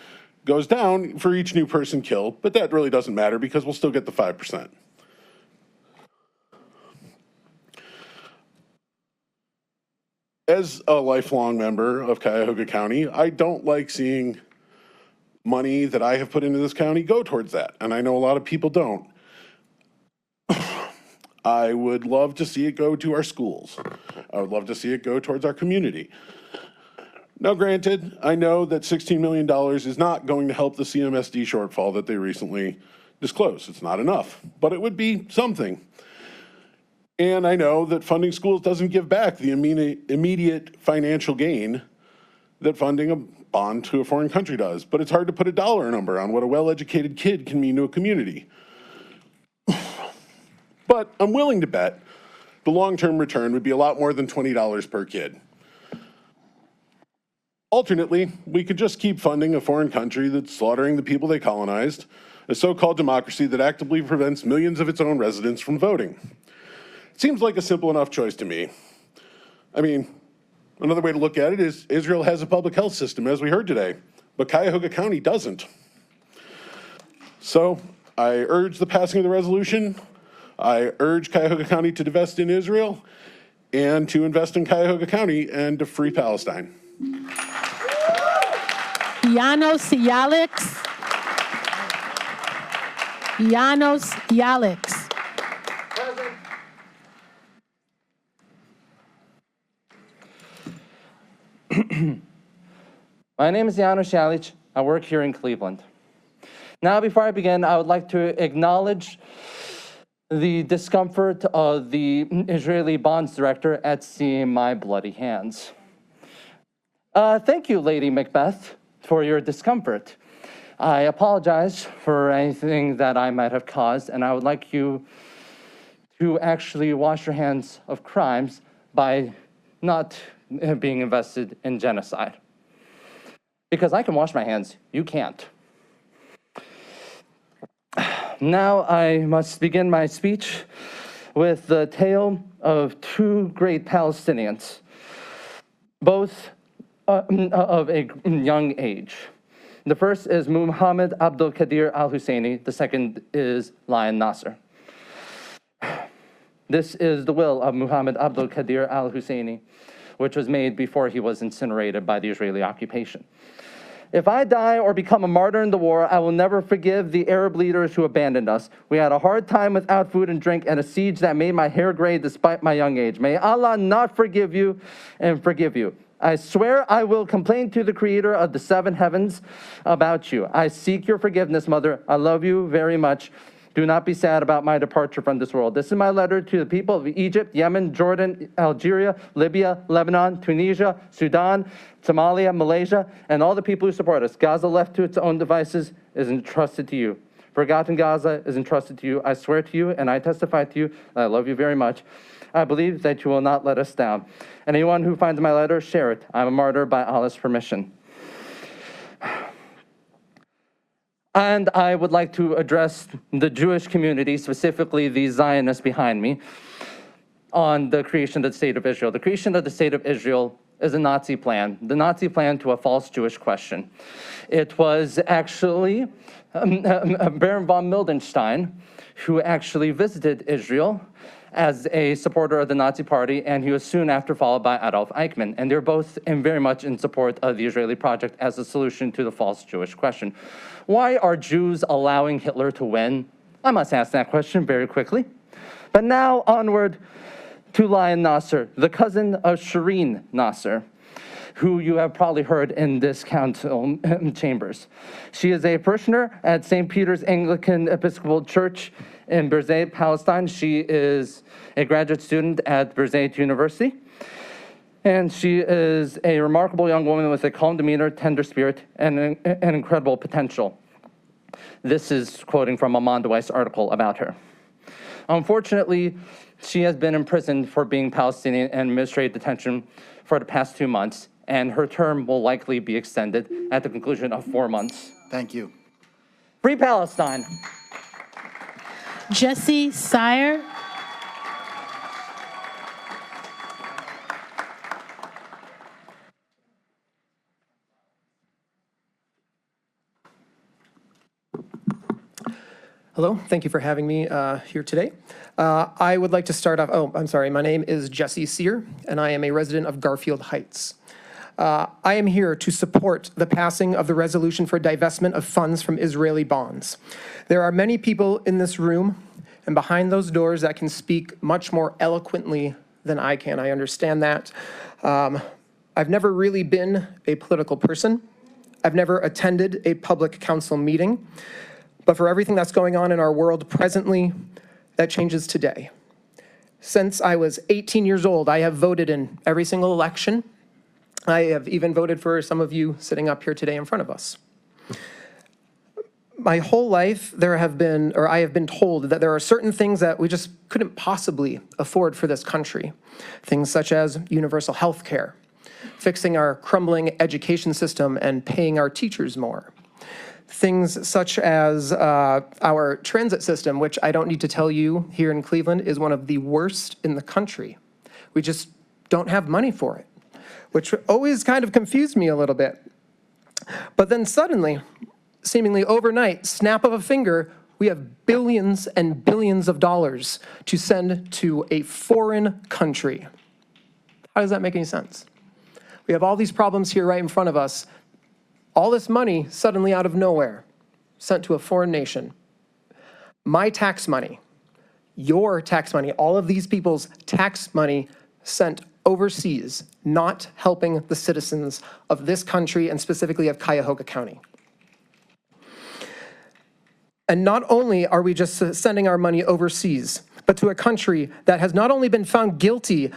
S6: goes down for each new person killed, but that really doesn't matter because we'll still get the 5%. As a lifelong member of Cuyahoga County, I don't like seeing money that I have put into this county go towards that, and I know a lot of people don't. I would love to see it go to our schools. I would love to see it go towards our community. Now, granted, I know that $16 million is not going to help the CMSD shortfall that they recently disclosed. It's not enough, but it would be something. And I know that funding schools doesn't give back the immediate financial gain that funding a bond to a foreign country does, but it's hard to put a dollar number on what a well-educated kid can mean to a community. But I'm willing to bet the long-term return would be a lot more than $20 per kid. Alternately, we could just keep funding a foreign country that's slaughtering the people they colonized, a so-called democracy that actively prevents millions of its own residents from voting. It seems like a simple enough choice to me. I mean, Another way to look at it is Israel has a public health system, as we heard today, but Cuyahoga County doesn't. So I urge the passing of the resolution. I urge Cuyahoga County to divest in Israel and to invest in Cuyahoga County and to free Palestine.
S2: Janos Yalix. Janos Yalix.
S7: My name is Janos Yalix. I work here in Cleveland. Now, before I begin, I would like to acknowledge the discomfort of the Israeli bonds director at seeing my bloody hands. Thank you, Lady Macbeth, for your discomfort. I apologize for anything that I might have caused, and I would like you to actually wash your hands of crimes by not being invested in genocide. Because I can wash my hands, you can't. Now I must begin my speech with the tale of two great Palestinians, both of a young age. The first is Muhammad Abdul Qadir al-Husseini. The second is Lion Nasser. This is the will of Muhammad Abdul Qadir al-Husseini, which was made before he was incinerated by the Israeli occupation. If I die or become a martyr in the war, I will never forgive the Arab leaders who abandoned us. We had a hard time without food and drink and a siege that made my hair gray despite my young age. May Allah not forgive you and forgive you. I swear I will complain to the creator of the seven heavens about you. I seek your forgiveness, Mother. I love you very much. Do not be sad about my departure from this world. This is my letter to the people of Egypt, Yemen, Jordan, Algeria, Libya, Lebanon, Tunisia, Sudan, Somalia, Malaysia, and all the people who support us. Gaza, left to its own devices, is entrusted to you. Forgotten Gaza is entrusted to you. I swear to you and I testify to you that I love you very much. I believe that you will not let us down. Anyone who finds my letter, share it. I'm a martyr by Allah's permission. And I would like to address the Jewish community, specifically the Zionists behind me, on the creation of the State of Israel. The creation of the State of Israel is a Nazi plan, the Nazi plan to a false Jewish question. It was actually Baron von Mildenstein who actually visited Israel as a supporter of the Nazi Party, and he was soon after followed by Adolf Eichmann. And they're both very much in support of the Israeli project as a solution to the false Jewish question. Why are Jews allowing Hitler to win? I must ask that question very quickly. But now onward to Lion Nasser, the cousin of Shireen Nasser, who you have probably heard in this council chambers. She is a parishioner at St. Peter's Anglican Episcopal Church in Birzeit, Palestine. She is a graduate student at Birzeit University. And she is a remarkable young woman with a calm demeanor, tender spirit, and an incredible potential. This is quoting from a Mondoweiss article about her. Unfortunately, she has been imprisoned for being Palestinian in administrative detention for the past 2 months, and her term will likely be extended at the conclusion of 4 months.
S1: Thank you.
S7: Free Palestine.
S2: Jesse Sire.
S9: Hello, thank you for having me here today. I would like to start off, my name is Jesse Sear, and I am a resident of Garfield Heights. I am here to support the passing of the resolution for divestment of funds from Israeli bonds. There are many people in this room and behind those doors that can speak much more eloquently than I can. I understand that. I've never really been a political person. I've never attended a public council meeting. But for everything that's going on in our world presently, that changes today. Since I was 18 years old, I have voted in every single election. I have even voted for some of you sitting up here today in front of us. My whole life, I have been told that there are certain things that we just couldn't possibly afford for this country. Things such as universal health care, fixing our crumbling education system and paying our teachers more. Things such as our transit system, which I don't need to tell you here in Cleveland is one of the worst in the country. We just don't have money for it. which always kind of confused me a little bit. But then suddenly, seemingly overnight, snap of a finger, we have billions and billions of dollars to send to a foreign country. How does that make any sense? We have all these problems here right in front of us. All this money suddenly out of nowhere, sent to a foreign nation. My tax money, your tax money, all of these people's tax money sent overseas, not helping the citizens of this country and specifically of Cuyahoga County. And not only are we just sending our money overseas, but to a country that has not only been found guilty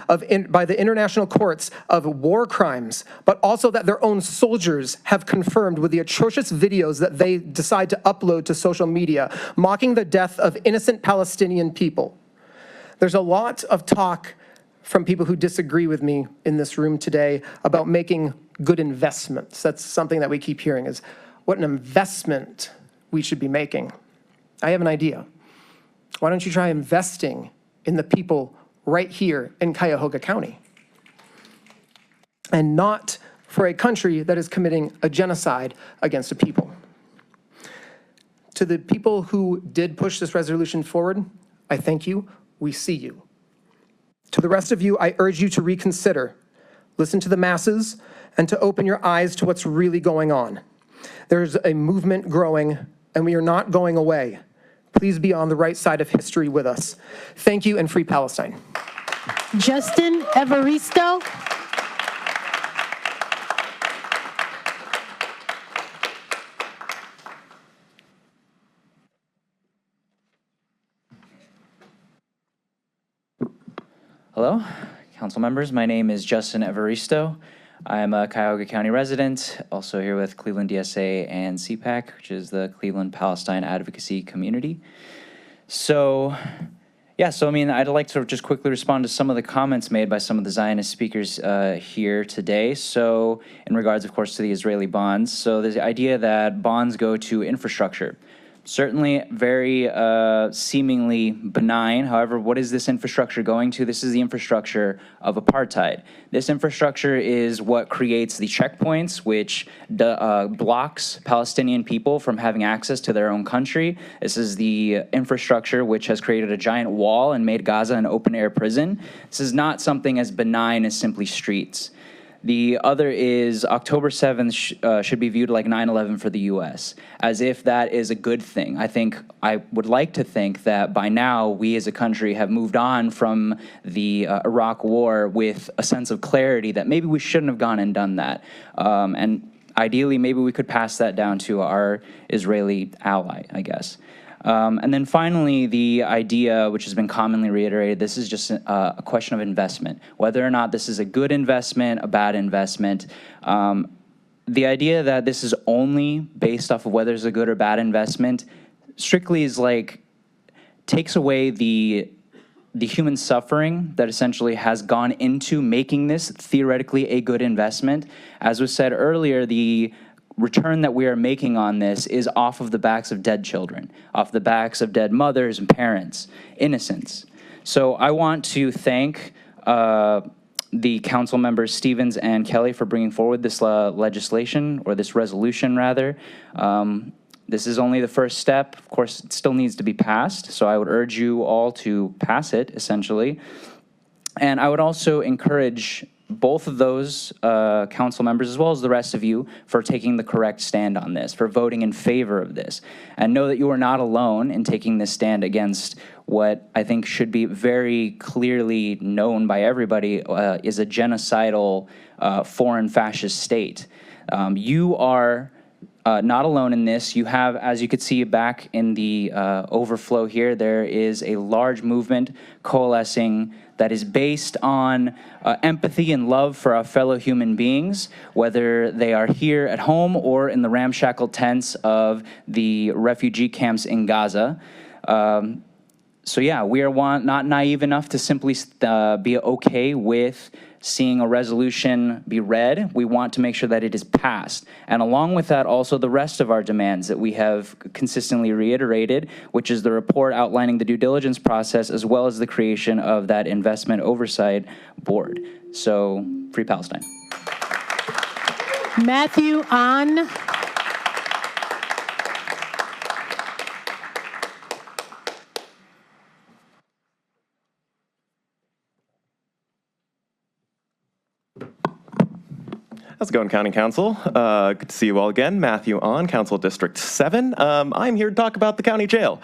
S9: by the international courts of war crimes, but also that their own soldiers have confirmed with the atrocious videos that they decide to upload to social media, mocking the death of innocent Palestinian people. There's a lot of talk from people who disagree with me in this room today about making good investments. That's something that we keep hearing, is what an investment we should be making. I have an idea. Why don't you try investing in the people right here in Cuyahoga County? And not for a country that is committing a genocide against a people. To the people who did push this resolution forward, I thank you. We see you. To the rest of you, I urge you to reconsider, listen to the masses, and to open your eyes to what's really going on. There's a movement growing, and we are not going away. Please be on the right side of history with us. Thank you, and free Palestine.
S2: Justin Evaristo.
S10: Hello, council members. My name is Justin Evaristo. I'm a Cuyahoga County resident, also here with Cleveland DSA and CPAC, which is the Cleveland Palestine Advocacy Community. So, I mean, I'd like to just quickly respond to some of the comments made by some of the Zionist speakers here today. So, in regards, of course, to the Israeli bonds. So, the idea that bonds go to infrastructure. Certainly very seemingly benign. However, what is this infrastructure going to? This is the infrastructure of apartheid. This infrastructure is what creates the checkpoints, which blocks Palestinian people from having access to their own country. This is the infrastructure which has created a giant wall and made Gaza an open-air prison. This is not something as benign as simply streets. The other is October 7th should be viewed like 9/11 for the U.S., as if that is a good thing. I would like to think that by now we as a country have moved on from the Iraq War with a sense of clarity that maybe we shouldn't have gone and done that. And ideally, maybe we could pass that down to our Israeli ally, I guess. And then finally, the idea, which has been commonly reiterated, this is just a question of investment. Whether or not this is a good investment, a bad investment. The idea that this is only based off of whether it's a good or bad investment strictly is like, takes away the human suffering that essentially has gone into making this theoretically a good investment. As was said earlier, the return that we are making on this is off of the backs of dead children, off the backs of dead mothers and parents, innocents. So I want to thank the council members Stevens and Kelly for bringing forward this legislation, or this resolution rather. This is only the first step. Of course, it still needs to be passed, so I would urge you all to pass it, essentially. And I would also encourage both of those council members, as well as the rest of you, for taking the correct stand on this, for voting in favor of this. And know that you are not alone in taking this stand against what I think should be very clearly known by everybody is a genocidal foreign fascist state. You are not alone in this. You have, as you could see back in the overflow here, there is a large movement coalescing that is based on empathy and love for our fellow human beings, whether they are here at home or in the ramshackle tents of the refugee camps in Gaza. So yeah, we are not naive enough to simply be okay with seeing a resolution be read. We want to make sure that it is passed. And along with that, also the rest of our demands that we have consistently reiterated, which is the report outlining the due diligence process, as well as the creation of that investment oversight board. So, free Palestine.
S2: Matthew On.
S8: How's it going, County Council? Good to see you all again. Matthew On, Council District 7. I'm here to talk about the county jail.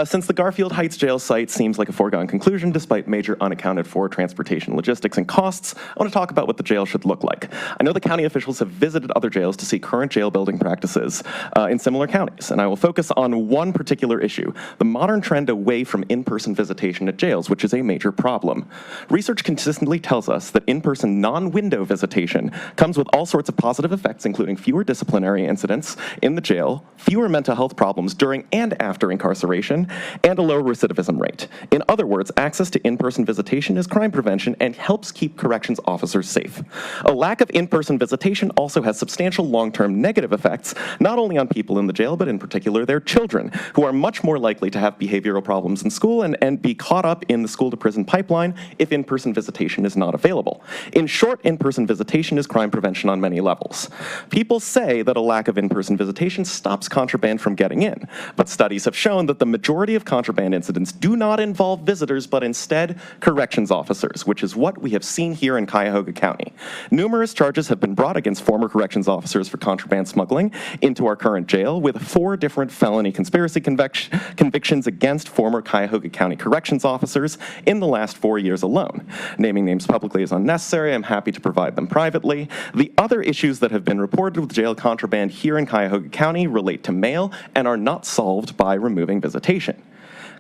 S8: Since the Garfield Heights jail site seems like a foregone conclusion, despite major unaccounted for transportation, logistics, and costs, I want to talk about what the jail should look like. I know the county officials have visited other jails to see current jail building practices in similar counties, and I will focus on one particular issue, the modern trend away from in-person visitation at jails, which is a major problem. Research consistently tells us that in-person non-window visitation comes with all sorts of positive effects, including fewer disciplinary incidents in the jail, fewer mental health problems during and after incarceration, and a lower recidivism rate. In other words, access to in-person visitation is crime prevention and helps keep corrections officers safe. A lack of in-person visitation also has substantial long-term negative effects, not only on people in the jail, but in particular their children, who are much more likely to have behavioral problems in school and be caught up in the school-to-prison pipeline if in-person visitation is not available. In short, in-person visitation is crime prevention on many levels. People say that a lack of in-person visitation stops contraband from getting in, but studies have shown that the majority of contraband incidents do not involve visitors, but instead corrections officers, which is what we have seen here in Cuyahoga County. Numerous charges have been brought against former corrections officers for contraband smuggling into our current jail, with 4 different felony conspiracy convictions against former Cuyahoga County corrections officers in the last 4 years alone. Naming names publicly is unnecessary. I'm happy to provide them privately. The other issues that have been reported with jail contraband here in Cuyahoga County relate to mail and are not solved by removing visitation.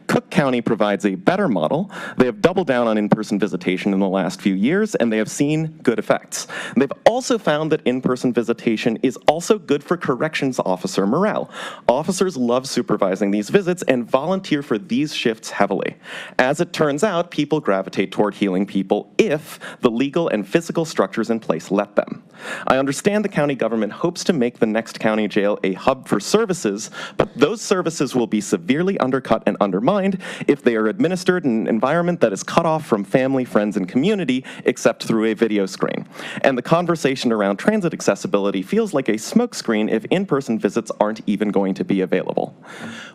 S8: Cook County provides a better model. They have doubled down on in-person visitation in the last few years, and they have seen good effects. They've also found that in-person visitation is also good for corrections officer morale. Officers love supervising these visits and volunteer for these shifts heavily. As it turns out, people gravitate toward healing people if the legal and physical structures in place let them. I understand the county government hopes to make the next county jail a hub for services, but those services will be severely undercut and undermined if they are administered in an environment that is cut off from family, friends, and community except through a video screen. And the conversation around transit accessibility feels like a smokescreen if in-person visits aren't even going to be available.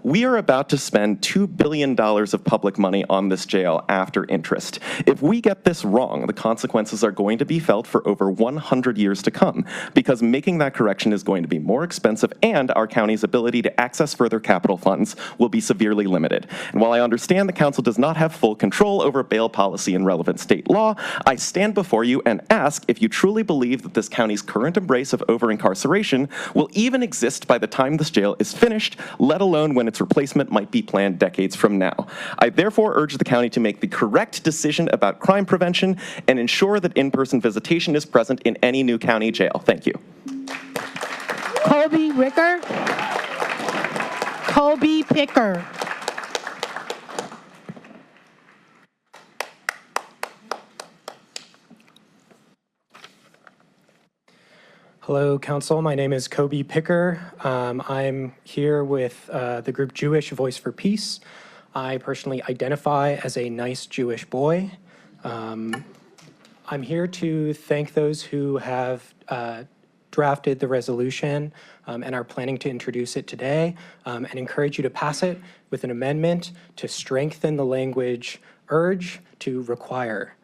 S8: We are about to spend $2 billion of public money on this jail after interest. If we get this wrong, the consequences are going to be felt for over 100 years to come, because making that correction is going to be more expensive, and our county's ability to access further capital funds will be severely limited. And while I understand the council does not have full control over bail policy and relevant state law, I stand before you and ask if you truly believe that this county's current embrace of over-incarceration will even exist by the time this jail is finished, let alone when its replacement might be planned decades from now. I therefore urge the county to make the correct decision about crime prevention and ensure that in-person visitation is present in any new county jail. Thank you.
S2: Colby Ricker. Colby Picker.
S9: Hello, Council. My name is Kobe Picker. I'm here with the group Jewish Voice for Peace. I personally identify as a nice Jewish boy. I'm here to thank those who have drafted the resolution and are planning to introduce it today, and encourage you to pass it with an amendment to strengthen the language urge to require.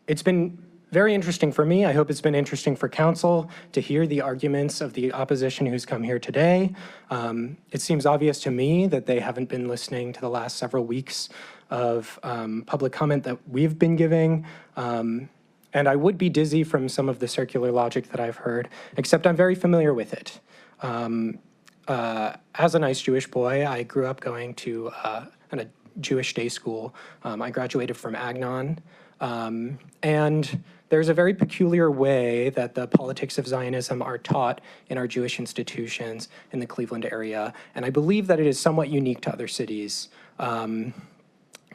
S9: It's been very interesting for me. I hope it's been interesting for council to hear the arguments of the opposition who's come here today. It seems obvious to me that they haven't been listening to the last several weeks of public comment that we've been giving. And I would be dizzy from some of the circular logic that I've heard, except I'm very familiar with it. As a nice Jewish boy, I grew up going to a Jewish day school. I graduated from Agnon. And there's a very peculiar way that the politics of Zionism are taught in our Jewish institutions in the Cleveland area, and I believe that it is somewhat unique to other cities.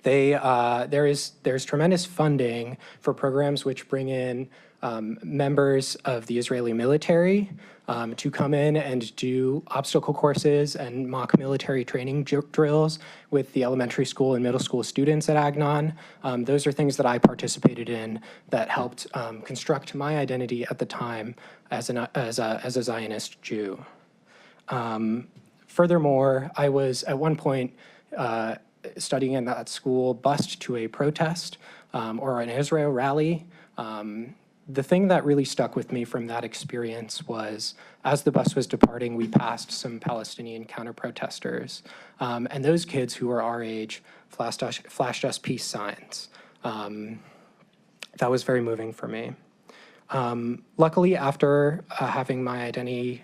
S9: There's tremendous funding for programs which bring in members of the Israeli military to come in and do obstacle courses and mock military training drills with the elementary school and middle school students at Agnon. Those are things that I participated in that helped construct my identity at the time as a Zionist Jew. Furthermore, I was at one point studying in that school bused to a protest or an Israel rally. The thing that really stuck with me from that experience was, as the bus was departing, we passed some Palestinian counter-protesters, and those kids who were our age flashed us peace signs. That was very moving for me. Luckily, after having my identity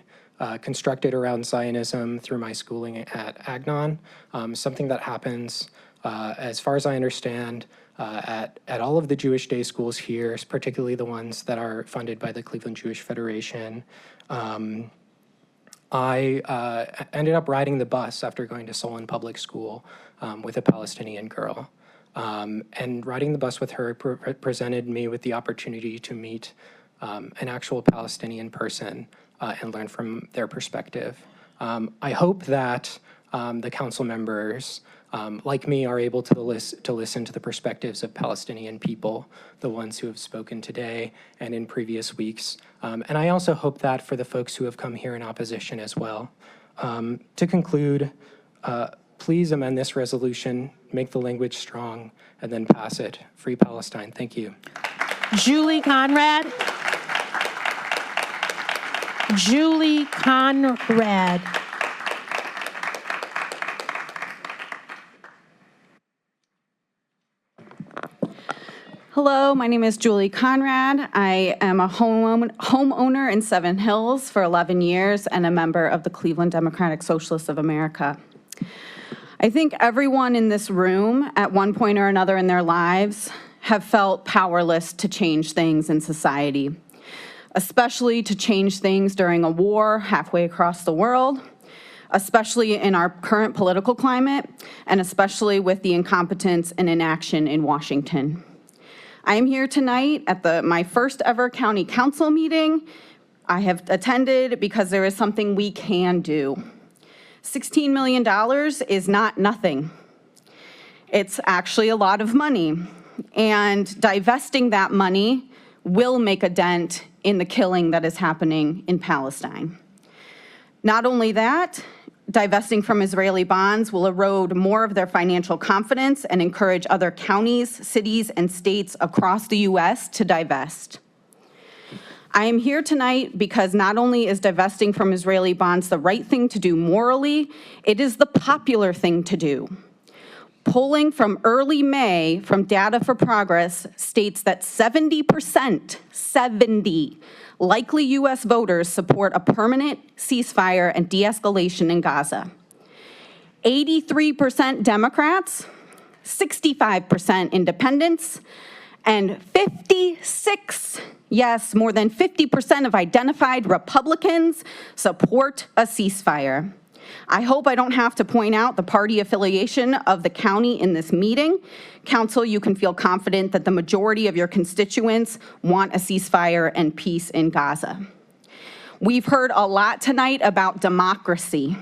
S9: constructed around Zionism through my schooling at Agnon, something that happens, as far as I understand, at all of the Jewish day schools here, particularly the ones that are funded by the Cleveland Jewish Federation. I ended up riding the bus after going to Solon Public School with a Palestinian girl. And riding the bus with her presented me with the opportunity to meet an actual Palestinian person and learn from their perspective. I hope that the council members, like me, are able to listen to the perspectives of Palestinian people, the ones who have spoken today and in previous weeks. And I also hope that for the folks who have come here in opposition as well. To conclude, please amend this resolution, make the language strong, and then pass it. Free Palestine. Thank you.
S2: Julie Conrad. Julie Conrad.
S11: Hello, my name is Julie Conrad. I am a homeowner in Seven Hills for 11 years and a member of the Cleveland Democratic Socialists of America. I think everyone in this room at one point or another in their lives have felt powerless to change things in society, especially to change things during a war halfway across the world, especially in our current political climate, and especially with the incompetence and inaction in Washington. I am here tonight at my first ever county council meeting. I have attended because there is something we can do. $16 million is not nothing. It's actually a lot of money, and divesting that money will make a dent in the killing that is happening in Palestine. Not only that, divesting from Israeli bonds will erode more of their financial confidence and encourage other counties, cities, and states across the U.S. to divest. I am here tonight because not only is divesting from Israeli bonds the right thing to do morally, it is the popular thing to do. Polling from early May from Data for Progress states that 70%, 70, likely U.S. voters support a permanent ceasefire and de-escalation in Gaza. 83% Democrats, 65% independents, and 56, yes, more than 50% of identified Republicans support a ceasefire. I hope I don't have to point out the party affiliation of the county in this meeting. Council, you can feel confident that the majority of your constituents want a ceasefire and peace in Gaza. We've heard a lot tonight about democracy.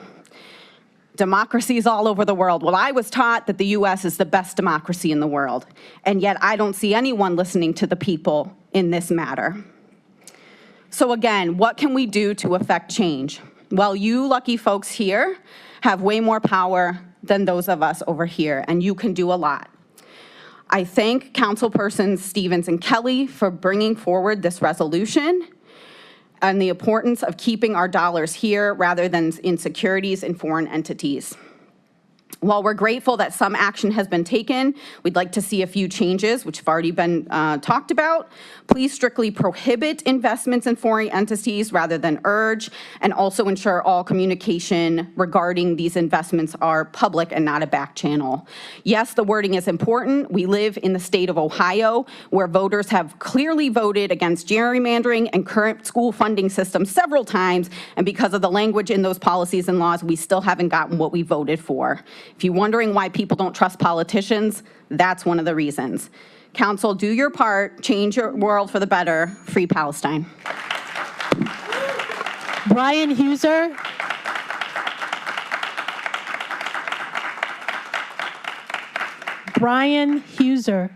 S11: Democracies all over the world. Well, I was taught that the U.S. is the best democracy in the world, and yet I don't see anyone listening to the people in this matter. So again, what can we do to affect change? Well, you lucky folks here have way more power than those of us over here, and you can do a lot. I thank Councilpersons Stevens and Kelly for bringing forward this resolution and the importance of keeping our dollars here rather than in securities in foreign entities. While we're grateful that some action has been taken, we'd like to see a few changes, which have already been talked about. Please strictly prohibit investments in foreign entities rather than urge, and also ensure all communication regarding these investments are public and not a back channel. Yes, the wording is important. We live in the state of Ohio, where voters have clearly voted against gerrymandering and current school funding systems several times, and because of the language in those policies and laws, we still haven't gotten what we voted for. If you're wondering why people don't trust politicians, that's one of the reasons. Council, do your part, change your world for the better, free Palestine.
S2: Brian Huser. Brian Huser.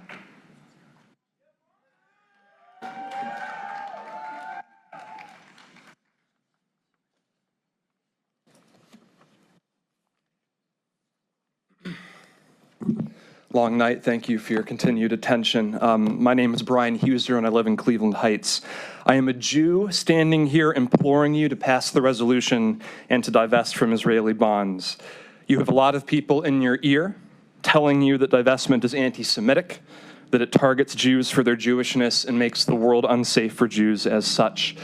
S13: Long night. Thank you for your continued attention. My name is Brian Huser, and I live in Cleveland Heights. I am a Jew standing here imploring you to pass the resolution and to divest from Israeli bonds. You have a lot of people in your ear telling you that divestment is anti-Semitic, that it targets Jews for their Jewishness and makes the world unsafe for Jews as such.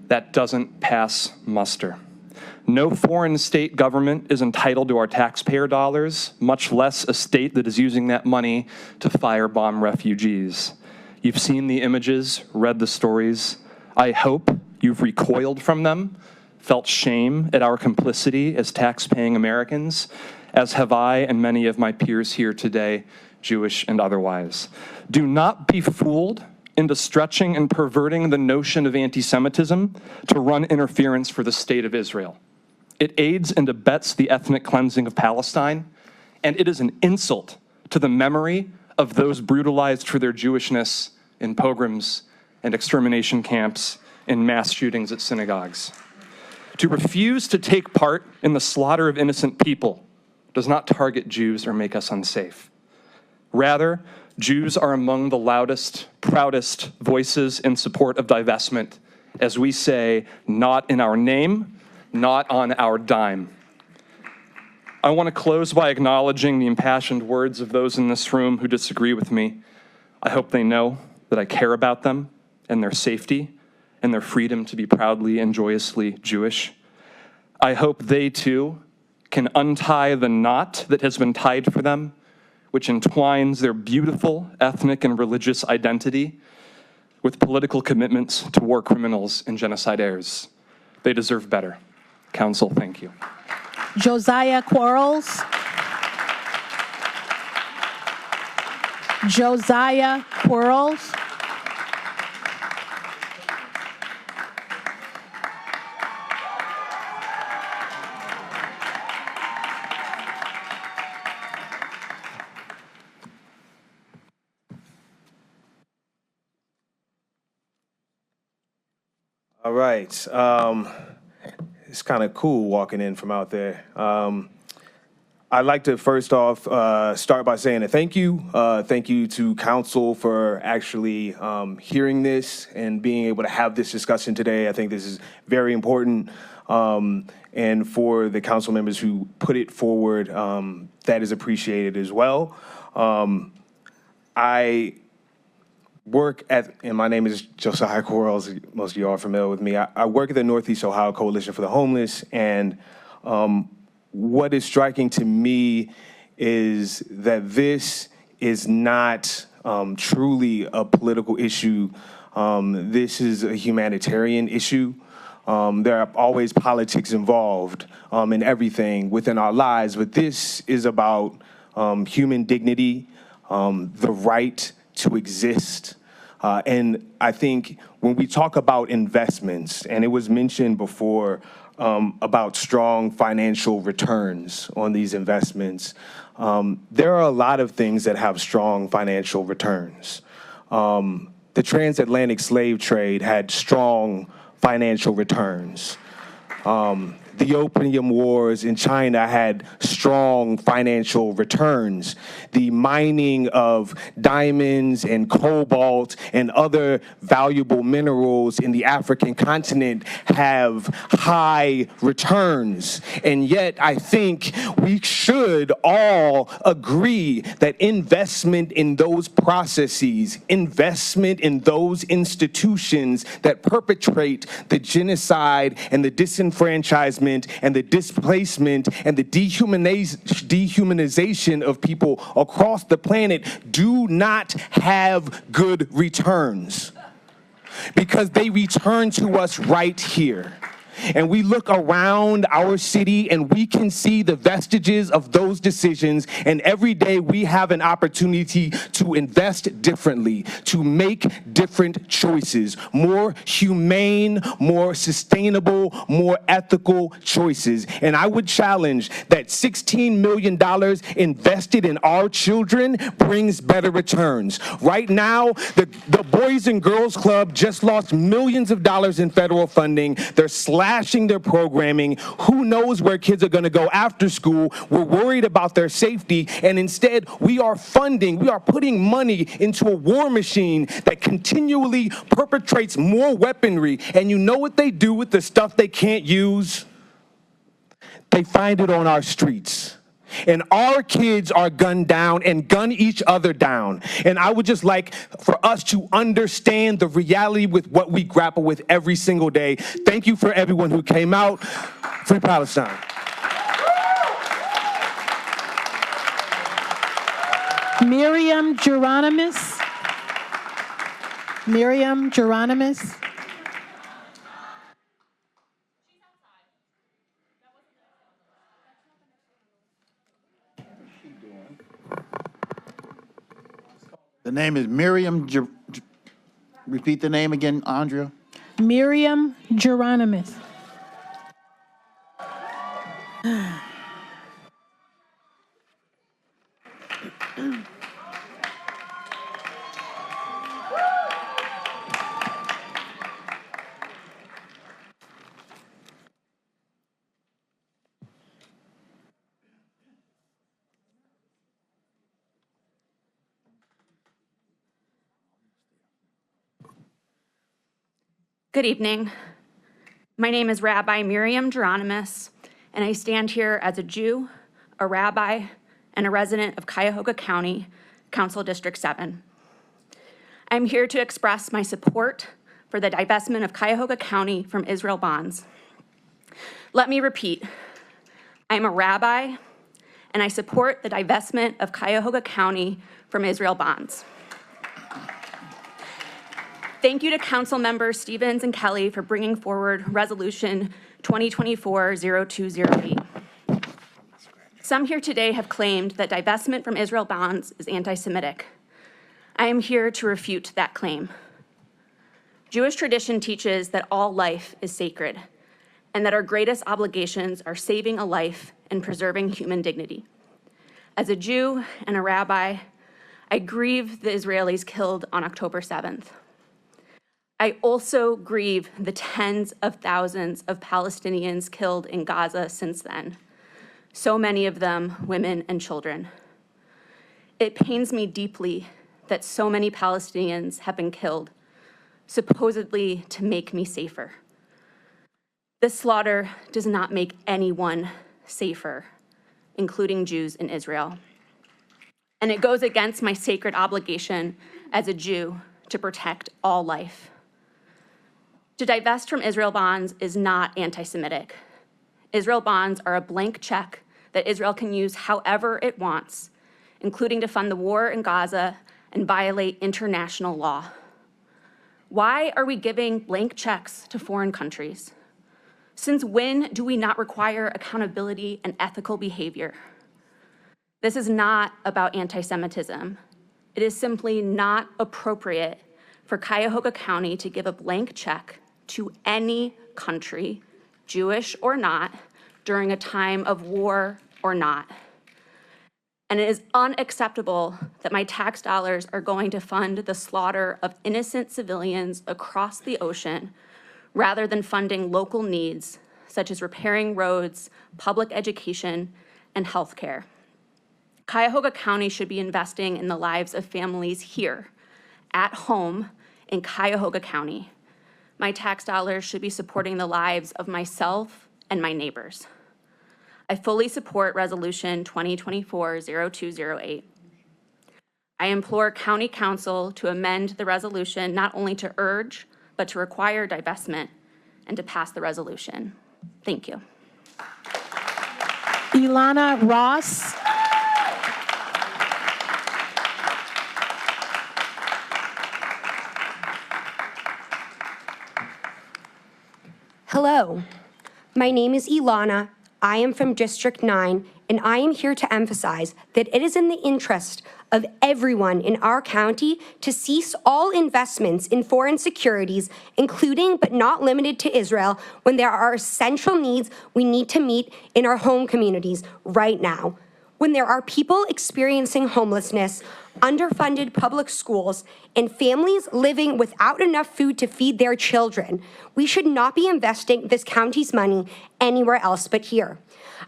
S13: That doesn't pass muster. No foreign state government is entitled to our taxpayer dollars, much less a state that is using that money to firebomb refugees. You've seen the images, read the stories. I hope you've recoiled from them, felt shame at our complicity as tax-paying Americans, as have I and many of my peers here today, Jewish and otherwise. Do not be fooled into stretching and perverting the notion of anti-Semitism to run interference for the state of Israel. It aids and abets the ethnic cleansing of Palestine, and it is an insult to the memory of those brutalized for their Jewishness in pogroms and extermination camps and mass shootings at synagogues. To refuse to take part in the slaughter of innocent people does not target Jews or make us unsafe. Rather, Jews are among the loudest, proudest voices in support of divestment, as we say, not in our name, not on our dime. I want to close by acknowledging the impassioned words of those in this room who disagree with me. I hope they know that I care about them and their safety and their freedom to be proudly and joyously Jewish. I hope they too can untie the knot that has been tied for them, which entwines their beautiful ethnic and religious identity with political commitments to war criminals and genocidaires. They deserve better. Council, thank you.
S2: Josiah Quarles. Josiah Quarles.
S15: All right. It's kind of cool walking in from out there. I'd like to first off start by saying a thank you. Thank you to council for actually hearing this and being able to have this discussion today. I think this is very important. And for the council members who put it forward, that is appreciated as well. I work at, and my name is Josiah Quarles, most of you are familiar with me. I work at the Northeast Ohio Coalition for the Homeless, and what is striking to me is that this is not truly a political issue. This is a humanitarian issue. There are always politics involved in everything within our lives, but this is about human dignity, the right to exist. And I think when we talk about investments, and it was mentioned before about strong financial returns on these investments, there are a lot of things that have strong financial returns. The transatlantic slave trade had strong financial returns. The Opium Wars in China had strong financial returns. The mining of diamonds and cobalt and other valuable minerals in the African continent have high returns. And yet I think we should all agree that investment in those processes, investment in those institutions that perpetrate the genocide and the disenfranchisement and the displacement and the dehumanization of people across the planet do not have good returns, because they return to us right here. And we look around our city and we can see the vestiges of those decisions. And every day we have an opportunity to invest differently, to make different choices, more humane, more sustainable, more ethical choices. And I would challenge that $16 million invested in our children brings better returns. Right now, the Boys and Girls Club just lost millions of dollars in federal funding. They're slashing their programming. Who knows where kids are going to go after school? We're worried about their safety, and instead we are putting money into a war machine that continually perpetrates more weaponry. And you know what they do with the stuff they can't use? They find it on our streets. And our kids are gunned down and gun each other down. And I would just like for us to understand the reality with what we grapple with every single day. Thank you for everyone who came out. Free Palestine.
S2: Miriam Geronimus. Miriam Geronimus.
S1: The name is Miriam, repeat the name again, Andrea.
S2: Miriam Geronimus.
S14: Good evening. My name is Rabbi Miriam Geronimus, and I stand here as a Jew, a rabbi, and a resident of Cuyahoga County, Council District 7. I'm here to express my support for the divestment of Cuyahoga County from Israel bonds. Let me repeat, I'm a rabbi, and I support the divestment of Cuyahoga County from Israel bonds. Thank you to Council Members Stevens and Kelly for bringing forward Resolution 2024-0208. Some here today have claimed that divestment from Israel bonds is anti-Semitic. I am here to refute that claim. Jewish tradition teaches that all life is sacred and that our greatest obligations are saving a life and preserving human dignity. As a Jew and a rabbi, I grieve the Israelis killed on October 7th. I also grieve the tens of thousands of Palestinians killed in Gaza since then, so many of them women and children. It pains me deeply that so many Palestinians have been killed, supposedly to make me safer. This slaughter does not make anyone safer, including Jews in Israel. And it goes against my sacred obligation as a Jew to protect all life. To divest from Israel bonds is not anti-Semitic. Israel bonds are a blank check that Israel can use however it wants, including to fund the war in Gaza and violate international law. Why are we giving blank checks to foreign countries? Since when do we not require accountability and ethical behavior? This is not about anti-Semitism. It is simply not appropriate for Cuyahoga County to give a blank check to any country, Jewish or not, during a time of war or not. And it is unacceptable that my tax dollars are going to fund the slaughter of innocent civilians across the ocean rather than funding local needs such as repairing roads, public education, and healthcare. Cuyahoga County should be investing in the lives of families here, at home, in Cuyahoga County. My tax dollars should be supporting the lives of myself and my neighbors. I fully support Resolution 2024-0208. I implore County Council to amend the resolution not only to urge, but to require divestment and to pass the resolution. Thank you.
S2: Ilana Ross.
S16: Hello, my name is Ilana. I am from District 9, and I am here to emphasize that it is in the interest of everyone in our county to cease all investments in foreign securities, including but not limited to Israel, when there are essential needs we need to meet in our home communities right now. When there are people experiencing homelessness, underfunded public schools, and families living without enough food to feed their children, we should not be investing this county's money anywhere else but here.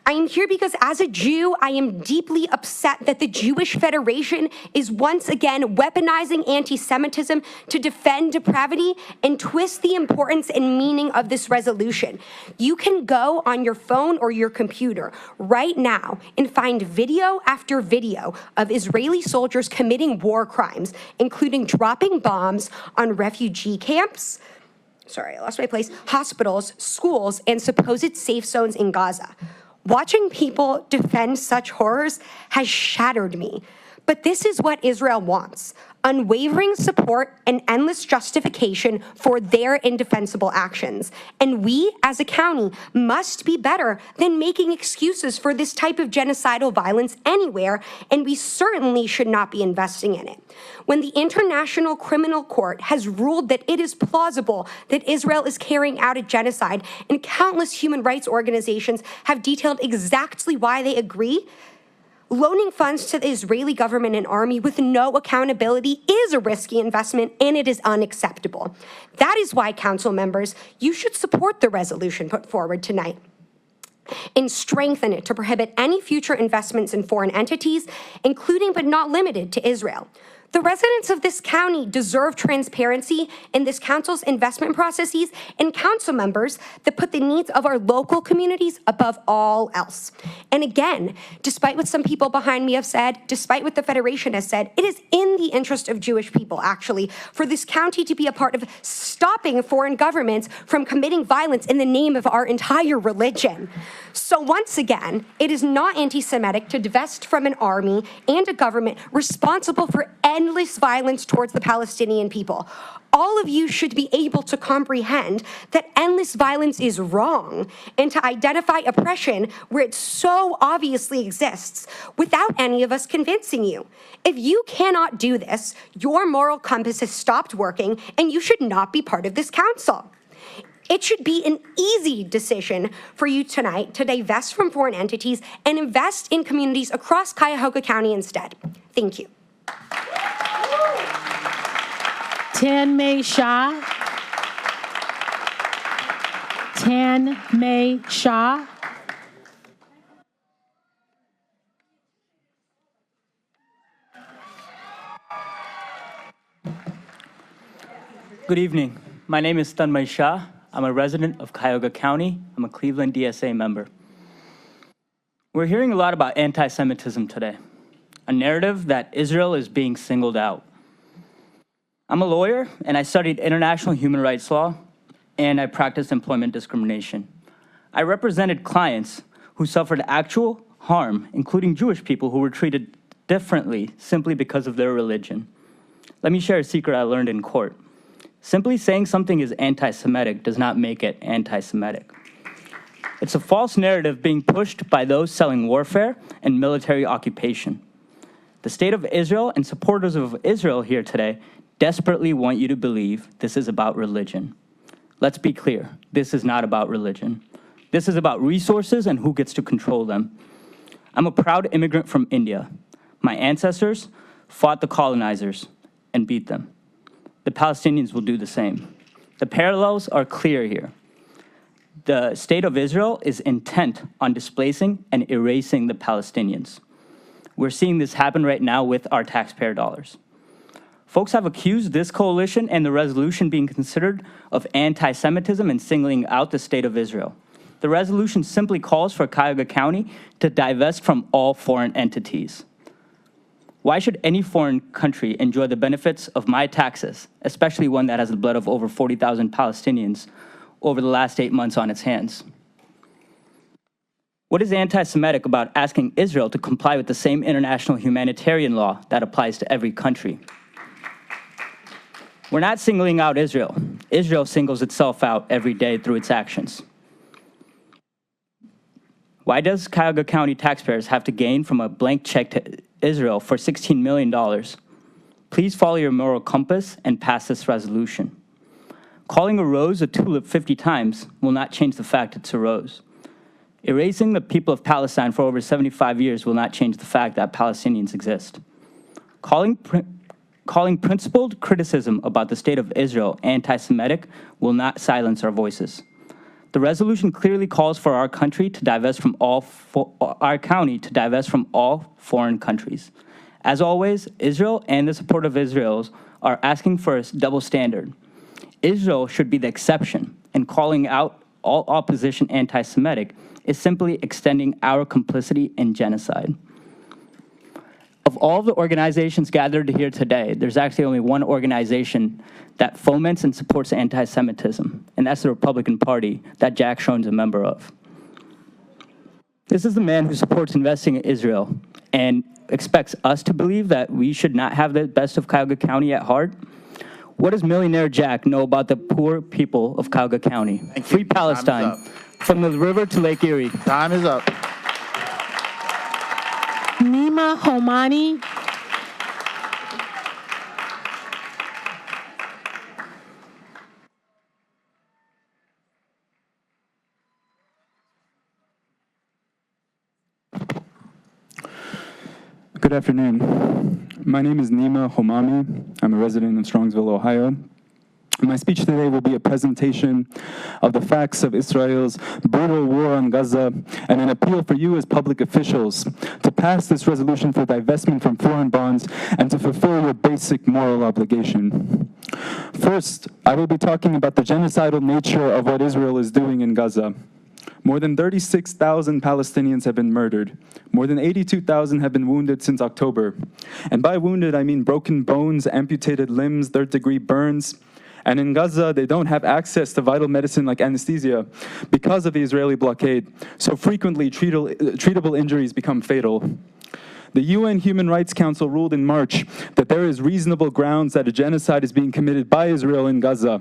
S16: I am here because as a Jew, I am deeply upset that the Jewish Federation is once again weaponizing anti-Semitism to defend depravity and twist the importance and meaning of this resolution. You can go on your phone or your computer right now and find video after video of Israeli soldiers committing war crimes, including dropping bombs on refugee camps, hospitals, schools, and supposed safe zones in Gaza. Watching people defend such horrors has shattered me. But this is what Israel wants: unwavering support and endless justification for their indefensible actions. And we, as a county, must be better than making excuses for this type of genocidal violence anywhere, and we certainly should not be investing in it. When the International Criminal Court has ruled that it is plausible that Israel is carrying out a genocide, and countless human rights organizations have detailed exactly why they agree, loaning funds to the Israeli government and army with no accountability is a risky investment, and it is unacceptable. That is why, council members, you should support the resolution put forward tonight and strengthen it to prohibit any future investments in foreign entities, including but not limited to Israel. The residents of this county deserve transparency in this council's investment processes and council members that put the needs of our local communities above all else. And again, despite what some people behind me have said, despite what the Federation has said, it is in the interest of Jewish people, actually, for this county to be a part of stopping foreign governments from committing violence in the name of our entire religion. So once again, it is not anti-Semitic to divest from an army and a government responsible for endless violence towards the Palestinian people. All of you should be able to comprehend that endless violence is wrong and to identify oppression where it so obviously exists without any of us convincing you. If you cannot do this, your moral compass has stopped working and you should not be part of this council. It should be an easy decision for you tonight to divest from foreign entities and invest in communities across Cuyahoga County instead. Thank you.
S2: Tan-Mei Shah. Tan-Mei Shah.
S17: Good evening. My name is Tan-Mei Shah. I'm a resident of Cuyahoga County. I'm a Cleveland DSA member. We're hearing a lot about anti-Semitism today, a narrative that Israel is being singled out. I'm a lawyer, and I studied international human rights law, and I practiced employment discrimination. I represented clients who suffered actual harm, including Jewish people who were treated differently simply because of their religion. Let me share a secret I learned in court. Simply saying something is anti-Semitic does not make it anti-Semitic. It's a false narrative being pushed by those selling warfare and military occupation. The state of Israel and supporters of Israel here today desperately want you to believe this is about religion. Let's be clear, this is not about religion. This is about resources and who gets to control them. I'm a proud immigrant from India. My ancestors fought the colonizers and beat them. The Palestinians will do the same. The parallels are clear here. The state of Israel is intent on displacing and erasing the Palestinians. We're seeing this happen right now with our taxpayer dollars. Folks have accused this coalition and the resolution being considered of anti-Semitism and singling out the state of Israel. The resolution simply calls for Cuyahoga County to divest from all foreign entities. Why should any foreign country enjoy the benefits of my taxes, especially one that has the blood of over 40,000 Palestinians over the last 8 months on its hands? What is anti-Semitic about asking Israel to comply with the same international humanitarian law that applies to every country? We're not singling out Israel. Israel singles itself out every day through its actions. Why does Cuyahoga County taxpayers have to gain from a blank check to Israel for $16 million? Please follow your moral compass and pass this resolution. Calling a rose a tulip 50 times will not change the fact it's a rose. Erasing the people of Palestine for over 75 years will not change the fact that Palestinians exist. Calling principled criticism about the state of Israel anti-Semitic will not silence our voices. The resolution clearly calls for our country to divest from our county to divest from all foreign countries. As always, Israel and the support of Israel are asking for a double standard. Israel should be the exception, and calling out all opposition anti-Semitic is simply extending our complicity in genocide. Of all the organizations gathered here today, there's actually only one organization that foments and supports anti-Semitism, and that's the Republican Party that Jack Schoen's a member of. This is the man who supports investing in Israel and expects us to believe that we should not have the best of Cuyahoga County at heart. What does millionaire Jack know about the poor people of Cuyahoga County? Free Palestine, from the river to Lake Erie.
S1: Time is up.
S2: Nima Homani.
S18: Good afternoon. My name is Nima Homami. I'm a resident of Strongsville, Ohio. My speech today will be a presentation of the facts of Israel's brutal war on Gaza and an appeal for you as public officials to pass this resolution for divestment from foreign bonds and to fulfill your basic moral obligation. First, I will be talking about the genocidal nature of what Israel is doing in Gaza. More than 36,000 Palestinians have been murdered. More than 82,000 have been wounded since October. And by wounded, I mean broken bones, amputated limbs, third-degree burns. And in Gaza, they don't have access to vital medicine like anesthesia because of the Israeli blockade. So frequently, treatable injuries become fatal. The UN Human Rights Council ruled in March that there is reasonable grounds that a genocide is being committed by Israel in Gaza.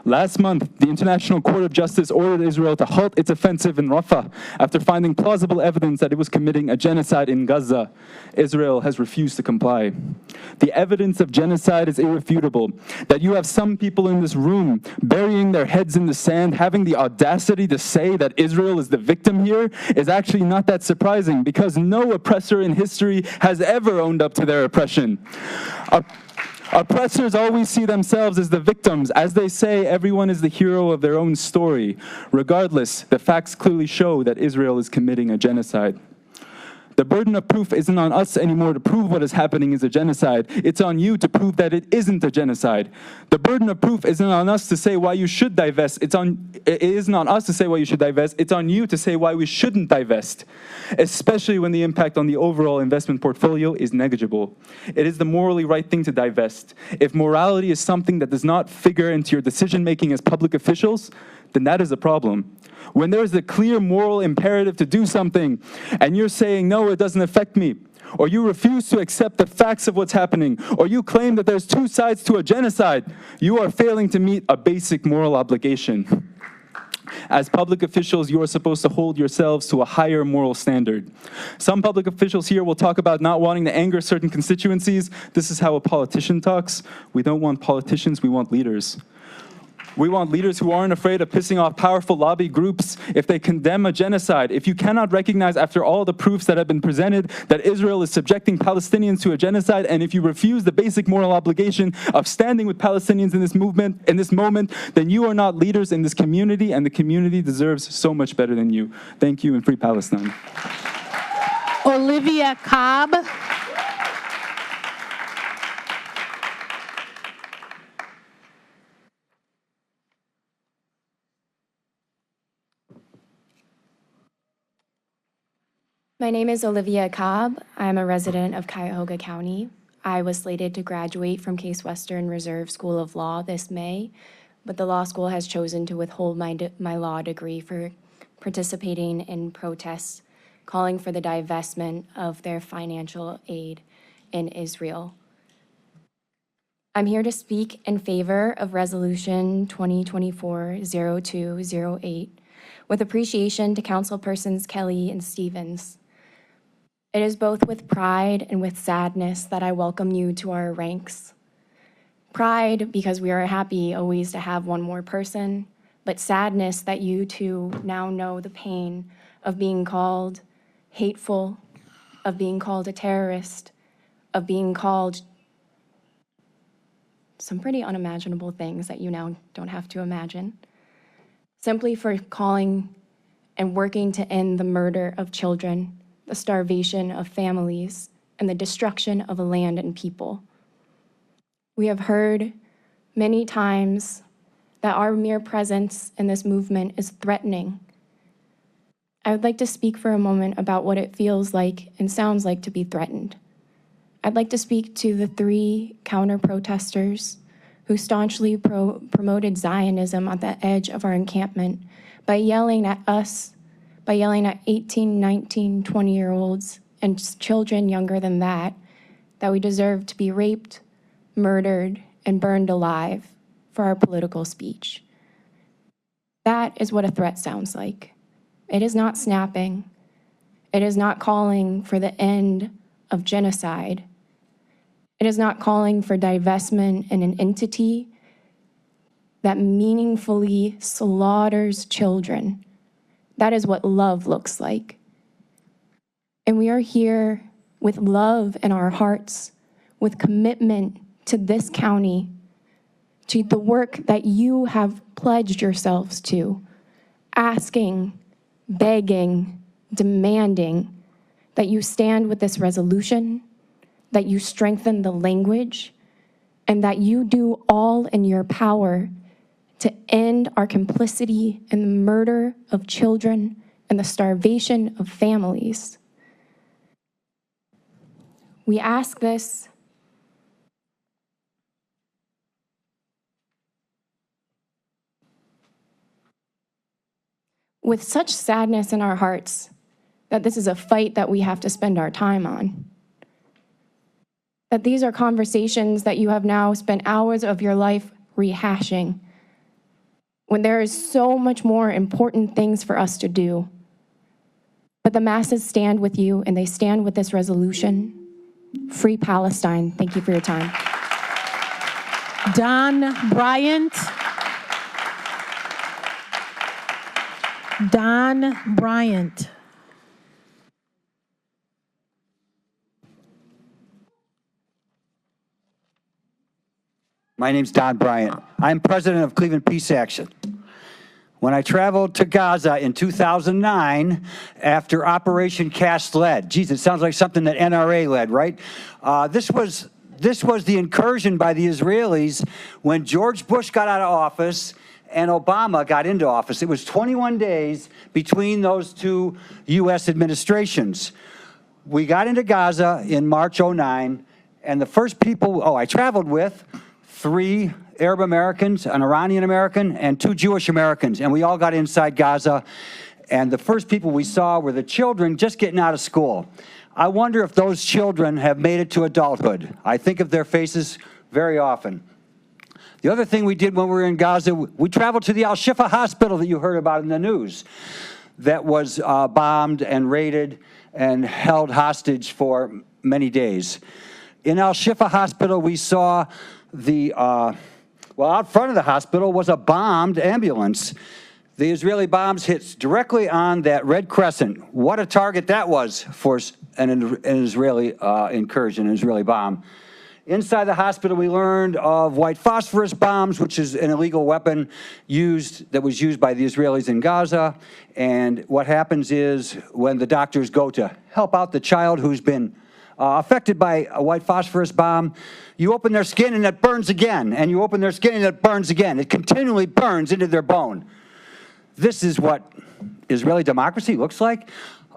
S18: Last month, the International Court of Justice ordered Israel to halt its offensive in Rafah after finding plausible evidence that it was committing a genocide in Gaza. Israel has refused to comply. The evidence of genocide is irrefutable. That you have some people in this room burying their heads in the sand, having the audacity to say that Israel is the victim here, is actually not that surprising because no oppressor in history has ever owned up to their oppression. Oppressors always see themselves as the victims. As they say, everyone is the hero of their own story. Regardless, the facts clearly show that Israel is committing a genocide. The burden of proof isn't on us anymore to prove what is happening is a genocide. It's on you to prove that it isn't a genocide. The burden of proof isn't on us to say why you should divest. It isn't on us to say why you should divest. It's on you to say why we shouldn't divest, especially when the impact on the overall investment portfolio is negligible. It is the morally right thing to divest. If morality is something that does not figure into your decision-making as public officials, then that is a problem. When there is a clear moral imperative to do something, and you're saying, no, it doesn't affect me, or you refuse to accept the facts of what's happening, or you claim that there's two sides to a genocide, you are failing to meet a basic moral obligation. As public officials, you are supposed to hold yourselves to a higher moral standard. Some public officials here will talk about not wanting to anger certain constituencies. This is how a politician talks. We don't want politicians, we want leaders. We want leaders who aren't afraid of pissing off powerful lobby groups if they condemn a genocide. If you cannot recognize after all the proofs that have been presented that Israel is subjecting Palestinians to a genocide, and if you refuse the basic moral obligation of standing with Palestinians in this moment, then you are not leaders in this community, and the community deserves so much better than you. Thank you, and free Palestine.
S2: Olivia Cobb.
S19: My name is Olivia Cobb. I'm a resident of Cuyahoga County. I was slated to graduate from Case Western Reserve School of Law this May, but the law school has chosen to withhold my law degree for participating in protests calling for the divestment of their financial aid in Israel. I'm here to speak in favor of Resolution 2024-0208 with appreciation to Councilpersons Kelly and Stevens. It is both with pride and with sadness that I welcome you to our ranks. Pride because we are happy always to have one more person, but sadness that you too now know the pain of being called hateful, of being called a terrorist, of being called some pretty unimaginable things that you now don't have to imagine, simply for calling and working to end the murder of children, the starvation of families, and the destruction of land and people. We have heard many times that our mere presence in this movement is threatening. I would like to speak for a moment about what it feels like and sounds like to be threatened. I'd like to speak to the 3 counter-protesters who staunchly promoted Zionism at the edge of our encampment by yelling at us, by yelling at 18, 19, 20-year-olds and children younger than that we deserve to be raped, murdered, and burned alive for our political speech. That is what a threat sounds like. It is not snapping. It is not calling for the end of genocide. It is not calling for divestment in an entity that meaningfully slaughters children. That is what love looks like. And we are here with love in our hearts, with commitment to this county, to the work that you have pledged yourselves to, asking, begging, demanding that you stand with this resolution, that you strengthen the language, and that you do all in your power to end our complicity in the murder of children and the starvation of families. We ask this with such sadness in our hearts that this is a fight that we have to spend our time on. That these are conversations that you have now spent hours of your life rehashing, when there is so much more important things for us to do. But the masses stand with you, and they stand with this resolution. Free Palestine. Thank you for your time.
S2: Don Bryant. Don Bryant.
S12: My name's Don Bryant. I'm president of Cleveland Peace Action. When I traveled to Gaza in 2009 after Operation Cast Lead, geez, it sounds like something that NRA led, right? This was the incursion by the Israelis when George Bush got out of office and Obama got into office. It was 21 days between those two U.S. administrations. We got into Gaza in March '09, and the first people I traveled with, 3 Arab Americans, an Iranian American, and 2 Jewish Americans, and we all got inside Gaza, and the first people we saw were the children just getting out of school. I wonder if those children have made it to adulthood. I think of their faces very often. The other thing we did when we were in Gaza, we traveled to the Al-Shifa hospital that you heard about in the news that was bombed and raided and held hostage for many days. In Al-Shifa hospital, we saw out front of the hospital was a bombed ambulance. The Israeli bombs hit directly on that Red Crescent. What a target that was for an Israeli incursion, an Israeli bomb. Inside the hospital, we learned of white phosphorus bombs, which is an illegal weapon that was used by the Israelis in Gaza. And what happens is when the doctors go to help out the child who's been affected by a white phosphorus bomb, you open their skin and it burns again, and you open their skin and it burns again. It continually burns into their bone. This is what Israeli democracy looks like.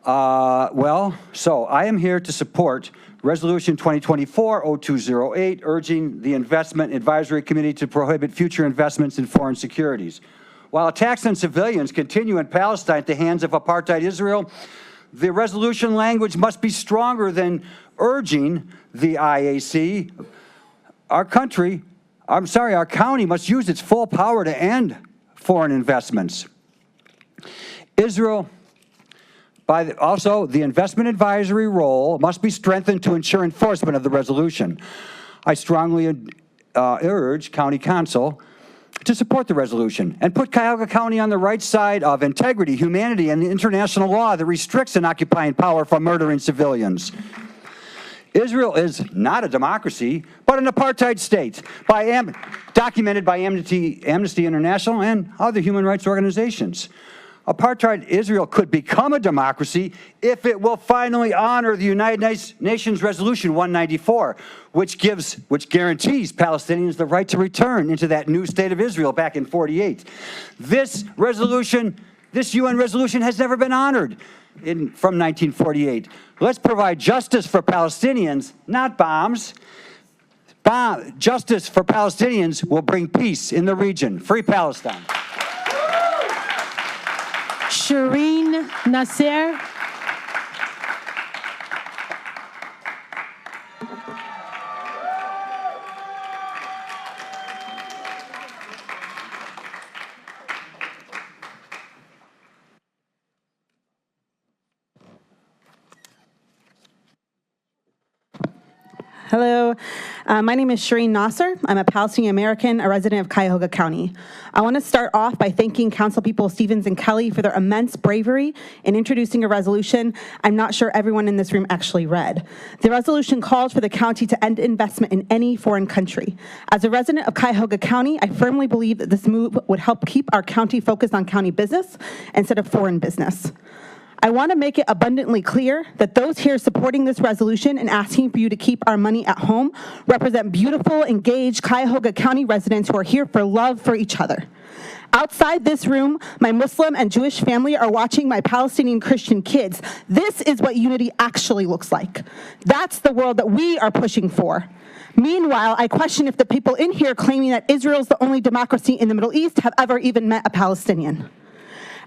S12: So I am here to support Resolution 2024-0208, urging the Investment Advisory Committee to prohibit future investments in foreign securities. While attacks on civilians continue in Palestine at the hands of apartheid Israel, the resolution language must be stronger than urging the IAC our county must use its full power to end foreign investments. Israel, also, the investment advisory role must be strengthened to ensure enforcement of the resolution. I strongly urge County Council to support the resolution and put Cuyahoga County on the right side of integrity, humanity, and international law that restricts an occupying power from murdering civilians. Israel is not a democracy, but an apartheid state, documented by Amnesty International and other human rights organizations. Apartheid Israel could become a democracy if it will finally honor the United Nations Resolution 194, which guarantees Palestinians the right to return into that new state of Israel back in 48. This UN resolution has never been honored from 1948. Let's provide justice for Palestinians, not bombs. Justice for Palestinians will bring peace in the region. Free Palestine.
S2: Shireen Nasser.
S3: Hello, my name is Shireen Nasser. I'm a Palestinian American, a resident of Cuyahoga County. I want to start off by thanking Councilpeople Stevens and Kelly for their immense bravery in introducing a resolution I'm not sure everyone in this room actually read. The resolution calls for the county to end investment in any foreign country. As a resident of Cuyahoga County, I firmly believe that this move would help keep our county focused on county business instead of foreign business. I want to make it abundantly clear that those here supporting this resolution and asking for you to keep our money at home represent beautiful, engaged Cuyahoga County residents who are here for love for each other. Outside this room, my Muslim and Jewish family are watching my Palestinian Christian kids. This is what unity actually looks like. That's the world that we are pushing for. Meanwhile, I question if the people in here claiming that Israel is the only democracy in the Middle East have ever even met a Palestinian.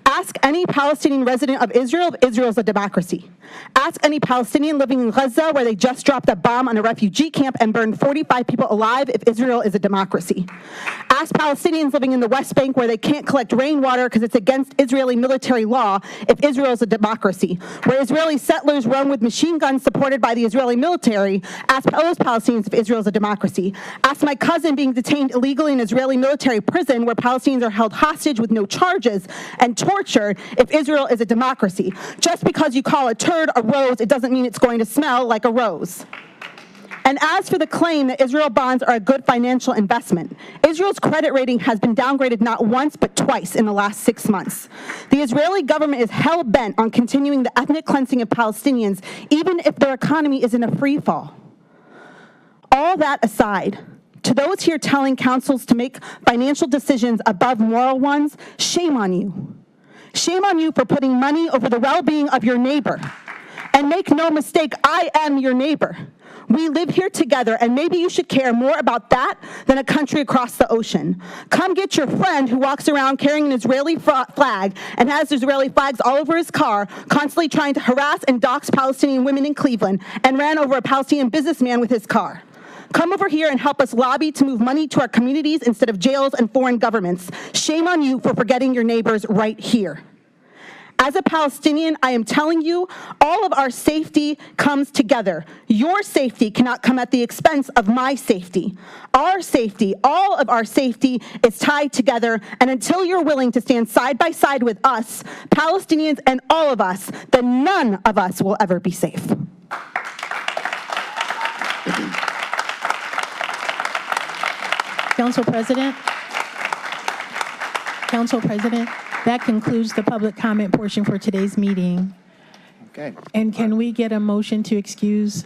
S3: Ask any Palestinian resident of Israel if Israel is a democracy. Ask any Palestinian living in Gaza where they just dropped a bomb on a refugee camp and burned 45 people alive if Israel is a democracy. Ask Palestinians living in the West Bank where they can't collect rainwater because it's against Israeli military law if Israel is a democracy. Where Israeli settlers roam with machine guns supported by the Israeli military, ask those Palestinians if Israel is a democracy. Ask my cousin being detained illegally in Israeli military prison where Palestinians are held hostage with no charges and tortured if Israel is a democracy. Just because you call a turd a rose, it doesn't mean it's going to smell like a rose. And as for the claim that Israel bonds are a good financial investment, Israel's credit rating has been downgraded not once but twice in the last 6 months. The Israeli government is hell-bent on continuing the ethnic cleansing of Palestinians, even if their economy is in a free fall. All that aside, to those here telling councils to make financial decisions above moral ones, shame on you. Shame on you for putting money over the well-being of your neighbor. And make no mistake, I am your neighbor. We live here together, and maybe you should care more about that than a country across the ocean. Come get your friend who walks around carrying an Israeli flag and has Israeli flags all over his car, constantly trying to harass and dox Palestinian women in Cleveland, and ran over a Palestinian businessman with his car. Come over here and help us lobby to move money to our communities instead of jails and foreign governments. Shame on you for forgetting your neighbors right here. As a Palestinian, I am telling you, all of our safety comes together. Your safety cannot come at the expense of my safety. Our safety, all of our safety is tied together, and until you're willing to stand side by side with us, Palestinians and all of us, then none of us will ever be safe.
S2: Council President, that concludes the public comment portion for today's meeting.
S1: Okay.
S2: And can we get a motion to excuse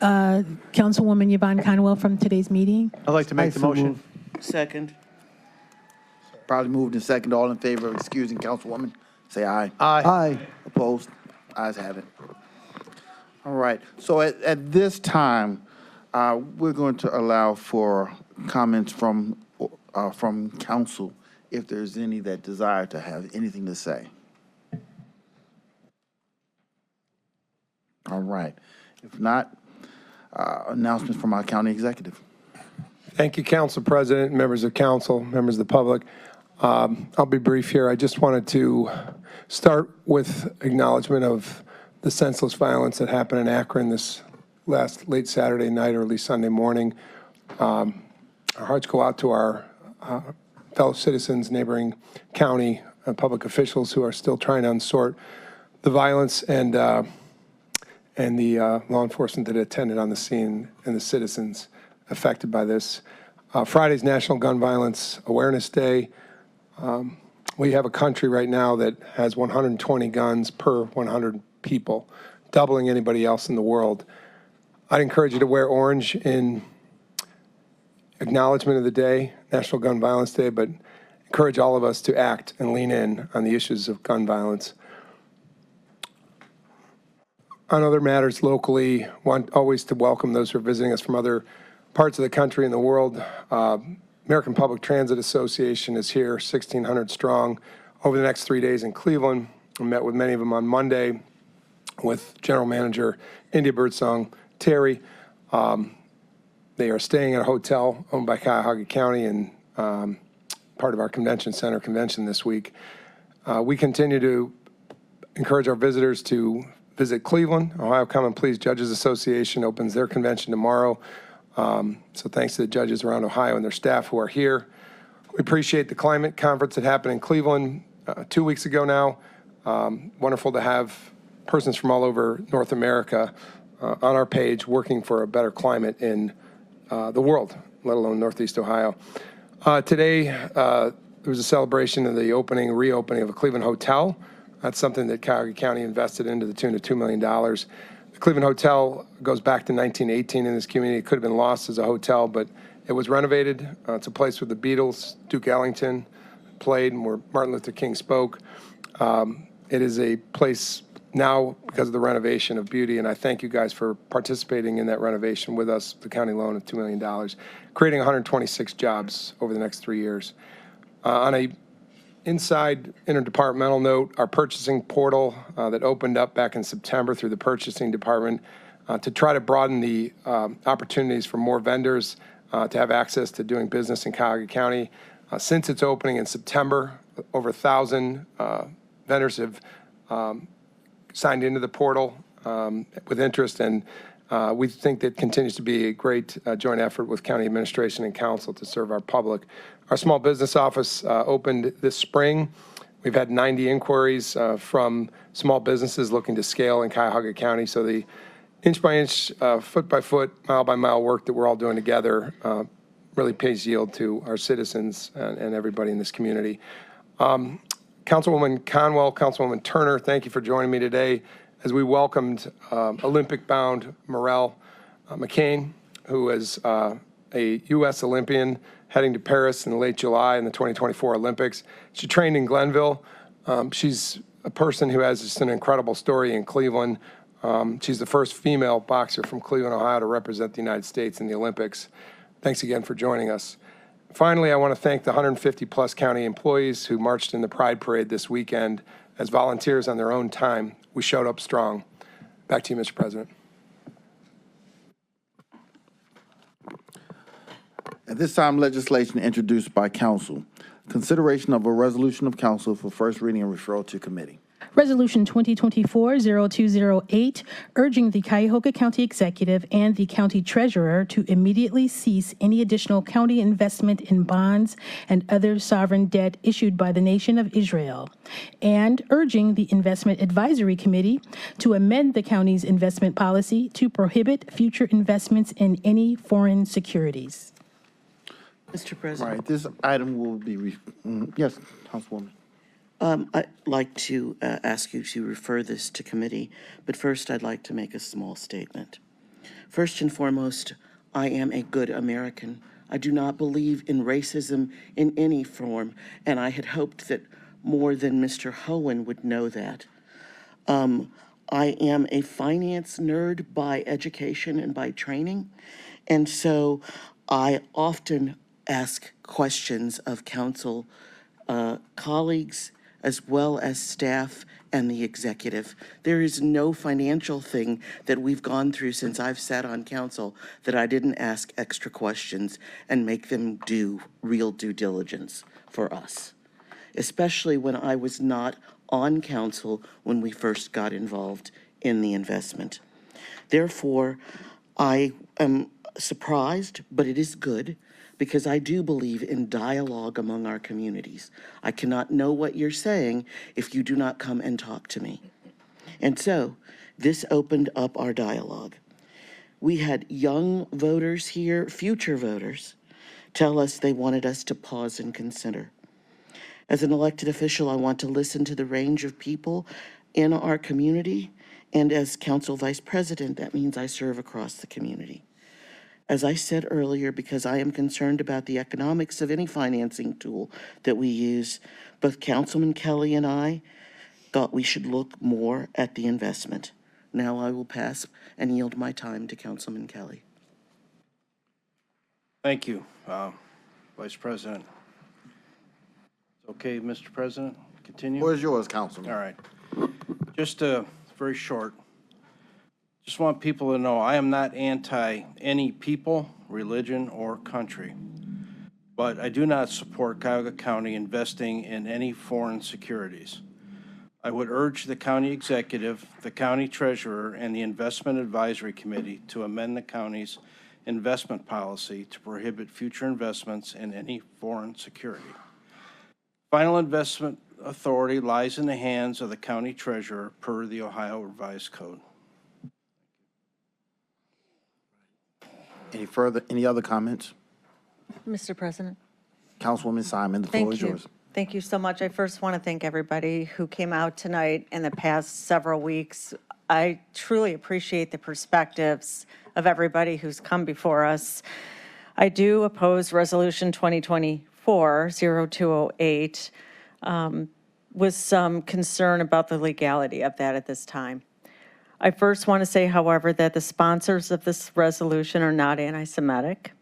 S2: Councilwoman Yvonne Conwell from today's meeting?
S1: I'd like to make the motion.
S20: Second.
S1: Probably moved and second. All in favor of excusing Councilwoman, say aye.
S20: Aye.
S1: Opposed? Ayes have it. All right. So at this time, we're going to allow for comments from council, if there's any that desire to have anything to say. All right. If not, announcements from our county executive.
S20: Thank you, Council President, members of council, members of the public. I'll be brief here. I just wanted to start with acknowledgement of the senseless violence that happened in Akron this late Saturday night, early Sunday morning. Our hearts go out to our fellow citizens, neighboring county, public officials who are still trying to unsort the violence and the law enforcement that attended on the scene and the citizens affected by this. Friday's National Gun Violence Awareness Day. We have a country right now that has 120 guns per 100 people, doubling anybody else in the world. I'd encourage you to wear orange in acknowledgement of the day, National Gun Violence Day, but encourage all of us to act and lean in on the issues of gun violence. On other matters locally, want always to welcome those who are visiting us from other parts of the country and the world. American Public Transit Association is here, 1,600 strong, over the next 3 days in Cleveland. I met with many of them on Monday with General Manager India Birdsong Terry. They are staying at a hotel owned by Cuyahoga County and part of our convention center convention this week. We continue to encourage our visitors to visit Cleveland. Ohio Common Pleas Judges Association opens their convention tomorrow. So thanks to the judges around Ohio and their staff who are here. We appreciate the climate conference that happened in Cleveland 2 weeks ago now. Wonderful to have persons from all over North America on our page working for a better climate in the world, let alone Northeast Ohio. Today, there was a celebration of the reopening of a Cleveland hotel. That's something that Cuyahoga County invested in to the tune of $2 million. The Cleveland Hotel goes back to 1918 in this community. It could have been lost as a hotel, but it was renovated. It's a place where the Beatles, Duke Ellington played and where Martin Luther King spoke. It is a place now, because of the renovation, of beauty, and I thank you guys for participating in that renovation with us, the county loan of $2 million, creating 126 jobs over the next 3 years. On a inside interdepartmental note, our purchasing portal that opened up back in September through the purchasing department to try to broaden the opportunities for more vendors to have access to doing business in Cuyahoga County. Since its opening in September, over 1,000 vendors have signed into the portal with interest, and we think that continues to be a great joint effort with county administration and council to serve our public. Our small business office opened this spring. We've had 90 inquiries from small businesses looking to scale in Cuyahoga County. So the inch by inch, foot by foot, mile by mile work that we're all doing together really pays yield to our citizens and everybody in this community. Councilwoman Conwell, Councilwoman Turner, thank you for joining me today as we welcomed Olympic-bound Morel McCain, who is a U.S. Olympian heading to Paris in late July in the 2024 Olympics. She trained in Glenville. She's a person who has just an incredible story in Cleveland. She's the first female boxer from Cleveland, Ohio to represent the United States in the Olympics. Thanks again for joining us. Finally, I want to thank the 150-plus county employees who marched in the Pride Parade this weekend as volunteers on their own time. We showed up strong. Back to you, Mr. President.
S1: At this time, legislation introduced by council. Consideration of a resolution of council for first reading and referral to committee.
S2: Resolution 2024-0208, urging the Cuyahoga County Executive and the County Treasurer to immediately cease any additional county investment in bonds and other sovereign debt issued by the nation of Israel, and urging the Investment Advisory Committee to amend the county's investment policy to prohibit future investments in any foreign securities.
S21: Mr. President.
S1: All right, this item will be, yes, Councilwoman.
S21: I'd like to ask you to refer this to committee, but first I'd like to make a small statement. First and foremost, I am a good American. I do not believe in racism in any form, and I had hoped that more than Mr. Hohen would know that. I am a finance nerd by education and by training, and so I often ask questions of council colleagues as well as staff and the executive. There is no financial thing that we've gone through since I've sat on council that I didn't ask extra questions and make them do real due diligence for us, especially when I was not on council when we first got involved in the investment. Therefore, I am surprised, but it is good, because I do believe in dialogue among our communities. I cannot know what you're saying if you do not come and talk to me. And so this opened up our dialogue. We had young voters here, future voters, tell us they wanted us to pause and consider. As an elected official, I want to listen to the range of people in our community, and as council vice president, that means I serve across the community. As I said earlier, because I am concerned about the economics of any financing tool that we use, both Councilman Kelly and I thought we should look more at the investment. Now I will pass and yield my time to Councilman Kelly.
S4: Thank you, Vice President. Okay, Mr. President, continue.
S1: Floor is yours, Councilman.
S4: All right. Just very short. Just want people to know I am not anti any people, religion, or country, but I do not support Cuyahoga County investing in any foreign securities. I would urge the county executive, the county treasurer, and the investment advisory committee to amend the county's investment policy to prohibit future investments in any foreign security. Final investment authority lies in the hands of the county treasurer per the Ohio Revised Code.
S1: Any other comments?
S22: Mr. President.
S1: Councilwoman Simon, the floor is yours.
S22: Thank you so much. I first want to thank everybody who came out tonight in the past several weeks. I truly appreciate the perspectives of everybody who's come before us. I do oppose Resolution 2024-0208 with some concern about the legality of that at this time. I first want to say, however, that the sponsors of this resolution are not anti-Semitic.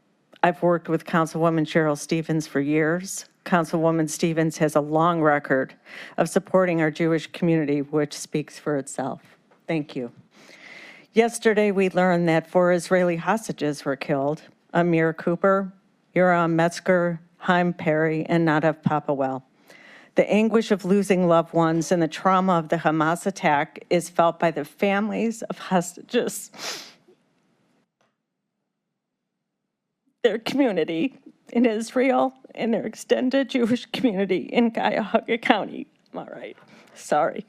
S22: I've worked with Councilwoman Cheryl Stevens for years. Councilwoman Stevens has a long record of supporting our Jewish community, which speaks for itself. Thank you. Yesterday, we learned that 4 Israeli hostages were killed: Amir Cooper, Yoram Metzger, Haim Perry, and Nadav Papawell. The anguish of losing loved ones and the trauma of the Hamas attack is felt by the families of hostages, their community in Israel, and their extended Jewish community in Cuyahoga County. All right, sorry.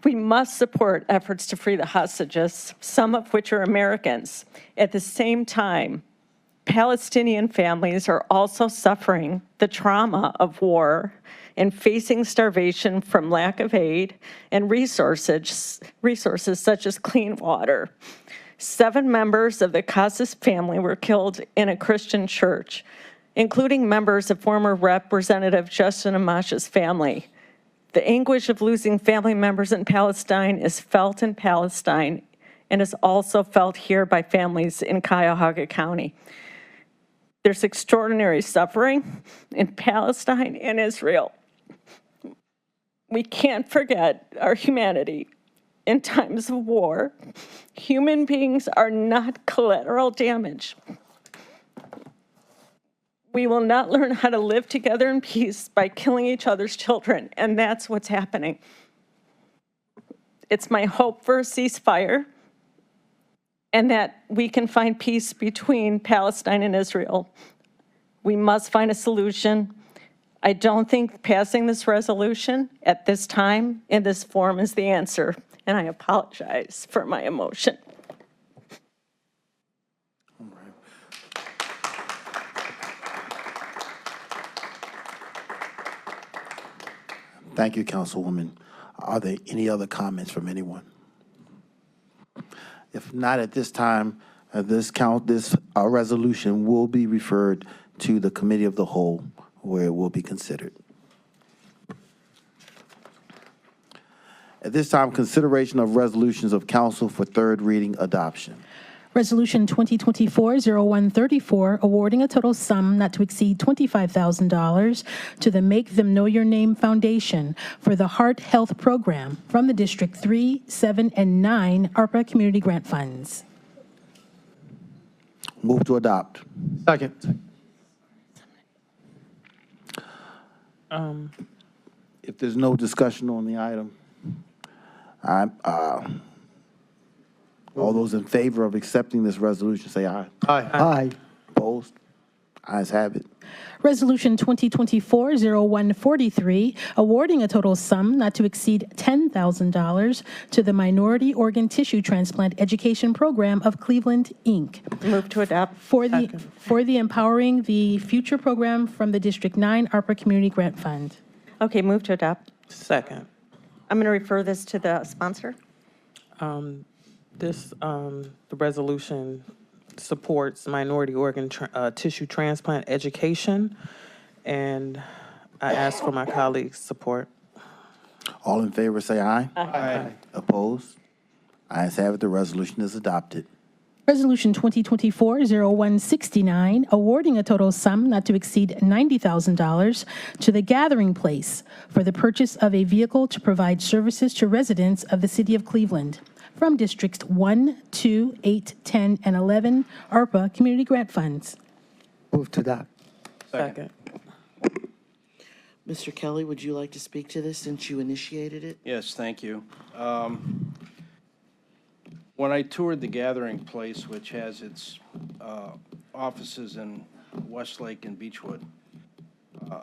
S22: We must support efforts to free the hostages, some of which are Americans. At the same time, Palestinian families are also suffering the trauma of war and facing starvation from lack of aid and resources such as clean water. 7 members of the Casas family were killed in a Christian church, including members of former Representative Justin Amash's family. The anguish of losing family members in Palestine is felt in Palestine and is also felt here by families in Cuyahoga County. There's extraordinary suffering in Palestine and Israel. We can't forget our humanity in times of war. Human beings are not collateral damage. We will not learn how to live together in peace by killing each other's children, and that's what's happening. It's my hope for a ceasefire and that we can find peace between Palestine and Israel. We must find a solution. I don't think passing this resolution at this time in this form is the answer, and I apologize for my emotion.
S1: Thank you, Councilwoman. Are there any other comments from anyone? If not at this time, this resolution will be referred to the Committee of the Whole, where it will be considered. At this time, consideration of resolutions of council for third reading adoption.
S2: Resolution 2024-0134, awarding a total sum not to exceed $25,000 to the Make Them Know Your Name Foundation for the Heart Health Program from the District 3, 7, and 9 ARPA Community Grant Funds.
S1: Move to adopt.
S20: Second.
S1: If there's no discussion on the item, all those in favor of accepting this resolution, say aye.
S20: Aye.
S1: Opposed? Ayes have it.
S2: Resolution 2024-0143, awarding a total sum not to exceed $10,000 to the Minority Organ Tissue Transplant Education Program of Cleveland, Inc.
S22: Move to adopt.
S2: For the Empowering the Future program from the District 9 ARPA Community Grant Fund.
S22: Okay, move to adopt.
S5: Second.
S22: I'm going to refer this to the sponsor.
S5: The resolution supports minority organ tissue transplant education, and I ask for my colleagues' support.
S1: All in favor, say aye.
S5: Aye.
S1: Opposed? Ayes have it. The resolution is adopted.
S2: Resolution 2024-0169, awarding a total sum not to exceed $90,000 to the Gathering Place for the purchase of a vehicle to provide services to residents of the City of Cleveland from Districts 1, 2, 8, 10, and 11 ARPA Community Grant Funds.
S20: Move to adopt.
S5: Second.
S21: Mr. Kelly, would you like to speak to this since you initiated it?
S4: Yes, thank you. When I toured the Gathering Place, which has its offices in Westlake and Beechwood,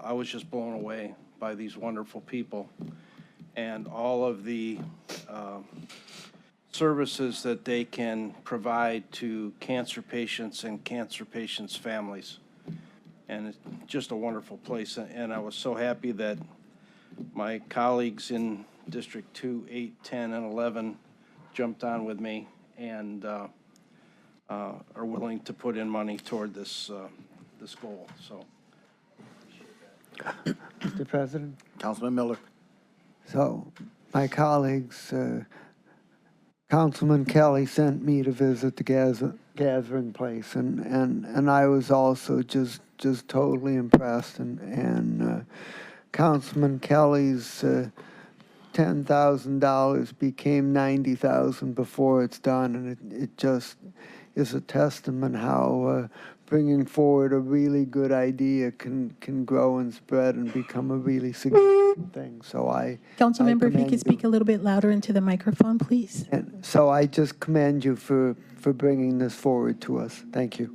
S4: I was just blown away by these wonderful people and all of the services that they can provide to cancer patients and cancer patients' families. And it's just a wonderful place. And I was so happy that my colleagues in District 2, 8, 10, and 11 jumped on with me and are willing to put in money toward this this goal. So,
S6: Mr. President,
S1: Councilman Miller.
S6: so my colleagues, Councilman Kelly sent me to visit the Gathering Place, and I was also just totally impressed. And Councilman Kelly's $10,000 became $90,000 before it's done, and it just is a testament how bringing forward a really good idea can grow and spread and become a really significant thing. So
S2: Councilmember, if you
S6: commend
S2: could speak a little bit louder into the microphone, please.
S6: And so I just commend you for bringing this forward to us. Thank you.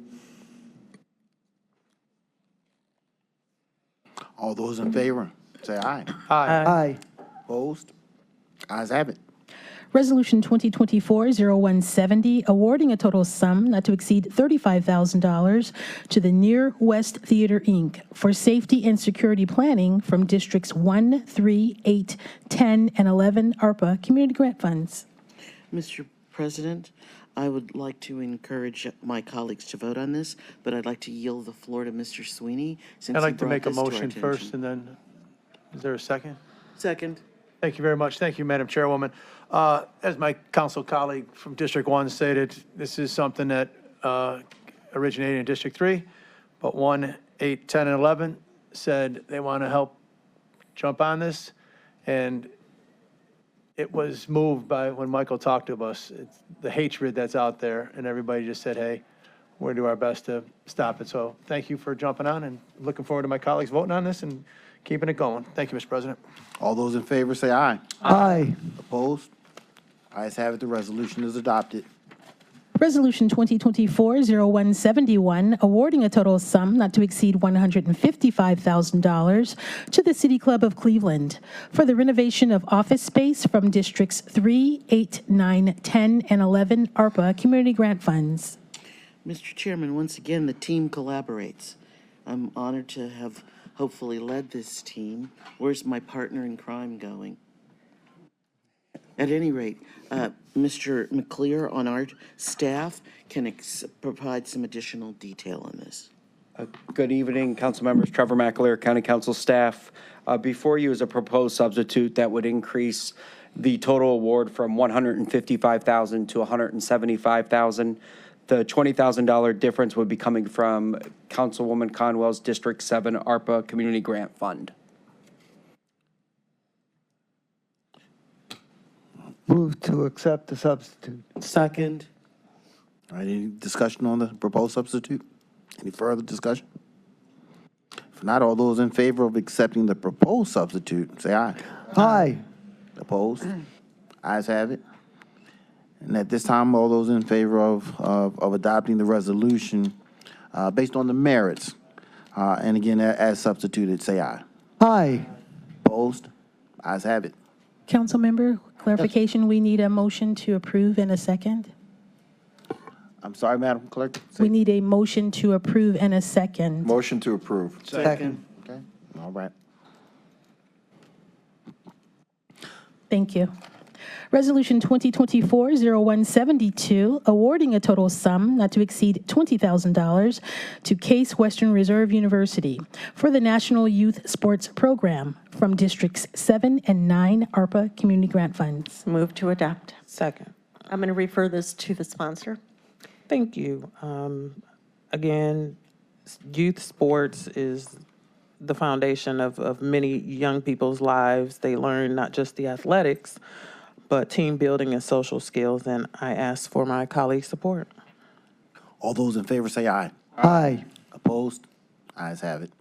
S1: All those in favor, say aye.
S6: Aye.
S1: Opposed? Ayes have it.
S2: Resolution 2024-0170, awarding a total sum not to exceed $35,000 to the Near West Theater, Inc. for safety and security planning from Districts 1, 3, 8, 10, and 11 ARPA Community Grant Funds.
S21: Mr. President, I would like to encourage my colleagues to vote on this, but I'd like to yield the floor to Mr. Sweeney since
S23: I'd
S21: he
S23: like to
S21: brought
S23: make a
S21: this to our
S23: motion
S21: attention.
S23: first, and then, is there a second?
S21: Second.
S23: Thank you very much. Thank you, Madam Chairwoman. As my council colleague from District 1 stated, this is something that originated in District 3, but 1, 8, 10, and 11 said they want to help jump on this, and it was moved by when Michael talked to us. It's the hatred that's out there, and everybody just said, hey, we'll do our best to stop it. So thank you for jumping on, and looking forward to my colleagues voting on this and keeping it going. Thank you, Mr. President.
S1: All those in favor, say aye.
S6: Aye.
S1: Opposed? Ayes have it. The resolution is adopted.
S2: Resolution 2024-0171, awarding a total sum not to exceed $155,000 to the City Club of Cleveland for the renovation of office space from Districts 3, 8, 9, 10, and 11 ARPA Community Grant Funds.
S21: Mr. Chairman, once again, the team collaborates. I'm honored to have hopefully led this team. Where's my partner in crime going? At any rate, Mr. McClear on our staff can provide some additional detail on this.
S24: Good evening, council members. Trevor McAleer, County Council staff. Before you is a proposed substitute that would increase the total award from $155,000 to $175,000. The $20,000 difference would be coming from Councilwoman Conwell's District 7 ARPA Community Grant Fund.
S6: Move to accept the substitute.
S21: Second.
S1: All right, any discussion on the proposed substitute? Any further discussion? If not, all those in favor of accepting the proposed substitute, say aye.
S6: Aye.
S1: Opposed? Ayes have it. And at this time, all those in favor of adopting the resolution based on the merits, and again, as substituted, say aye.
S6: Aye.
S1: Opposed? Ayes have it.
S2: Council member, clarification, we need a motion to approve and a second.
S1: I'm sorry, Madam Clerk?
S2: We need a motion to approve and a second.
S7: Motion to approve.
S6: Second.
S1: Okay, all right.
S2: Thank you. Resolution 2024-0172, awarding a total sum not to exceed $20,000 to Case Western Reserve University for the National Youth Sports Program from Districts 7 and 9 ARPA Community Grant Funds.
S8: Move to adopt.
S5: Second.
S8: I'm going to refer this to the sponsor.
S5: Thank you. Again, youth sports is the foundation of many young people's lives. They learn not just the athletics, but team building and social skills, and I ask for my colleagues' support.
S1: All those in favor say aye.
S6: Aye.
S1: Opposed? Ayes have it.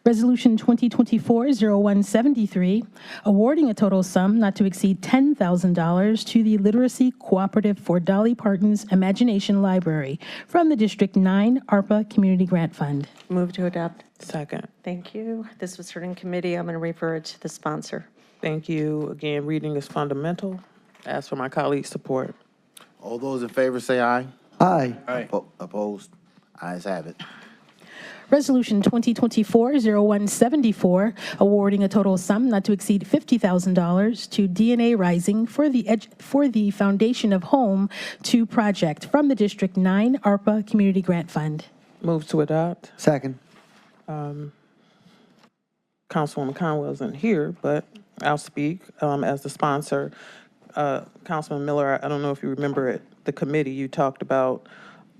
S2: Resolution 2024-0173, awarding a total sum not to exceed $10,000 to the Literacy Cooperative for Dolly Parton's Imagination Library from the District 9 ARPA Community Grant Fund.
S8: Move to adopt.
S5: Second.
S8: Thank you. This was heard in committee. I'm going to refer it to the sponsor.
S5: Thank you. Again, reading is fundamental. Ask for my colleagues' support.
S1: All those in favor say aye.
S6: Aye.
S1: Opposed? Ayes have it.
S2: Resolution 2024-0174, awarding a total sum not to exceed $50,000 to DNA Rising for the Foundation of Home 2 project from the District 9 ARPA Community Grant Fund.
S5: Move to adopt.
S6: Second.
S5: Councilwoman Conwell isn't here, but I'll speak as the sponsor. Councilman Miller, I don't know if you remember at the committee, you talked about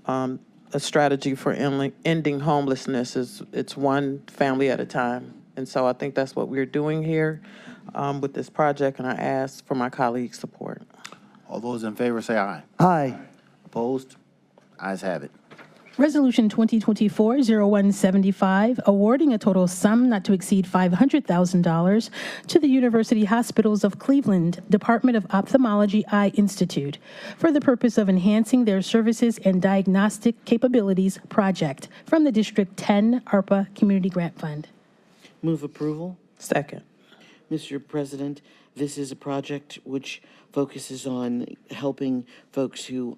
S5: a strategy for ending homelessness. It's one family at a time. And so I think that's what we're doing here with this project, and I ask for my colleagues' support.
S1: All those in favor say aye.
S6: Aye.
S1: Opposed? Ayes have it.
S2: Resolution 2024-0175, awarding a total sum not to exceed $500,000 to the University Hospitals of Cleveland Department of Ophthalmology Eye Institute for the purpose of enhancing their services and diagnostic capabilities project from the District 10 ARPA Community Grant Fund.
S21: Move approval.
S5: Second.
S21: Mr. President, this is a project which focuses on helping folks who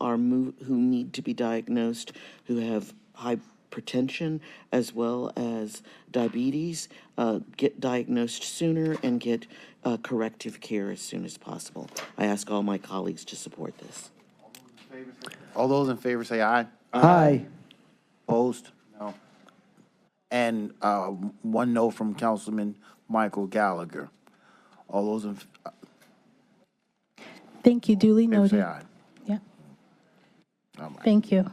S21: need to be diagnosed, who have hypertension as well as diabetes, get diagnosed sooner and get corrective care as soon as possible. I ask all my colleagues to support this.
S1: All those in favor say aye.
S6: Aye.
S1: Opposed? No. And one no from Councilman Michael Gallagher. All those in
S2: Thank you, duly
S1: favor say
S2: noted.
S1: aye.
S2: Yeah.
S1: All right.
S2: Thank you.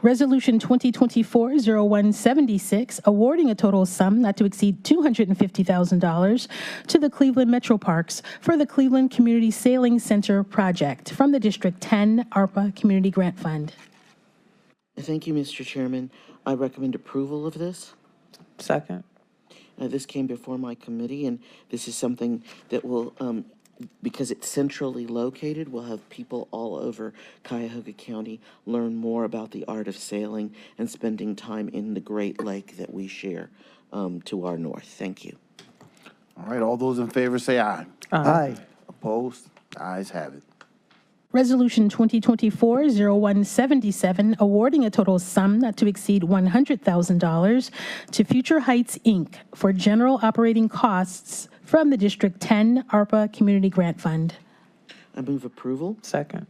S2: Resolution 2024-0176, awarding a total sum not to exceed $250,000 to the Cleveland Metro Parks for the Cleveland Community Sailing Center project from the District 10 ARPA Community Grant Fund.
S21: Thank you, Mr. Chairman. I recommend approval of this.
S5: Second.
S21: This came before my committee, and this is something that will, because it's centrally located, we'll have people all over Cuyahoga County learn more about the art of sailing and spending time in the Great Lake that we share to our north. Thank you.
S1: All right, all those in favor say aye.
S6: Aye.
S1: Opposed? Ayes have it.
S2: Resolution 2024-0177, awarding a total sum not to exceed $100,000 to Future Heights, Inc. for general operating costs from the District 10 ARPA Community Grant Fund.
S21: I move approval.
S5: Second.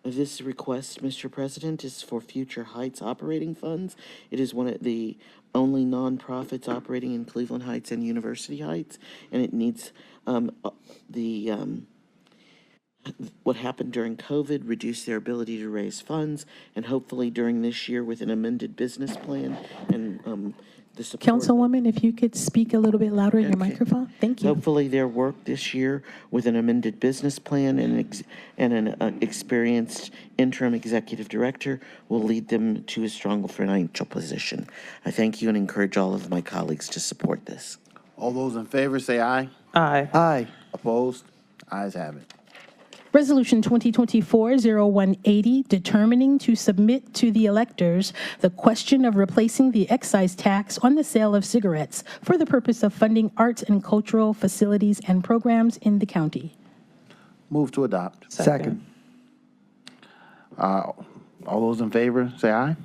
S21: This request, Mr. President, is for Future Heights operating funds. It is one of the only nonprofits operating in Cleveland Heights and University Heights, and it needs the what happened during COVID, reduce their ability to raise funds, and hopefully during this year with an amended business plan and the support.
S2: Councilwoman, if you could speak a little bit louder in your microphone. Thank you.
S21: Hopefully their work this year with an amended business plan and an experienced interim executive director will lead them to a stronger financial position. I thank you and encourage all of my colleagues to support this.
S1: All those in favor say aye.
S5: Aye.
S6: Aye.
S1: Opposed? Ayes have it.
S2: Resolution 2024-0180, determining to submit to the electors the question of replacing the excise tax on the sale of cigarettes for the purpose of funding arts and cultural facilities and programs in the county.
S1: Move to adopt.
S6: Second.
S1: All those in favor say aye.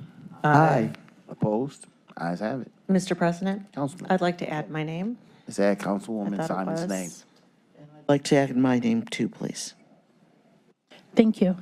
S6: Aye.
S1: Opposed? Ayes have it.
S8: Mr. President,
S1: Councilman.
S8: I'd like to add my name.
S1: Let's add
S8: I
S1: Councilwoman
S8: thought it
S1: Simon's
S8: was.
S1: name.
S21: I'd like to add my name too, please.
S2: Thank you.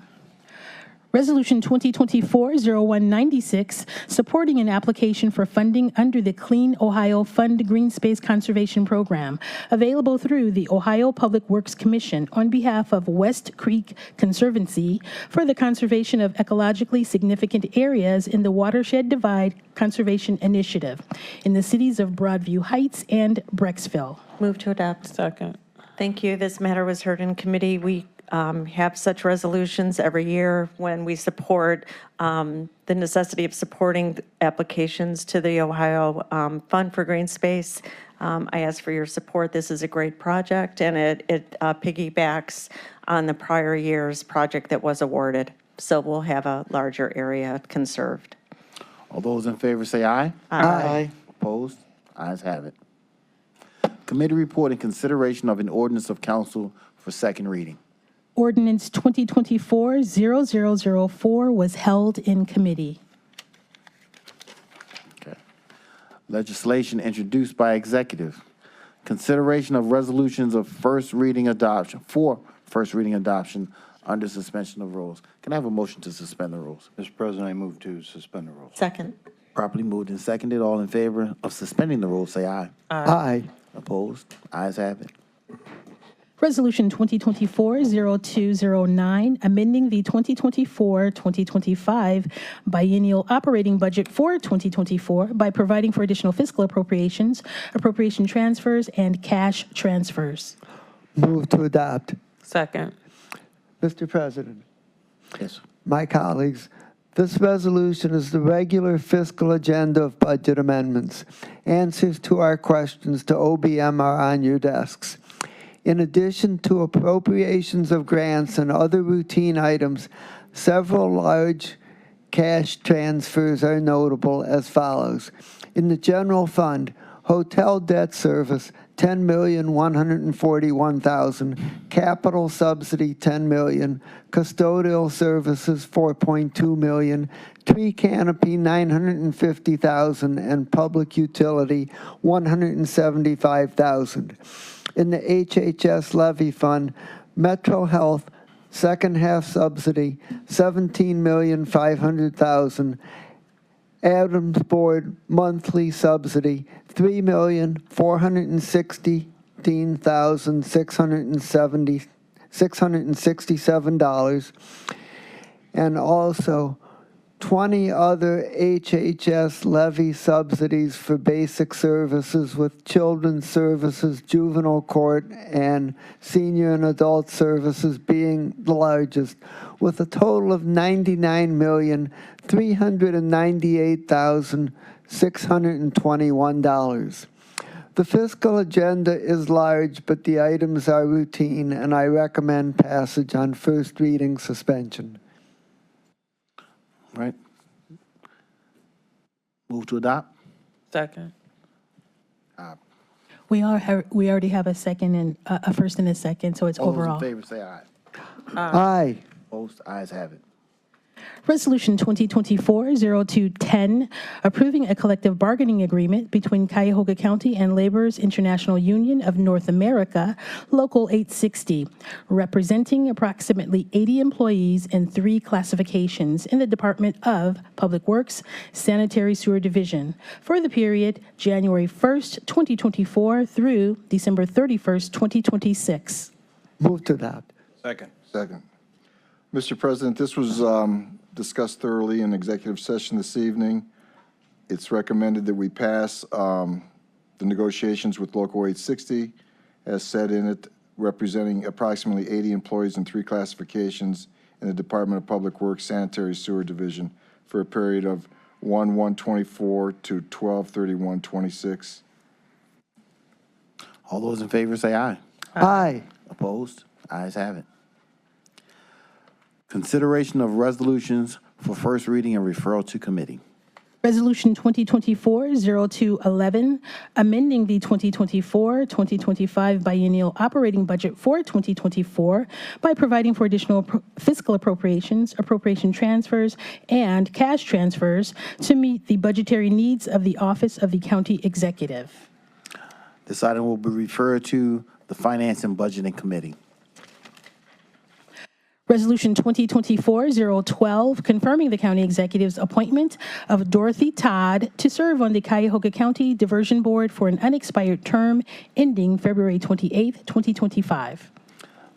S2: Resolution 2024-0196, supporting an application for funding under the Clean Ohio Fund Green Space Conservation Program, available through the Ohio Public Works Commission on behalf of West Creek Conservancy for the conservation of ecologically significant areas in the Watershed Divide Conservation Initiative in the cities of Broadview Heights and Brecksville.
S8: Move to adopt.
S5: Second.
S22: Thank you. This matter was heard in committee. We have such resolutions every year when we support the necessity of supporting applications to the Ohio Fund for Green Space. I ask for your support. This is a great project, and it piggybacks on the prior year's project that was awarded. So we'll have a larger area conserved.
S1: All those in favor say aye.
S21: Aye.
S1: Opposed? Ayes have it. Committee report and consideration of an ordinance of council for second reading.
S2: Ordinance 2024-0004 was held in committee.
S1: Okay. Legislation introduced by executive. Consideration of resolutions of first reading adoption, under suspension of rules. Can I have a motion to suspend the rules?
S12: Mr. President, I move to suspend the rules.
S8: Second.
S1: Properly moved and seconded. All in favor of suspending the rules, say aye.
S6: Aye.
S1: Opposed? Ayes have it.
S2: Resolution 2024-0209, amending the 2024-2025 biennial operating budget for 2024 by providing for additional fiscal appropriations, appropriation transfers, and cash transfers.
S6: Move to adopt.
S5: Second.
S6: Mr. President,
S1: Yes.
S6: my colleagues, this resolution is the regular fiscal agenda of budget amendments. Answers to our questions to OBM are on your desks. In addition to appropriations of grants and other routine items, several large cash transfers are notable as follows. In the general fund, hotel debt service, $10,141,000, capital subsidy, $10 million, custodial services, $4.2 million, tree canopy, $950,000, and public utility, $175,000. In the HHS levy fund, Metro Health, second half subsidy, $17,500,000. Adams Board monthly subsidy, $3,416,667. And also 20 other HHS levy subsidies for basic services, with children's services, juvenile court, and senior and adult services being the largest, with a total of $99,398,621. The fiscal agenda is large, but the items are routine, and I recommend passage on first reading suspension.
S1: Right. Move to adopt.
S5: Second.
S2: We already have a second and a first and a second, so it's
S1: All
S2: overall.
S1: those in favor say aye.
S6: Aye.
S1: Opposed? Ayes have it.
S2: Resolution 2024-0210, approving a collective bargaining agreement between Cuyahoga County and Laborers International Union of North America, Local 860, representing approximately 80 employees in 3 classifications in the Department of Public Works Sanitary Sewer Division for the period January 1st, 2024 through December 31st, 2026.
S6: Move to adopt.
S4: Second.
S7: Second. Mr. President, this was discussed thoroughly in executive session this evening. It's recommended that we pass the negotiations with Local 860 as said in it, representing approximately 80 employees in 3 classifications in the Department of Public Works Sanitary Sewer Division for a period of 1/1/24 to 12/31/26.
S1: All those in favor say aye.
S6: Aye.
S1: Opposed? Ayes have it. Consideration of resolutions for first reading and referral to committee.
S2: Resolution 2024-0211, amending the 2024-2025 biennial operating budget for 2024 by providing for additional fiscal appropriations, appropriation transfers, and cash transfers to meet the budgetary needs of the Office of the County Executive.
S1: This item will be referred to the Finance and Budgeting Committee.
S2: Resolution 2024-012, confirming the county executive's appointment of Dorothy Todd to serve on the Cuyahoga County Diversion Board for an unexpired term ending February 28, 2025.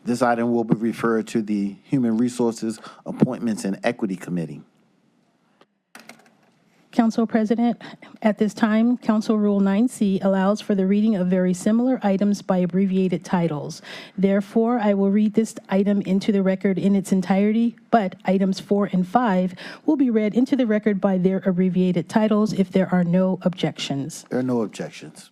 S1: This item will be referred to the Human Resources, Appointments, and Equity Committee.
S2: Council President, at this time, Council Rule 9C allows for the reading of very similar items by abbreviated titles. Therefore, I will read this item into the record in its entirety, but items 4 and 5 will be read into the record by their abbreviated titles if there are no objections.
S1: There are no objections.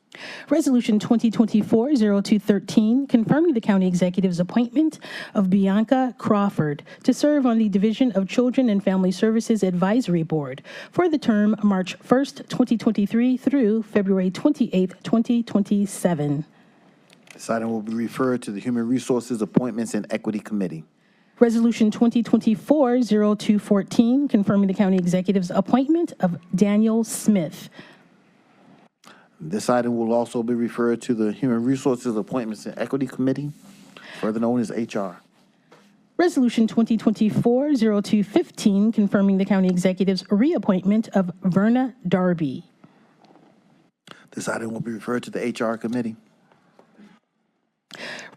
S2: Resolution 2024-0213, confirming the county executive's appointment of Bianca Crawford to serve on the Division of Children and Family Services Advisory Board for the term March 1st, 2023 through February 28th, 2027.
S1: This item will be referred to the Human Resources, Appointments, and Equity Committee.
S2: Resolution 2024-0214, confirming the county executive's appointment of Daniel Smith.
S1: This item will also be referred to the Human Resources, Appointments, and Equity Committee, further known as HR.
S2: Resolution 2024-0215, confirming the county executive's reappointment of Verna Darby.
S1: This item will be referred to the HR Committee.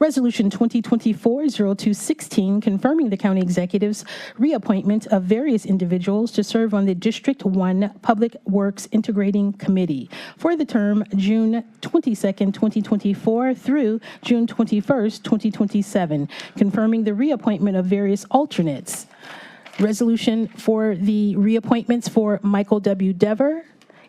S2: Resolution 2024-0216, confirming the county executive's reappointment of various individuals to serve on the District 1 Public Works Integrating Committee for the term June 22nd, 2024 through June 21st, 2027, confirming the reappointment of various alternates. Resolution for the reappointments for Michael W. Dever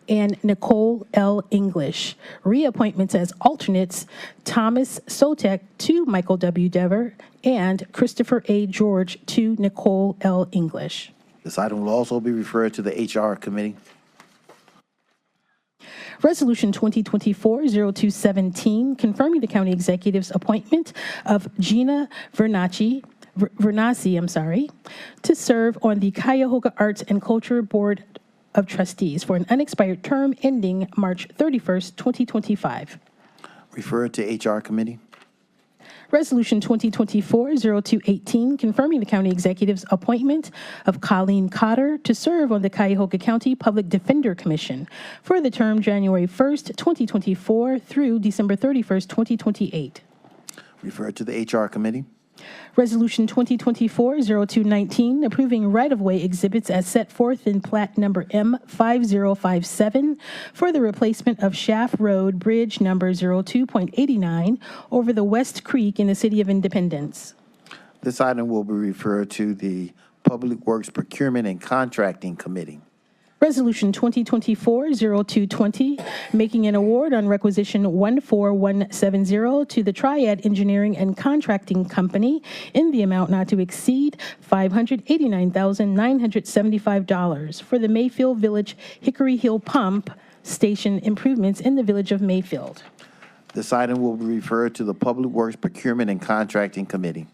S2: and Nicole L. English. Reappointments as alternates, Thomas Sotek to Michael W. Dever and Christopher A. George to Nicole L. English.
S1: This item will also be referred to the HR Committee.
S2: Resolution 2024-0217, confirming the county executive's appointment of Gina Vernassi, to serve on the Cuyahoga Arts and Culture Board of Trustees for an unexpired term ending March 31st, 2025.
S1: Referred to HR Committee.
S2: Resolution 2024-0218, confirming the county executive's appointment of Colleen Cotter to serve on the Cuyahoga County Public Defender Commission for the term January 1st, 2024 through December 31st, 2028.
S1: Referred to the HR Committee.
S2: Resolution 2024-0219, approving right-of-way exhibits as set forth in plat number M5057 for the replacement of Shaft Road Bridge number 02.89 over the West Creek in the City of Independence.
S1: This item will be referred to the Public Works Procurement and Contracting Committee.
S2: Resolution 2024-0220, making an award on requisition 14170 to the Triad Engineering and Contracting Company in the amount not to exceed $589,975 for the Mayfield Village Hickory Hill Pump Station improvements in the Village of Mayfield.
S1: This item will be referred to the Public Works Procurement and Contracting Committee.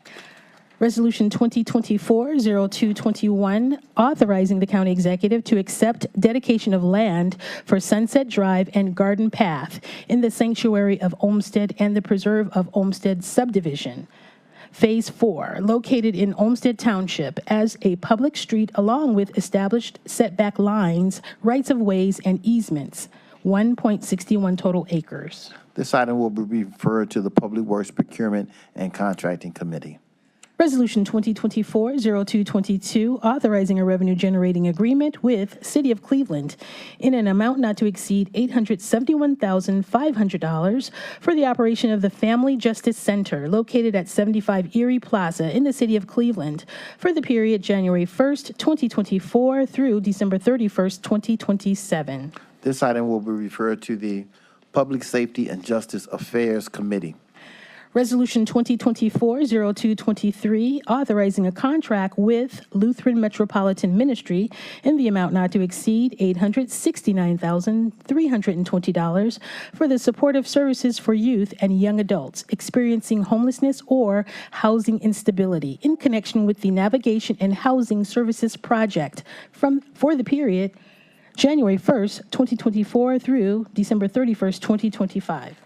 S2: Resolution 2024-0221, authorizing the county executive to accept dedication of land for Sunset Drive and Garden Path in the Sanctuary of Olmsted and the Preserve of Olmsted subdivision, Phase 4, located in Olmsted Township, as a public street along with established setback lines, rights-of-ways, and easements, 1.61 total acres.
S1: This item will be referred to the Public Works Procurement and Contracting Committee.
S2: Resolution 2024-0222, authorizing a revenue-generating agreement with City of Cleveland in an amount not to exceed $871,500 for the operation of the Family Justice Center located at 75 Erie Plaza in the City of Cleveland for the period January 1st, 2024 through December 31st, 2027.
S1: This item will be referred to the Public Safety and Justice Affairs Committee.
S2: Resolution 2024-0223, authorizing a contract with Lutheran Metropolitan Ministry in the amount not to exceed $869,320 for the supportive services for youth and young adults experiencing homelessness or housing instability in connection with the Navigation and Housing Services Project for the period January 1st, 2024 through December 31st, 2025.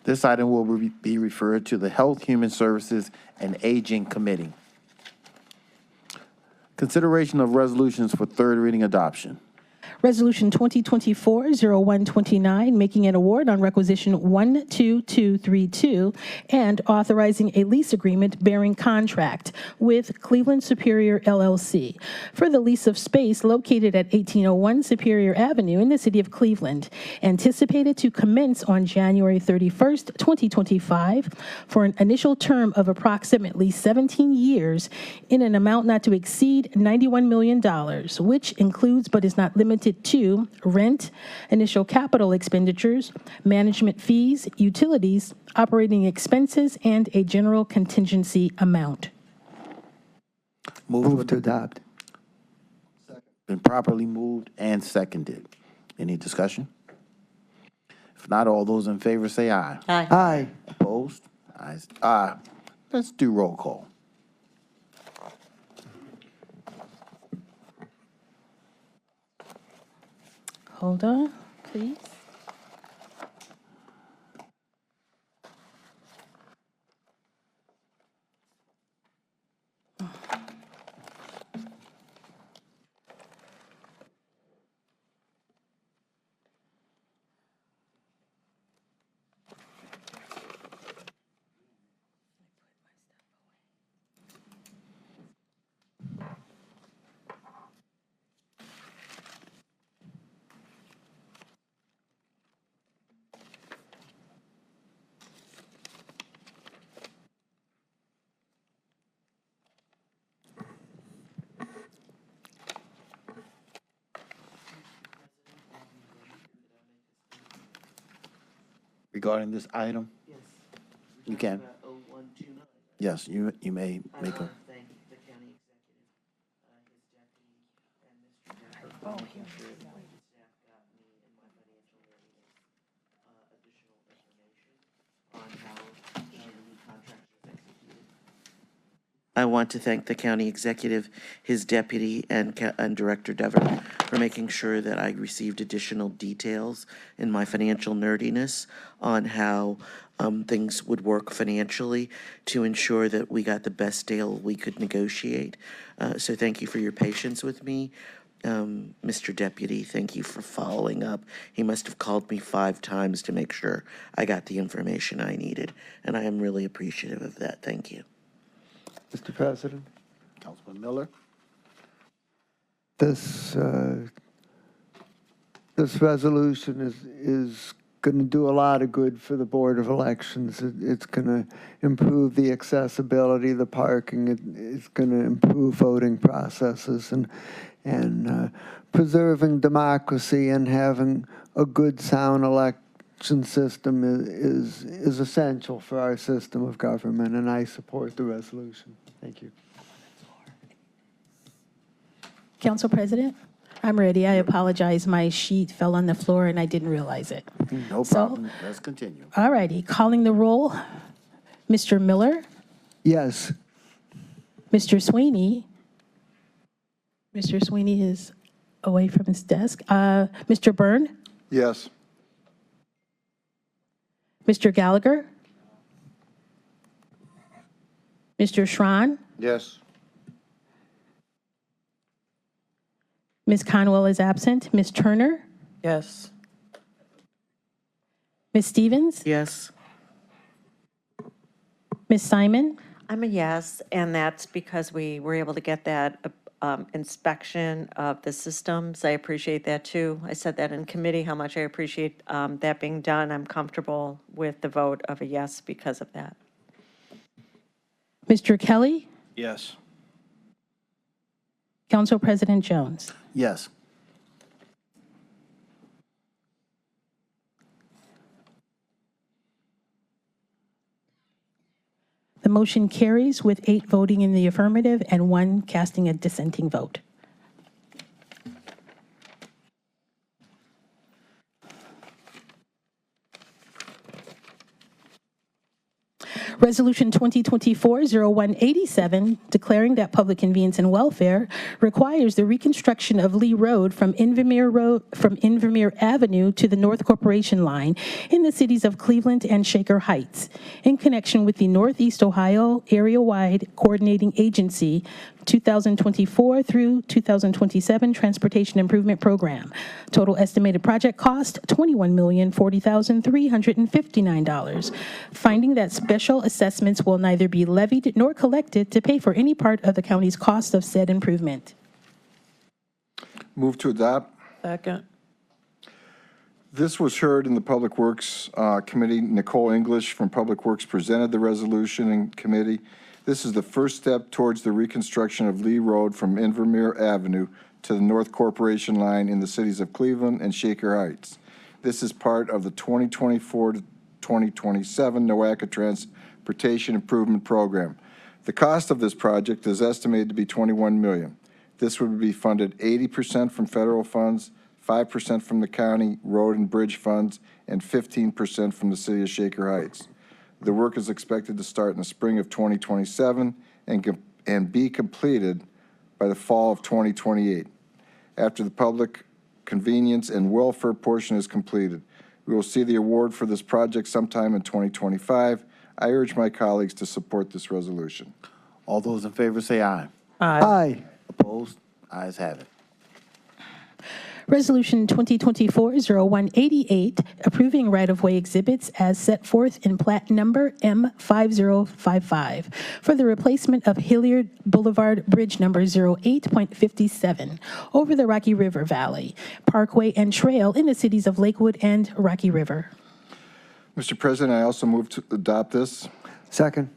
S1: This item will be referred to the Health, Human Services, and Aging Committee. Consideration of resolutions for third reading adoption.
S2: Resolution 2024-0129, making an award on requisition 12232 and authorizing a lease agreement bearing contract with Cleveland Superior LLC for the lease of space located at 1801 Superior Avenue in the City of Cleveland, anticipated to commence on January 31st, 2025 for an initial term of approximately 17 years in an amount not to exceed $91 million, which includes but is not limited to rent, initial capital expenditures, management fees, utilities, operating expenses, and a general contingency amount.
S6: Move to adopt.
S1: Been properly moved and seconded. Any discussion? If not, all those in favor say aye.
S21: Aye.
S6: Aye.
S1: Opposed? Ayes. Aye. Let's do roll call.
S2: Hold on, please.
S1: Regarding this item? Yes. You can. Yes, you may make a.
S21: I want to thank the county executive, his deputy, and Director Dever for making sure that I received additional details in my financial nerdiness on how things would work financially to ensure that we got the best deal we could negotiate. So thank you for your patience with me. Mr. Deputy, thank you for following up. He must have called me 5 times to make sure I got the information I needed, and I am really appreciative of that. Thank you.
S6: Mr. President,
S1: Councilman Miller?
S6: this resolution is going to do a lot of good for the Board of Elections. It's going to improve the accessibility, the parking. It's going to improve voting processes and preserving democracy and having a good, sound election system is essential for our system of government, and I support the resolution. Thank you.
S2: Council President, I'm ready. I apologize. My sheet fell on the floor and I didn't realize it.
S1: No problem. Let's continue.
S2: All righty. Calling the roll. Mr. Miller?
S6: Yes.
S2: Mr. Sweeney? Mr. Sweeney is away from his desk. Mr. Byrne?
S7: Yes.
S2: Mr. Gallagher? Mr. Schron?
S7: Yes.
S2: Ms. Conwell is absent. Ms. Turner?
S5: Yes.
S2: Ms. Stevens?
S21: Yes.
S2: Ms. Simon?
S8: I'm a yes, and that's because we were able to get that inspection of the systems. I appreciate that too. I said that in committee, how much I appreciate that being done. I'm comfortable with the vote of a yes because of that.
S2: Mr. Kelly,
S4: Yes.
S2: Council President Jones.
S1: Yes.
S2: The motion carries with 8 voting in the affirmative and 1 casting a dissenting vote. Resolution 2024-0187, declaring that public convenience and welfare requires the reconstruction of Lee Road from Invermere Avenue to the North Corporation line in the cities of Cleveland and Shaker Heights, in connection with the Northeast Ohio Area-Wide Coordinating Agency 2024 through 2027 Transportation Improvement Program. Total estimated project cost, $21,040,359. Finding that special assessments will neither be levied nor collected to pay for any part of the county's cost of said improvement.
S7: Move to adopt.
S5: Second.
S7: This was heard in the Public Works Committee. Nicole English from Public Works presented the resolution in committee. This is the first step towards the reconstruction of Lee Road from Invermere Avenue to the North Corporation line in the cities of Cleveland and Shaker Heights. This is part of the 2024 to 2027 NOACA Transportation Improvement Program. The cost of this project is estimated to be $21 million. This would be funded 80% from federal funds, 5% from the county road and bridge funds, and 15% from the city of Shaker Heights. The work is expected to start in the spring of 2027 and be completed by the fall of 2028. After the public convenience and welfare portion is completed, we will see the award for this project sometime in 2025. I urge my colleagues to support this resolution.
S1: All those in favor say aye.
S5: Aye.
S6: Aye.
S1: Opposed? Ayes have it.
S2: Resolution 2024-0188, approving right-of-way exhibits as set forth in plat number M5055 for the replacement of Hilliard Boulevard Bridge number 08.57 over the Rocky River Valley, Parkway and Trail in the cities of Lakewood and Rocky River.
S7: Mr. President, I also move to adopt this.
S6: Second.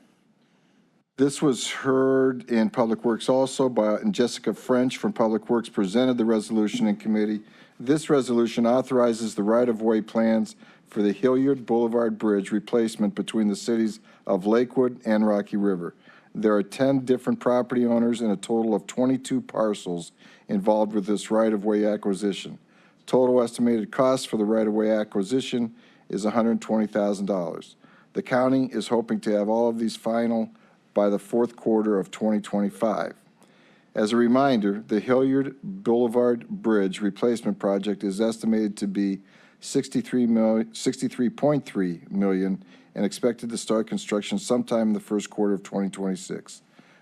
S7: This was heard in Public Works also by Jessica French from Public Works presented the resolution in committee. This resolution authorizes the right-of-way plans for the Hilliard Boulevard Bridge replacement between the cities of Lakewood and Rocky River. There are 10 different property owners and a total of 22 parcels involved with this right-of-way acquisition. Total estimated cost for the right-of-way acquisition is $120,000. The county is hoping to have all of these final by the fourth quarter of 2025. As a reminder, the Hilliard Boulevard Bridge replacement project is estimated to be $63.3 million and expected to start construction sometime in the first quarter of 2026.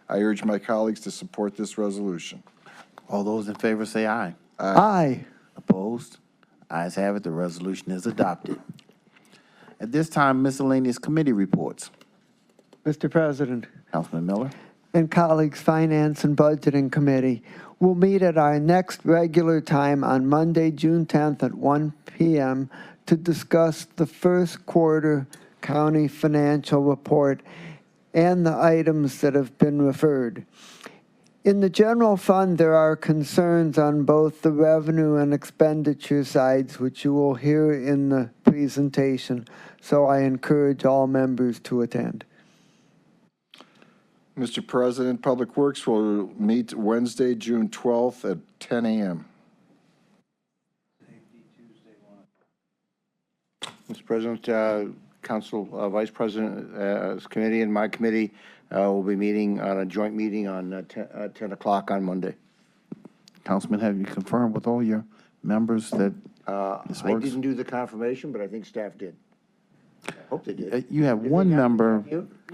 S7: I urge my colleagues to support this resolution.
S1: All those in favor say aye.
S6: Aye.
S1: Opposed? Ayes have it. The resolution is adopted. At this time, miscellaneous committee reports.
S6: Mr. President
S1: Councilman Miller.
S6: and colleagues, Finance and Budgeting Committee will meet at our next regular time on Monday, June 10th at 1 p.m. to discuss the first quarter county financial report and the items that have been referred. In the general fund, there are concerns on both the revenue and expenditure sides, which you will hear in the presentation, so I encourage all members to attend.
S7: Mr. President, Public Works will meet Wednesday, June 12th at 10 a.m.
S9: Mr. President, Council Vice President's committee and my committee will be meeting on a joint meeting on 10 o'clock on Monday.
S1: Councilman, have you confirmed with all your members that this
S9: I
S1: works?
S9: didn't do the confirmation, but I think staff did. I hope they did.
S1: You have one member,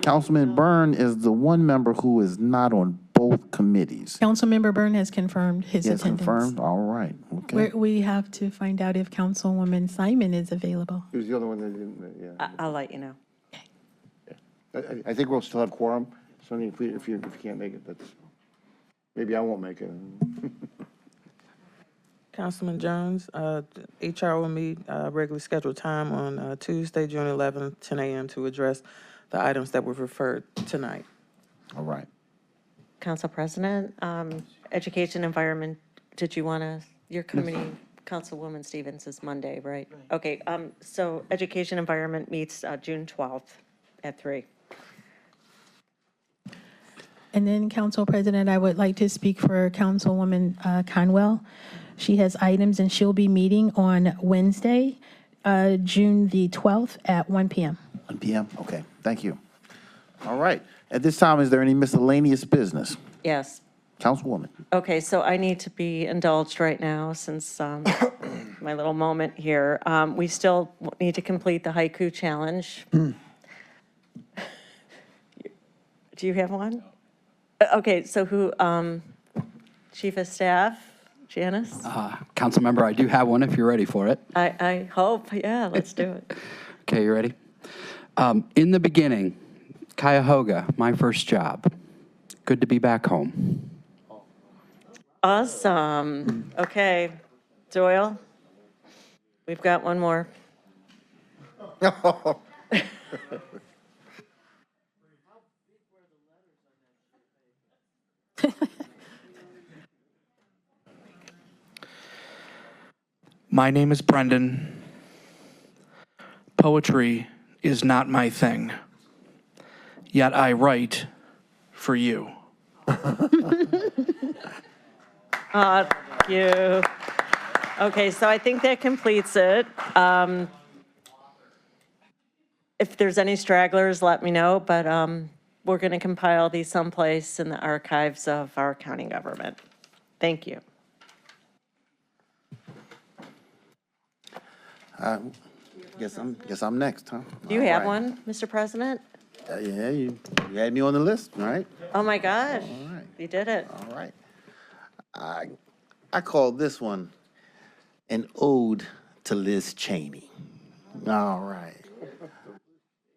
S1: Councilman Byrne is the one member who is not on both committees.
S2: Councilmember Byrne has confirmed his
S1: He has
S2: attendance.
S1: confirmed? All right, okay.
S2: We have to find out if Councilwoman Simon is available.
S9: He was the only one that didn't, yeah.
S8: I'll let you know.
S9: I think we'll still have quorum, Sonny, if you can't make it, maybe I won't make it.
S5: Councilman Jones, HR will meet regularly scheduled time on Tuesday, June 11th, 10 a.m. to address the items that were referred tonight.
S1: All right.
S8: Council President, Education Environment, did you want to, your committee, Councilwoman Stevens is Monday, right? Okay, so Education Environment meets June 12th at 3.
S2: And then, Council President, I would like to speak for Councilwoman Conwell. She has items, and she'll be meeting on Wednesday, June the 12th at 1 p.m.
S1: 1 p.m.? Okay, thank you. All right. At this time, is there any miscellaneous business?
S8: Yes.
S1: Councilwoman.
S8: Okay, so I need to be indulged right now since my little moment here. We still need to complete the haiku challenge. Do you have one? Okay, so who, Chief of Staff, Janice?
S10: Councilmember, I do have one if you're ready for it.
S8: I hope, yeah, let's do it.
S10: Okay, you ready? In the beginning, Cuyahoga, my first job. Good to be back home.
S8: Awesome. Okay, Doyle, we've got one more.
S11: My name is Brendan. Poetry is not my thing, yet I write for you.
S8: Thank you. Okay, so I think that completes it. If there's any stragglers, let me know, but we're going to compile these someplace in the archives of our county government. Thank you.
S1: Guess I'm next, huh?
S8: Do you
S1: All
S8: have
S1: right.
S8: one, Mr. President?
S1: Yeah, you had me on the list, all right?
S8: Oh, my gosh.
S1: All right.
S8: You did it.
S1: All right. I call this one an ode to Liz Cheney. All right.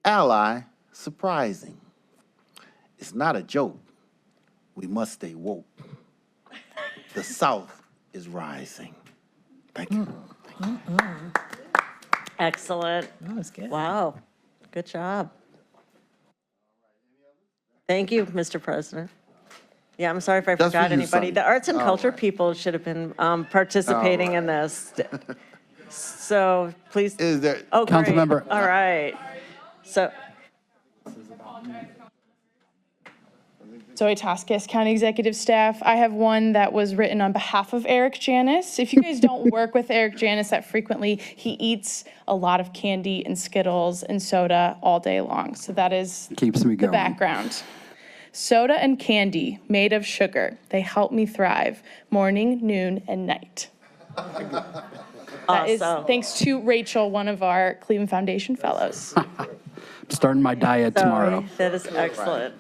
S1: Ally, surprising. It's not a joke. We must stay woke. The South is rising. Thank you.
S8: Excellent.
S2: That was good.
S8: Wow. Good job. Thank you, Mr. President. Yeah, I'm sorry if I
S1: Just for
S8: forgot
S1: you,
S8: anybody.
S1: Sonny.
S8: The arts and
S1: All
S8: culture
S1: right.
S8: people should have been participating in this. So please.
S1: Is there?
S8: Oh, great.
S10: Councilmember-
S8: All right. So,
S13: Zoe Toscas, County Executive Staff. I have one that was written on behalf of Eric Janis. If you guys don't work with Eric Janis that frequently, he eats a lot of candy and Skittles and soda all day long. So that is
S10: Keeps me
S13: the
S10: going.
S13: background. Soda and candy made of sugar. They help me thrive morning, noon, and night. That is
S8: Awesome.
S13: thanks to Rachel, one of our Cleveland Foundation fellows.
S10: Starting my diet tomorrow.
S8: that is excellent.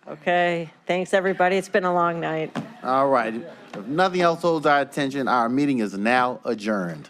S8: Okay. Thanks, everybody. It's been a long night.
S1: All right. If nothing else holds our attention, our meeting is now adjourned.